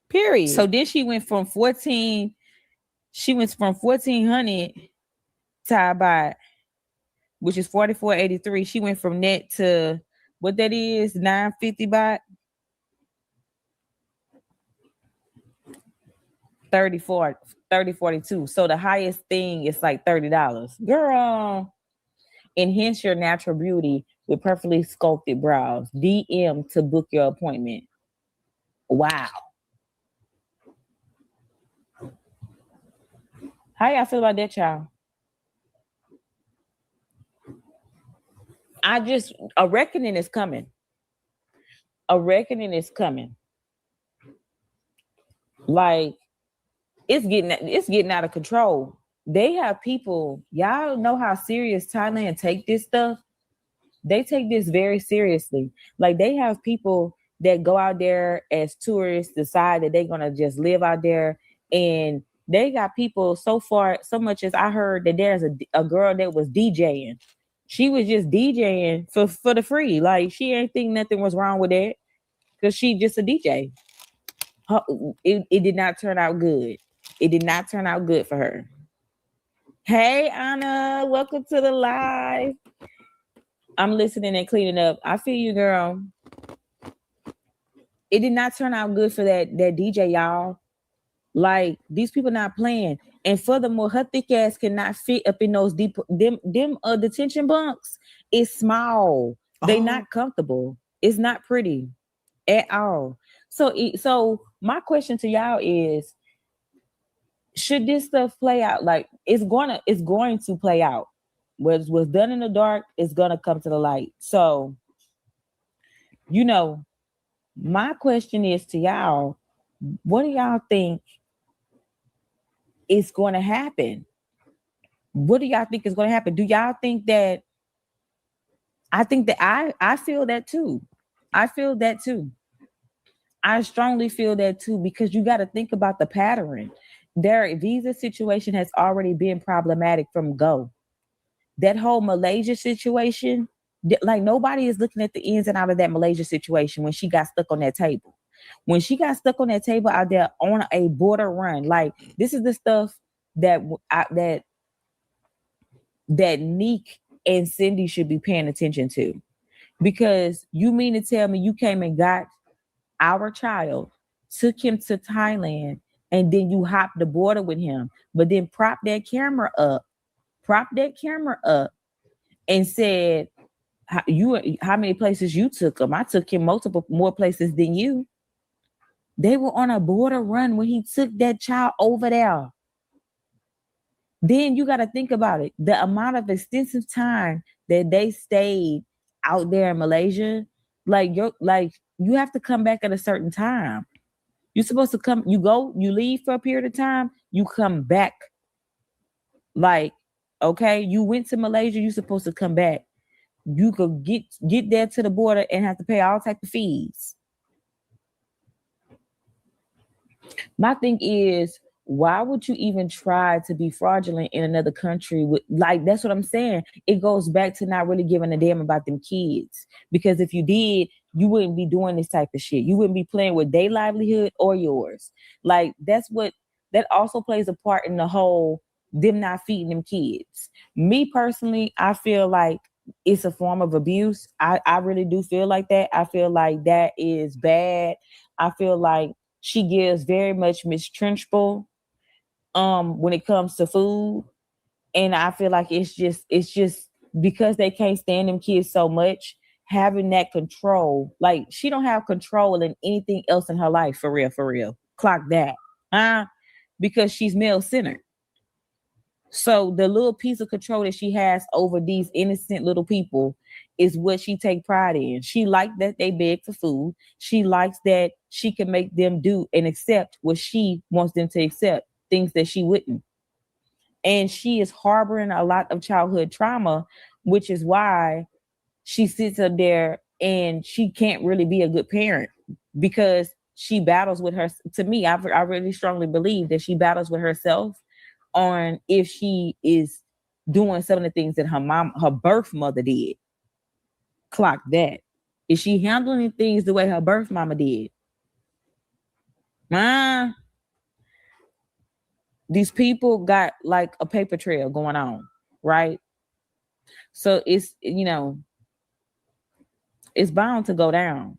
Period. So then she went from 1400 Thai baht, which is 44.83. She went from that to what that is, 950 baht. 30.42. So the highest thing is like $30. Girl, enhance your natural beauty with perfectly sculpted brows. DM to book your appointment. Wow. How y'all feel about that, y'all? A reckoning is coming. A reckoning is coming. Like, it's getting out of control. They have people, y'all know how serious Thailand take this stuff. They take this very seriously. Like, they have people that go out there as tourists, decide that they're gonna just live out there, and they got people so much as I heard that there's a girl that was DJing. She was just DJing for the free. Like, she ain't think nothing was wrong with that, because she just a DJ. It did not turn out good. It did not turn out good for her. Hey, Anna, welcome to the live. I'm listening and cleaning up. I feel you, girl. It did not turn out good for that DJ, y'all. Like, these people not playing. And furthermore, her thick ass cannot fit up in those them detention bunks. It's small. They not comfortable. It's not pretty at all. So my question to y'all is, should this stuff play out? Like, it's going to play out. What's done in the dark is gonna come to the light. So, my question is to y'all, what do y'all think is going to happen? What do y'all think is going to happen? Do y'all think that? I think that I feel that too. I feel that too. I strongly feel that too, because you got to think about the pattern. Their visa situation has already been problematic from go. That whole Malaysia situation, like, nobody is looking at the ins and out of that Malaysia situation when she got stuck on that table. When she got stuck on that table out there on a border run, like, this is the stuff that Neek and Cindy should be paying attention to. Because you mean to tell me you came and got our child, took him to Thailand, and then you hopped the border with him, but then prop that camera up and said, how many places you took him? I took him multiple more places than you. They were on a border run when he took that child over there. Then you got to think about it. The amount of extensive time that they stayed out there in Malaysia, like, you have to come back at a certain time. You're supposed to come, you leave for a period of time, you come back. Like, okay, you went to Malaysia, you're supposed to come back. You could get there to the border and have to pay all type of fees. My thing is, why would you even try to be fraudulent in another country? Like, that's what I'm saying. It goes back to not really giving a damn about them kids. Because if you did, you wouldn't be doing this type of shit. You wouldn't be playing with their livelihood or yours. Like, that also plays a part in the whole them not feeding them kids. Me personally, I feel like it's a form of abuse. I really do feel like that. I feel like that is bad. I feel like she gives very much mistrenchable when it comes to food. And I feel like it's just because they can't stand them kids so much, having that control. Like, she don't have control in anything else in her life, for real. Clock that. Because she's male-centered. So the little piece of control that she has over these innocent little people is what she take pride in. She likes that they beg for food. She likes that she can make them do and accept what she wants them to accept, things that she wouldn't. And she is harboring a lot of childhood trauma, which is why she sits up there and she can't really be a good parent, because she battles with her. To me, I really strongly believe that she battles with herself on if she is doing some of the things that her birth mother did. Clock that. Is she handling things the way her birth mama did? These people got like a paper trail going on, right? So it's, it's bound to go down.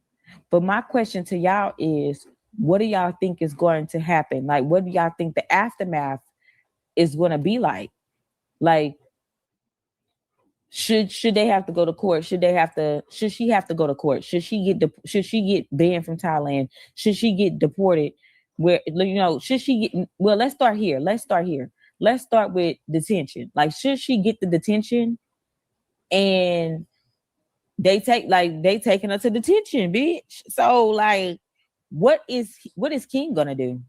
But my question to y'all is, what do y'all think is going to happen? Like, what do y'all think the aftermath is going to be like? Like, should they have to go to court? Should she have to go to court? Should she get banned from Thailand? Should she get deported? Should she get, well, let's start here. Let's start with detention. Like, should she get the detention and they taking her to detention, bitch? So like, what is King gonna do?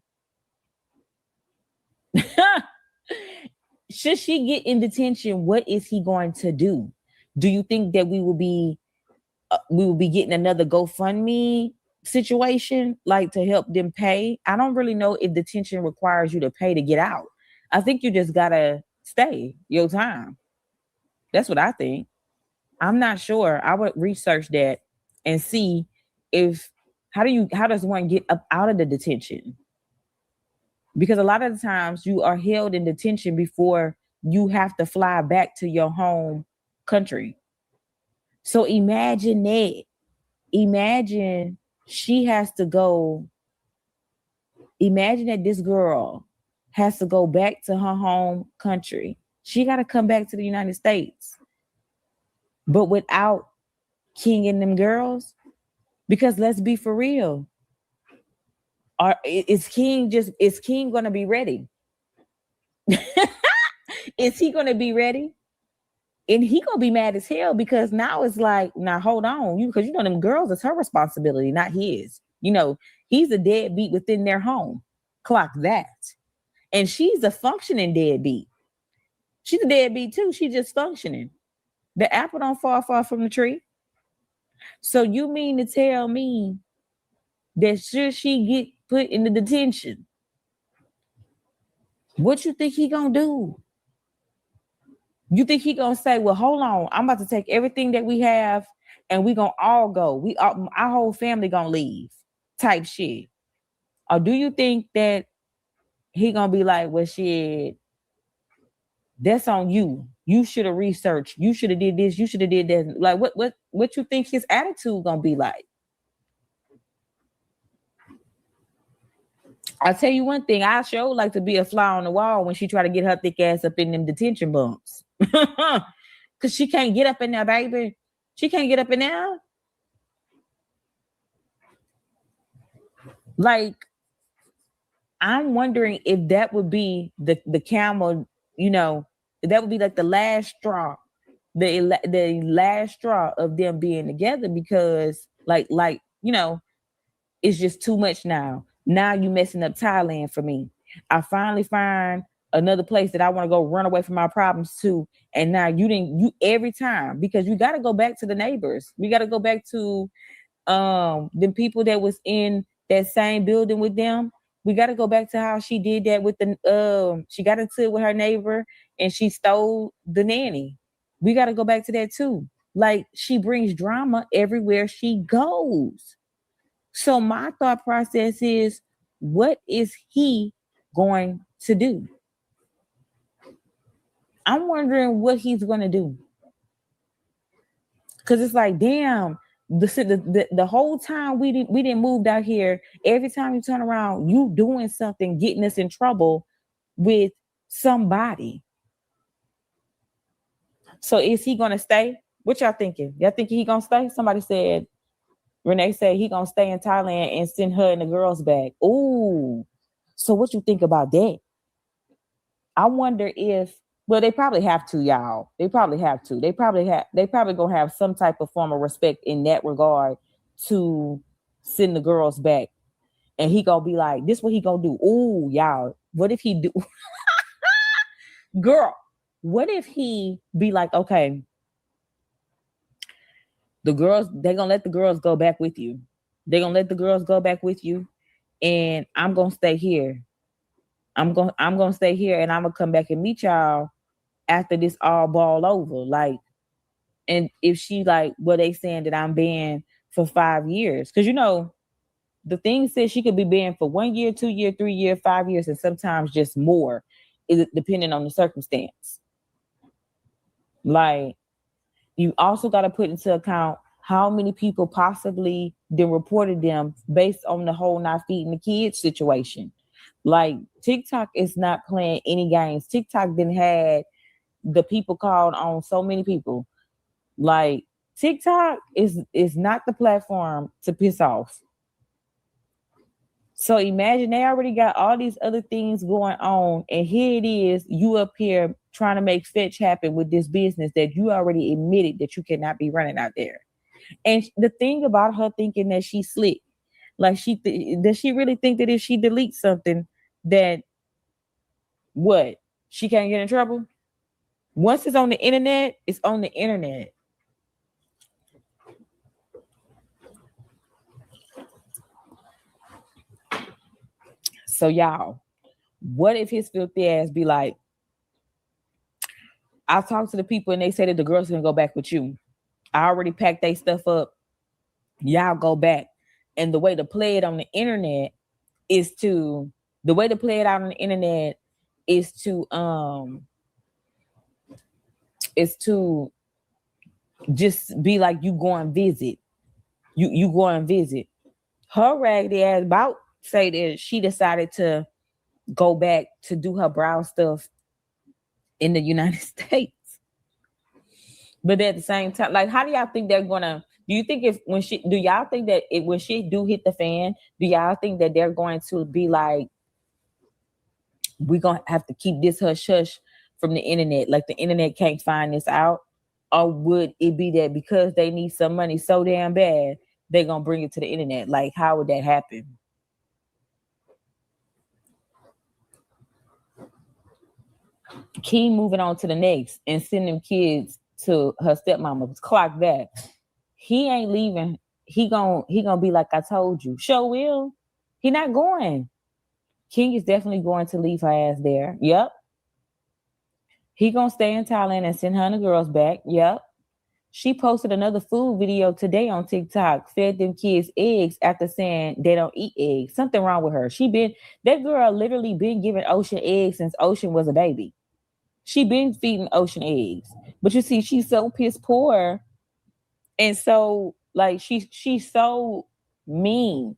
Should she get in detention, what is he going to do? Do you think that we will be getting another GoFundMe situation, like to help them pay? I don't really know if detention requires you to pay to get out. I think you just gotta stay your time. That's what I think. I'm not sure. I would research that and see how does one get up out of the detention? Because a lot of the times you are held in detention before you have to fly back to your home country. So imagine that. Imagine she has to go. Imagine that this girl has to go back to her home country. She got to come back to the United States. But without King and them girls, because let's be for real. Is King going to be ready? Is he going to be ready? And he going to be mad as hell, because now it's like, now hold on, because them girls, it's her responsibility, not his. He's a deadbeat within their home. Clock that. And she's a functioning deadbeat. She's a deadbeat too. She's just functioning. The apple don't fall far from the tree. So you mean to tell me that should she get put in the detention, what you think he gonna do? You think he gonna say, well, hold on, I'm about to take everything that we have and we gonna all go. Our whole family gonna leave type shit? Or do you think that he gonna be like, well, shit, that's on you. You should have researched. You should have did this. You should have did that. Like, what you think his attitude gonna be like? I'll tell you one thing. I sure like to be a fly on the wall when she try to get her thick ass up in them detention bumps. Because she can't get up in there, baby. She can't get up in there. Like, I'm wondering if that would be the camel, that would be like the last straw, the last straw of them being together, because like it's just too much now. Now you messing up Thailand for me. I finally find another place that I want to go run away from my problems to. And now you every time, because you got to go back to the neighbors. We got to go back to the people that was in that same building with them. We got to go back to how she did that with she got into it with her neighbor and she stole the nanny. We got to go back to that too. Like, she brings drama everywhere she goes. So my thought process is, what is he going to do? I'm wondering what he's going to do. Because it's like, damn, the whole time we didn't move out here, every time you turn around, you doing something, getting us in trouble with somebody. So is he going to stay? What y'all thinking? Y'all thinking he going to stay? Somebody said, Renee said he going to stay in Thailand and send her and the girls back. Ooh. So what you think about that? I wonder if, well, they probably have to, y'all. They probably have to. They probably gonna have some type of form of respect in that regard to send the girls back. And he gonna be like, this what he gonna do. Ooh, y'all. What if he do? Girl, what if he be like, okay, the girls, they gonna let the girls go back with you. They gonna let the girls go back with you. and I'm gonna stay here. I'm gonna stay here, and I'm gonna come back and meet y'all after this all ball over. Like, and if she like, well, they saying that I'm banned for 5 years, because the thing says she could be banned for 1 year, 2 year, 3 year, 5 years, and sometimes just more, is depending on the circumstance. Like, you also got to put into account how many people possibly then reported them based on the whole not feeding the kids situation. Like, TikTok is not playing any games. TikTok then had the people called on so many people. Like, TikTok is not the platform to piss off. So imagine they already got all these other things going on, and here it is, you up here trying to make fetch happen with this business that you already admitted that you cannot be running out there. And the thing about her thinking that she's slick, like does she really think that if she deletes something that what, she can't get in trouble? Once it's on the internet, it's on the internet. So y'all, what if his filthy ass be like, I talked to the people and they said that the girls gonna go back with you. I already packed their stuff up. Y'all go back. And the way to play it on the internet is to just be like, you go and visit. You go and visit. Her raggedy ass about say that she decided to go back to do her brow stuff in the United States. But at the same time, like, how do y'all think they're gonna? Do you think do y'all think that when shit do hit the fan, do y'all think that they're going to be like, we're gonna have to keep this hush hush from the internet, like the internet can't find this out? Or would it be that because they need some money so damn bad, they're gonna bring it to the internet? Like, how would that happen? Keep moving on to the next and send them kids to her stepmama. Clock that. He ain't leaving. He gonna be like I told you. Sure will. He not going. King is definitely going to leave her ass there. Yep. He gonna stay in Thailand and send her and the girls back. Yep. She posted another food video today on TikTok, fed them kids eggs after saying they don't eat eggs. Something wrong with her. That girl literally been giving Ocean eggs since Ocean was a baby. She been feeding Ocean eggs. But you see, she's so piss poor. And so, like, she's so mean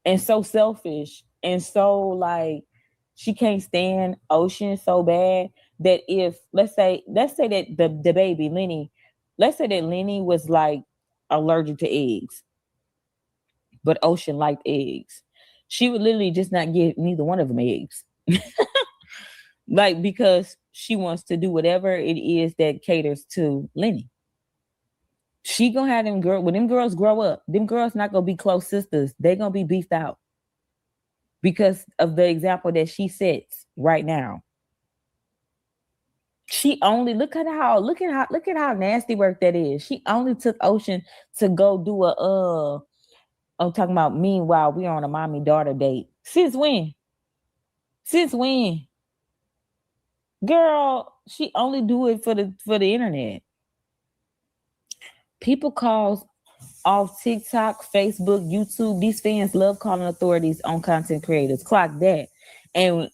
and so selfish. And so, like, she can't stand Ocean so bad that if, let's say that the baby, Lenny, let's say that Lenny was, like, allergic to eggs, but Ocean liked eggs. She would literally just not give neither one of them eggs. Like, because she wants to do whatever it is that caters to Lenny. She gonna have when them girls grow up, them girls not gonna be close sisters. They gonna be beefed out because of the example that she sets right now. She only look at how nasty work that is. She only took Ocean to go do I'm talking about, meanwhile, we're on a mommy daughter date. Since when? Girl, she only do it for the internet. People calls off TikTok, Facebook, YouTube. These fans love calling authorities on content creators. Clock that. And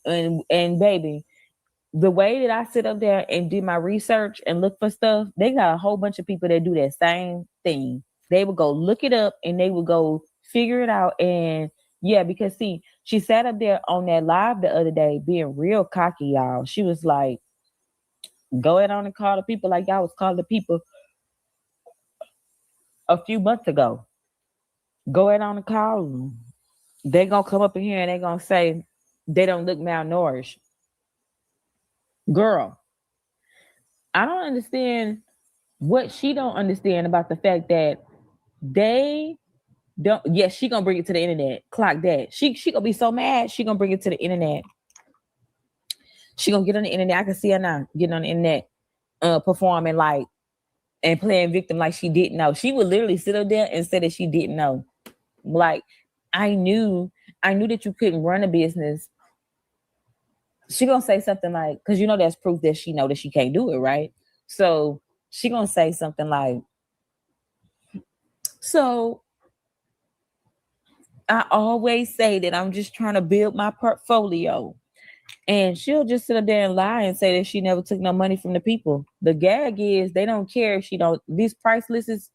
baby, the way that I sit up there and do my research and look for stuff, they got a whole bunch of people that do that same thing. They would go look it up and they would go figure it out. And yeah, because see, she sat up there on that live the other day being real cocky, y'all. She was like, go ahead on and call the people like y'all was calling the people a few months ago. Go ahead on and call them. They're going to come up in here and they're going to say they don't look malnourished. Girl, I don't understand what she don't understand about the fact that they don't. Yes, she gonna bring it to the internet. Clock that. She gonna be so mad. She gonna bring it to the internet. She gonna get on the internet. I can see her now getting on the internet, performing like and playing victim like she didn't know. She would literally sit up there and say that she didn't know. Like, I knew I knew that you couldn't run a business. She gonna say something like, because you know that's proof that she know that she can't do it, right? So she gonna say something like, so I always say that I'm just trying to build my portfolio. And she'll just sit up there and lie and say that she never took no money from the people. The gag is they don't care if she don't. These price lists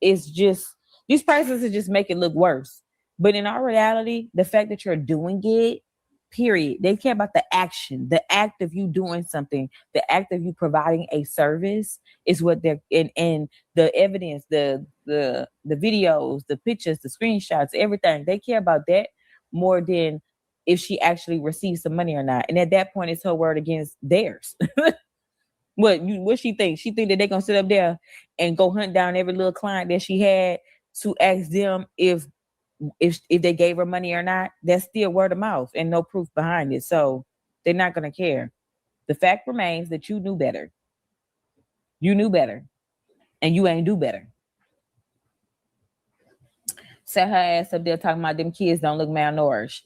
is just these prices is just make it look worse. But in our reality, the fact that you're doing it, period. They care about the action, the act of you doing something, the act of you providing a service is what they're and the evidence, the videos, the pictures, the screenshots, everything. They care about that more than if she actually receives some money or not. And at that point, it's her word against theirs. What she thinks? She think that they gonna sit up there and go hunt down every little client that she had to ask them if they gave her money or not. That's still word of mouth and no proof behind it. So they're not gonna care. The fact remains that you knew better. You knew better, and you ain't do better. Set her ass up there talking about them kids don't look malnourished.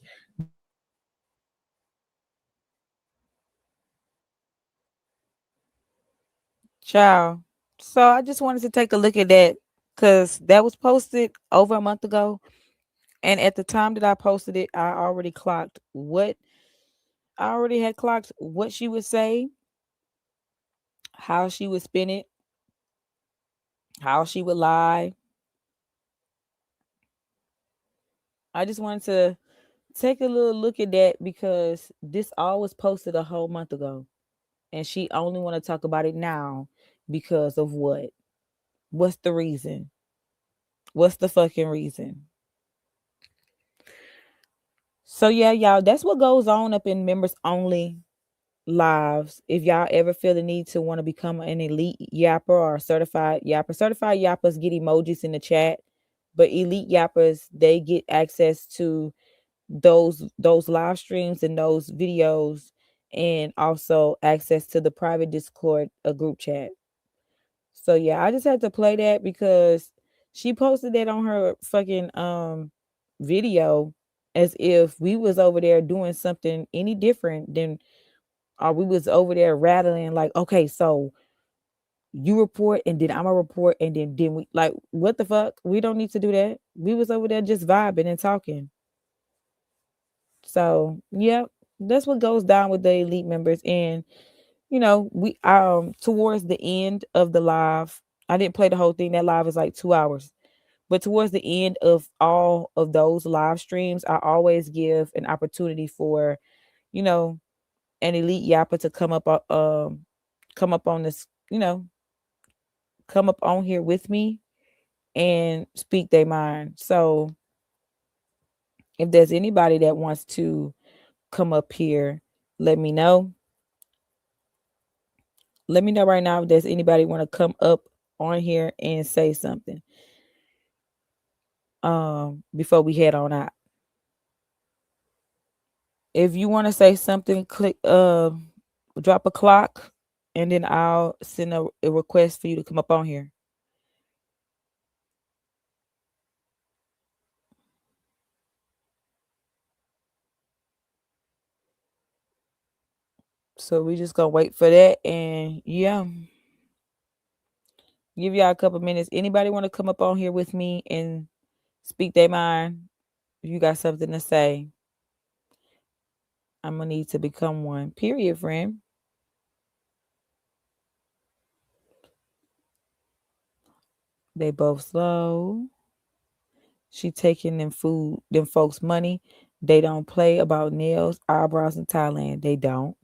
Child. So I just wanted to take a look at that because that was posted over a month ago. And at the time that I posted it, I already had clocked what she would say, how she would spin it, how she would lie. I just wanted to take a little look at that because this all was posted a whole month ago. And she only want to talk about it now because of what? What's the reason? What's the fucking reason? So yeah, y'all, that's what goes on up in members only lives. If y'all ever feel the need to want to become an elite yapper or certified yappers get emojis in the chat, but elite yappers they get access to those live streams and those videos, and also access to the private Discord, a group chat. So yeah, I just had to play that because she posted that on her fucking video as if we was over there doing something any different than or we was over there rattling like, okay, so you report and then I'm a report and then we like what the fuck? We don't need to do that. We was over there just vibing and talking. So yeah, that's what goes down with the elite members. And we towards the end of the live, I didn't play the whole thing. That live is like 2 hours. But towards the end of all of those live streams, I always give an opportunity for, you know, an elite yapper to come up on this, come up on here with me and speak their mind. So if there's anybody that wants to come up here, let me know. Let me know right now if there's anybody want to come up on here and say something. Before we head on out. If you want to say something, click drop a clock and then I'll send a request for you to come up on here. So we just gonna wait for that, and yeah, give y'all a couple minutes. Anybody want to come up on here with me and speak their mind? If you got something to say, I'm gonna need to become one. Period, friend. They both slow. She taking them folks' money. They don't play about nails, eyebrows in Thailand. They don't.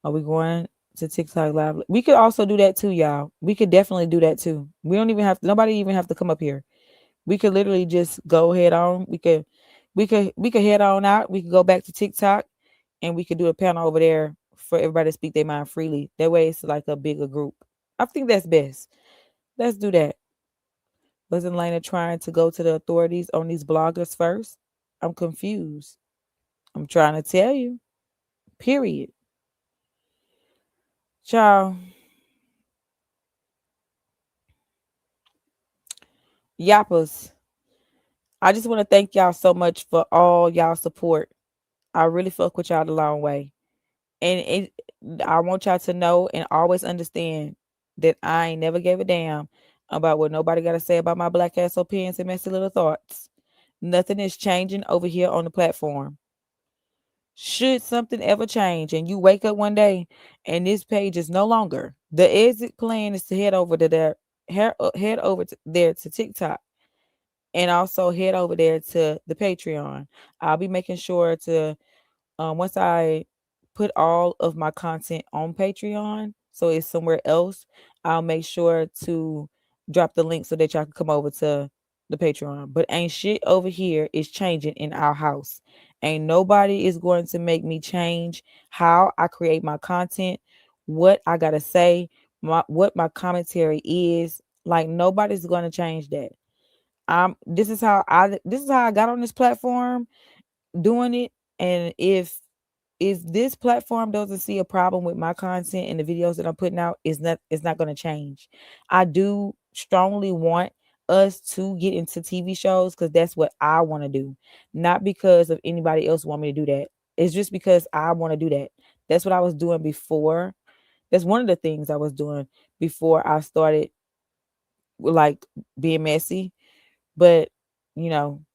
Are we going to TikTok live? We could also do that too, y'all. We could definitely do that too. We don't even have nobody even have to come up here. We could literally just go head on. We could head on out. We could go back to TikTok and we could do a panel over there for everybody to speak their mind freely. That way it's like a bigger group. I think that's best. Let's do that. Wasn't Lena trying to go to the authorities on these bloggers first? I'm confused. I'm trying to tell you. Period. Ciao. Yappers. I just want to thank y'all so much for all y'all support. I really fuck with y'all the long way. And I want y'all to know and always understand that I ain't never gave a damn about what nobody got to say about my black ass opinions and messy little thoughts. Nothing is changing over here on the platform. Should something ever change and you wake up one day and this page is no longer, the exit plan is to head over to there, head over to there to TikTok and also head over there to the Patreon. I'll be making sure to once I put all of my content on Patreon, so it's somewhere else, I'll make sure to drop the link so that y'all can come over to the Patreon. But ain't shit over here is changing in our house. Ain't nobody is going to make me change how I create my content, what I gotta say, what my commentary is. Like nobody's going to change that. This is how I got on this platform doing it. And if this platform doesn't see a problem with my content and the videos that I'm putting out, it's not going to change. I do strongly want us to get into TV shows because that's what I want to do, not because of anybody else want me to do that. It's just because I want to do that. That's what I was doing before. That's one of the things I was doing before I started like being messy. But you know,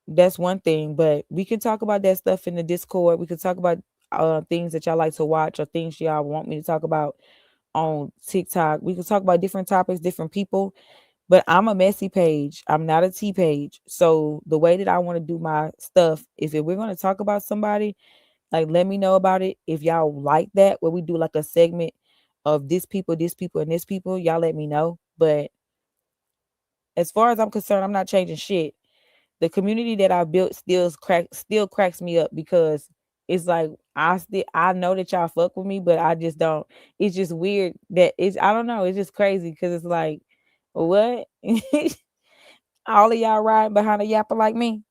that's one thing, but we can talk about that stuff in the Discord. We can talk about things that y'all like to watch or things y'all want me to talk about on TikTok. We can talk about different topics, different people. But I'm a messy page. I'm not a T page. So the way that I want to do my stuff, if we're going to talk about somebody, like let me know about it. If y'all like that, where we do like a segment of this people, and this people, y'all let me know. But as far as I'm concerned, I'm not changing shit. The community that I built still cracks me up because it's like I know that y'all fuck with me, but I just don't. It's just weird that it's I don't know. It's just crazy because it's like what all of y'all riding behind a yapper like me.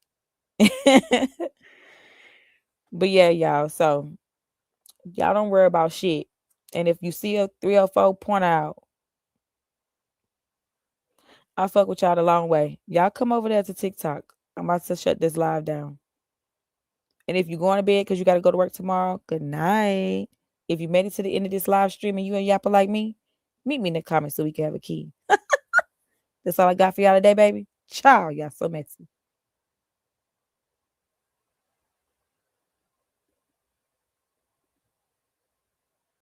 But yeah, y'all. So y'all don't worry about shit. And if you see a 304, point out. I fuck with y'all the long way. Y'all come over there to TikTok. I'm about to shut this live down. And if you're going to bed because you got to go to work tomorrow, good night. If you made it to the end of this live stream and you a yapper like me, meet me in the comments so we can have a key. That's all I got for y'all today, baby. Ciao, y'all so messy.